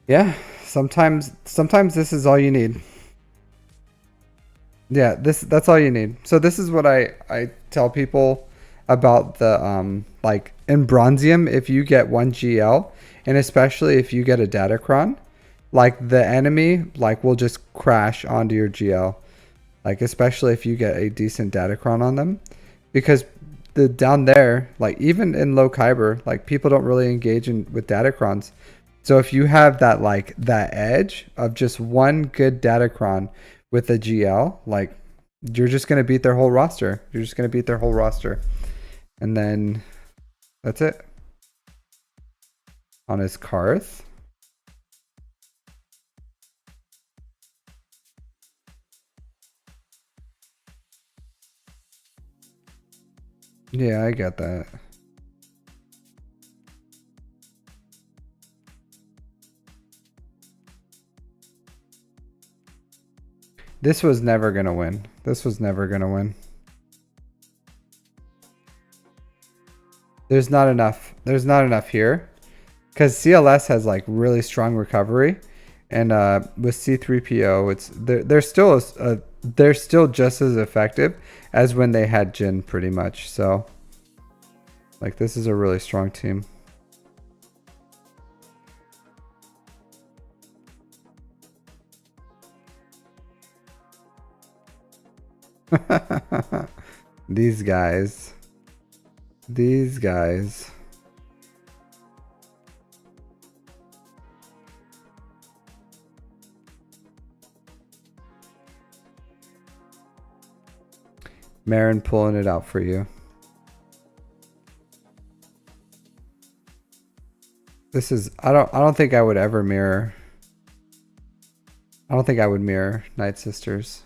Yeah, sometimes this is all you need. Yeah, that's all you need. So this is what I tell people about the like in Bronzium, if you get 1 GL, and especially if you get a Datacron, like the enemy like will just crash onto your GL. Like especially if you get a decent Datacron on them, because the down there, like even in low Kyber, like people don't really engage in with Datacrons. So if you have that like that edge of just one good Datacron with a GL, like you're just gonna beat their whole roster. You're just gonna beat their whole roster, and then that's it. On his Karth. Yeah, I get that. This was never gonna win. This was never gonna win. There's not enough. There's not enough here, because CLS has like really strong recovery, and with C3PO, it's they're still they're still just as effective as when they had Jin, pretty much. So, like, this is a really strong team. These guys. These guys. Marin pulling it out for you. This is I don't think I would ever mirror. I don't think I would mirror Night Sisters.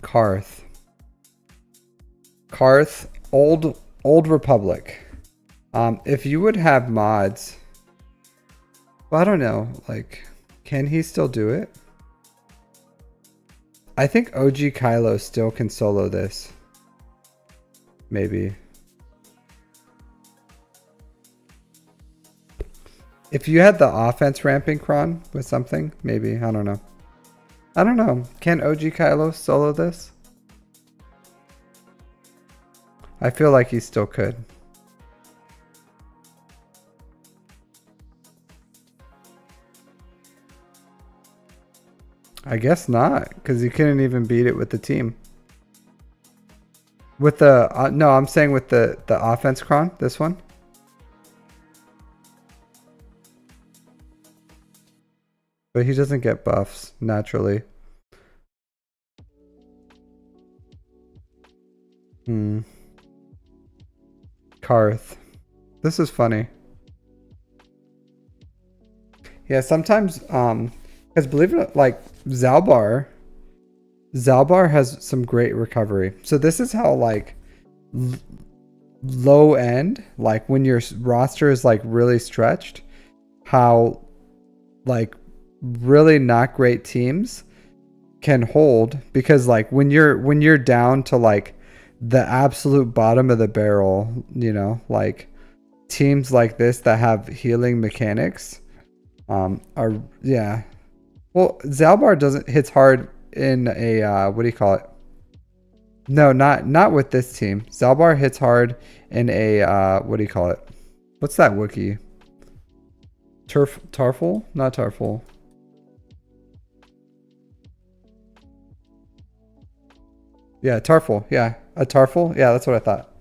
Karth. Karth, old Republic. If you would have mods, well, I don't know. Like, can he still do it? I think OG Kylo still can solo this. Maybe. If you had the offense ramping cron with something, maybe. I don't know. I don't know. Can OG Kylo solo this? I feel like he still could. I guess not, because you couldn't even beat it with the team. With the no, I'm saying with the offense cron, this one. But he doesn't get buffs naturally. Karth. This is funny. Yeah, sometimes because believe it or not, like Zalbar has some great recovery. So this is how like low end, like when your roster is like really stretched, how like really not great teams can hold, because like when you're down to like the absolute bottom of the barrel, you know, like teams like this that have healing mechanics are, yeah. Well, Zalbar doesn't hits hard in a what do you call it? No, not with this team. Zalbar hits hard in a what do you call it? What's that Wookiee? Tarful? Not Tarful. Yeah, Tarful. Yeah, a Tarful. Yeah, that's what I thought.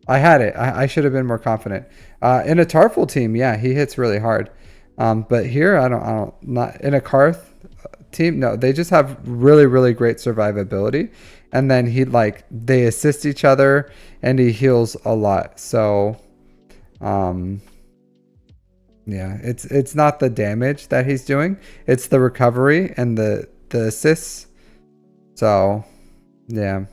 I had it. I should have been more confident. In a Tarful team, yeah, he hits really hard. But here, I don't. Not in a Karth team. No, they just have really, really great survivability, and then they assist each other, and he heals a lot. So, um, yeah, it's not the damage that he's doing; it's the recovery and the assists. So, yeah.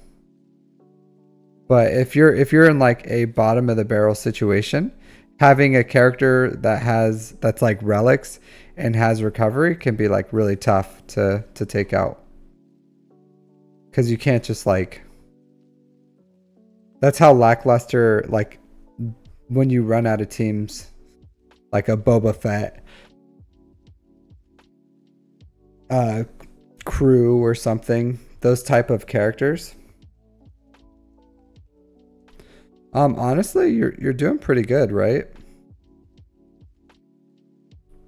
But if you're in like a bottom of the barrel situation, having a character that's like relics and has recovery can be like really tough to take out. Because you can't just like that's how lackluster like when you run out of teams like a Boba Fett uh crew or something, those type of characters. Honestly, you're doing pretty good, right?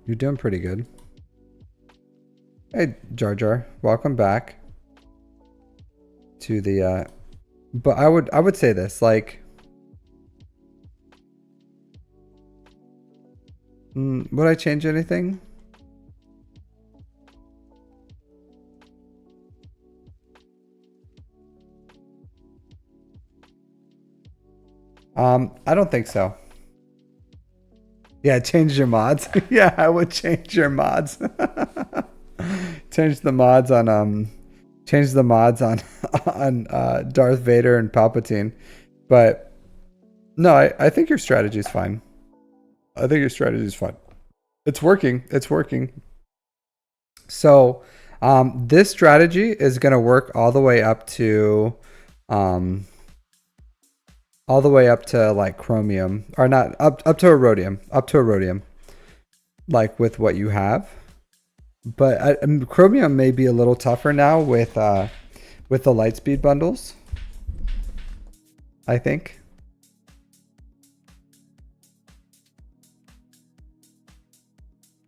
You're doing pretty good. Hey, Jar Jar, welcome back to the. But I would say this like, would I change anything? I don't think so. Yeah, change your mods. Yeah, I would change your mods. Change the mods on on Darth Vader and Palpatine. But no, I think your strategy is fine. I think your strategy is fine. It's working. It's working. So, this strategy is going to work um, all the way up to like chromium, or not up to iridium, like with what you have. But chromium may be a little tougher now with the lightspeed bundles, I think.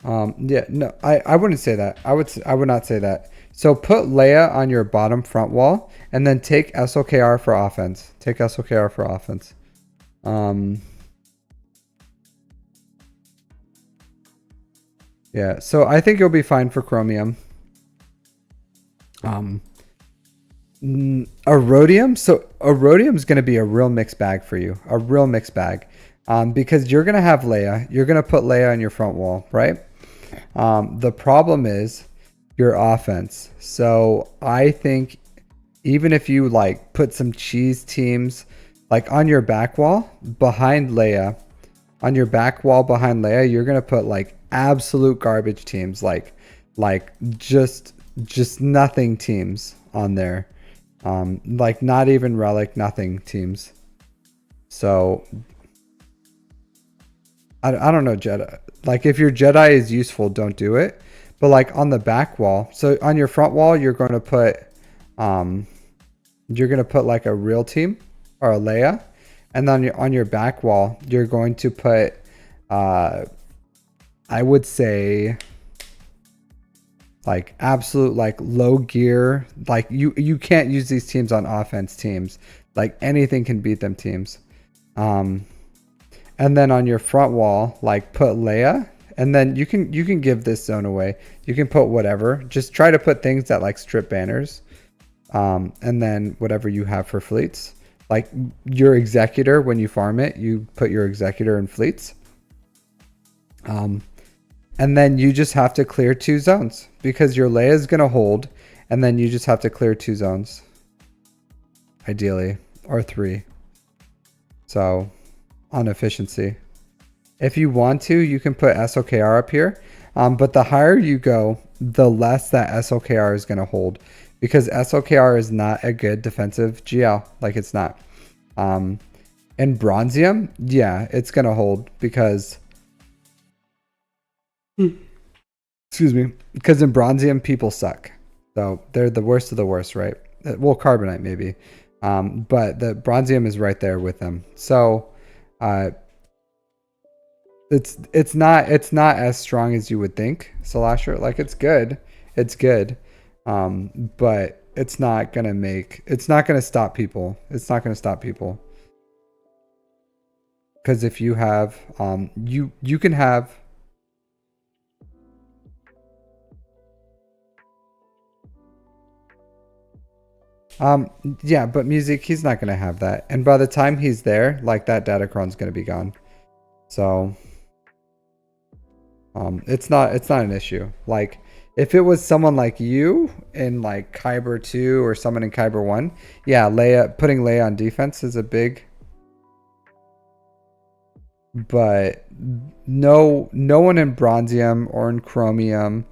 Yeah, no, I wouldn't say that. I would not say that. So put Leia on your bottom front wall, and then take SOKR for offense. Take SOKR for offense. Yeah, so I think you'll be fine for chromium. Iridium. So iridium is going to be a real mixed bag for you. A real mixed bag. Because you're going to have Leia. You're going to put Leia on your front wall, right? The problem is your offense. So I think even if you like put some cheese teams like on your back wall behind Leia, you're gonna put like absolute garbage teams, like just nothing teams on there, like not even relic, nothing teams. So I don't know, Jedi. Like if your Jedi is useful, don't do it. But like on the back wall, so on your front wall, you're going to put like a real team or a Leia, and then on your back wall, you're going to put I would say like absolute like low gear. Like you can't use these teams on offense teams. Like anything can beat them teams. And then on your front wall, like put Leia, and then you can give this zone away. You can put whatever. Just try to put things that like strip banners, and then whatever you have for fleets. Like your executor, when you farm it, you put your executor in fleets. And then you just have to clear 2 zones because your Leia is gonna hold, and then you just have to clear 2 zones, ideally, or 3. So on efficiency. If you want to, you can put SOKR up here. But the higher you go, the less that SOKR is going to hold, because SOKR is not a good defensive GL. Like it's not. In Bronzium, yeah, it's going to hold because, excuse me, because in Bronzium people suck. So they're the worst of the worst, right? Well, Carbonite maybe. But the bronzium is right there with them. So it's not as strong as you would think, Solasher. Like it's good. It's good. But it's not gonna stop people. It's not gonna stop people. Because if you have you can have yeah, but music, he's not gonna have that. And by the time he's there, like that Datacron's gonna be gone. So it's not an issue. Like if it was someone like you in like Kyber 2 or someone in Kyber 1, yeah, putting Leia on defense is a big, but no one in bronzium or in chromium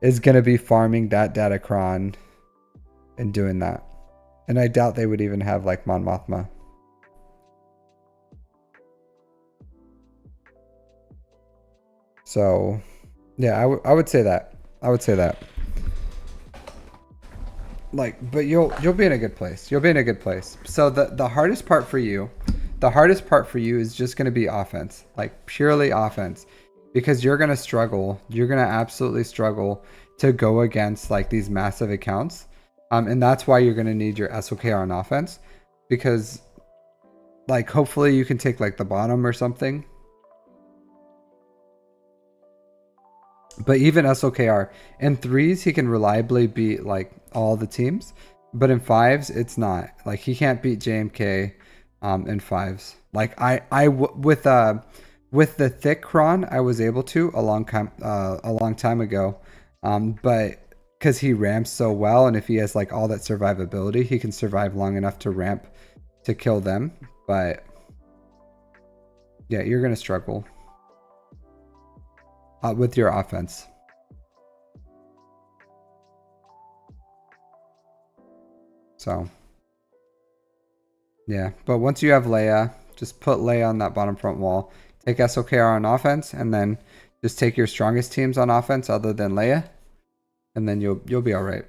is gonna be farming that Datacron and doing that. And I doubt they would even have like Mon Mothma. So, yeah, I would say that. I would say that. Like, but you'll be in a good place. You'll be in a good place. So the hardest part for you, is just going to be offense, like purely offense, because you're going to struggle. You're going to absolutely struggle to go against like these massive accounts. And that's why you're going to need your SOKR on offense, because like hopefully you can take like the bottom or something. But even SOKR in 3s, he can reliably beat like all the teams, but in 5s, it's not. Like he can't beat JMK in 5s. Like with the thick cron, I was able to a long time ago, but because he ramps so well, and if he has like all that survivability, he can survive long enough to ramp to kill them. But yeah, you're gonna struggle with your offense. So yeah, but once you have Leia, just put Leia on that bottom front wall, take SOKR on offense, and then just take your strongest teams on offense other than Leia, and then you'll be all right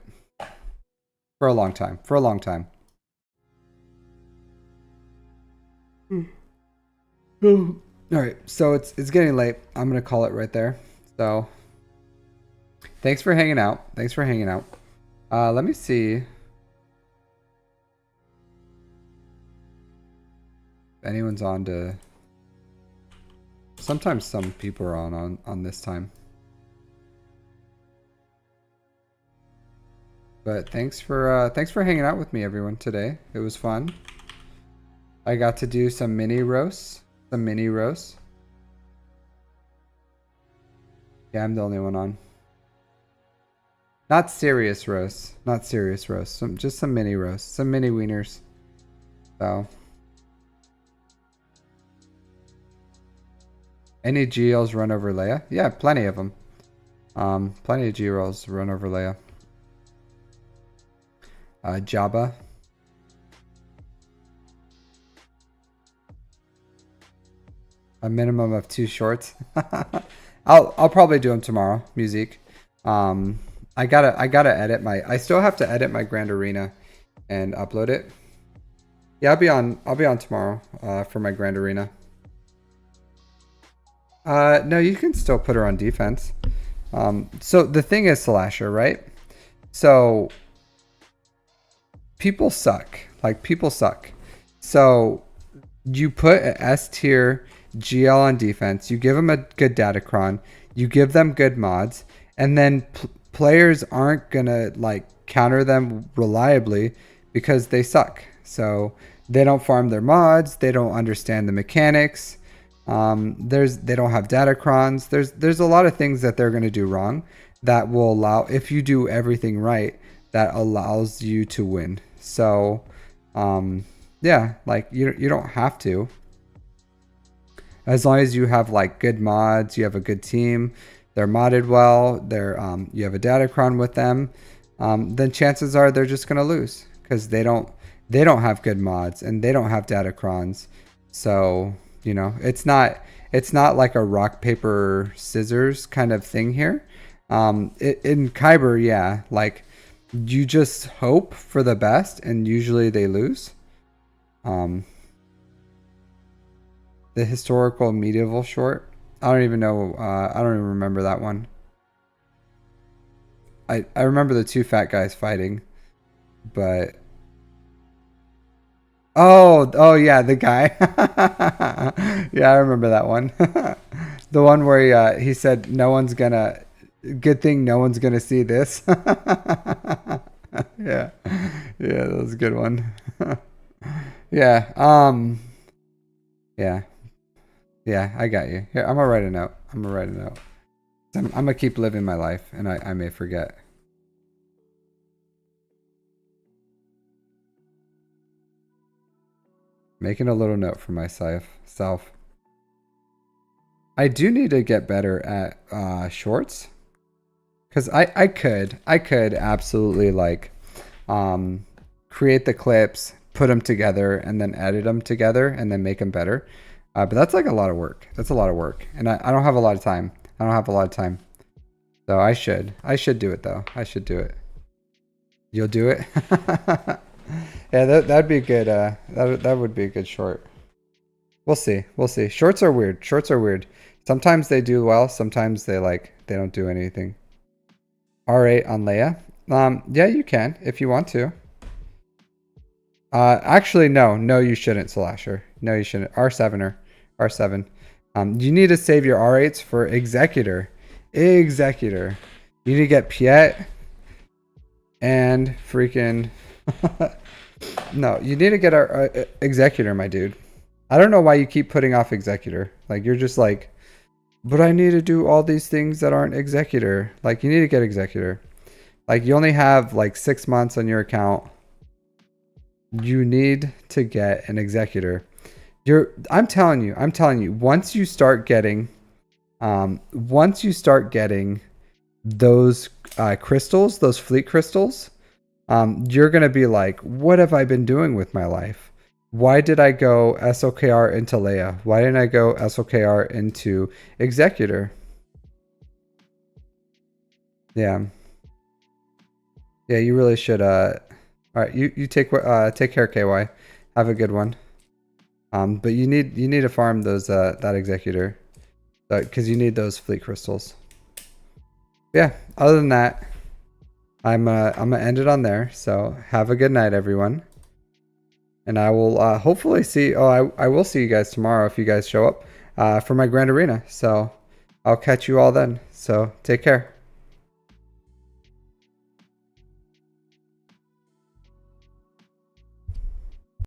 for a long time. All right, so it's getting late. I'm gonna call it right there. So thanks for hanging out. Let me see if anyone's on to. Sometimes some people are on this time. But thanks for hanging out with me, everyone, today. It was fun. I got to do some mini roasts. Yeah, I'm the only one on. Not serious roasts. Just some mini roasts. Some mini wieners. So. Any GLs run over Leia? Yeah, plenty of them. Plenty of GLs run over Leia. Jabba. A minimum of 2 shorts. I'll probably do them tomorrow. Music. I gotta edit I still have to edit my Grand Arena and upload it. Yeah, I'll be on tomorrow for my Grand Arena. No, you can still put her on defense. So the thing is, Slasher, right? So people suck. So you put an S tier GL on defense, you give them a good Datacron, you give them good mods, and then players aren't gonna like counter them reliably because they suck. So they don't farm their mods, they don't understand the mechanics. They don't have Datacrons. There's a lot of things that they're gonna do wrong that will allow, if you do everything right, that allows you to win. So yeah, like you don't have to. As long as you have like good mods, you have a good team, they're modded well, you have a Datacron with them, then chances are they're just gonna lose because they don't have good mods and they don't have Datacrons. So you know, it's not like a rock paper scissors kind of thing here. In Kyber, yeah, like you just hope for the best and usually they lose. Um, the historical medieval short. I don't even know. I don't even remember that one. I remember the two fat guys fighting, but oh yeah, the guy. Yeah, I remember that one. The one where he said no one's gonna. Good thing no one's gonna see this. Yeah, yeah, that was a good one. Yeah. Yeah. Yeah, I got you. Here, I'm gonna write a note. I'm gonna write a note. I'm gonna keep living my life, and I may forget. Making a little note for myself. I do need to get better at shorts, because I could absolutely like create the clips, put them together, and then edit them together, and then make them better. But that's like a lot of work. That's a lot of work, and I don't have a lot of time. I don't have a lot of time. So I should do it though. I should do it. You'll do it. Yeah, that'd be good. That would be a good short. We'll see. We'll see. Shorts are weird. Shorts are weird. Sometimes they do well. Sometimes they don't do anything. R8 on Leia. Yeah, you can if you want to. Actually, no, you shouldn't, Slasher. No, you shouldn't. R7. You need to save your R8s for Executor. Executor. You need to get Piet and freaking. No, you need to get our Executor, my dude. I don't know why you keep putting off Executor. Like, you're just like, but I need to do all these things that aren't Executor. Like, you need to get Executor. Like, you only have like 6 months on your account. You need to get an Executor. I'm telling you, once you start getting those crystals, those fleet crystals, you're gonna be like, what have I been doing with my life? Why did I go SOKR into Leia? Why didn't I go SOKR into Executor? Yeah. Yeah, you really should. All right, you take care, KY. Have a good one. But you need to farm those that Executor, because you need those fleet crystals. Yeah. Other than that, I'm gonna end it on there. So have a good night, everyone. And I will hopefully see. Oh, I will see you guys tomorrow if you guys show up for my Grand Arena. So I'll catch you all then. So take care.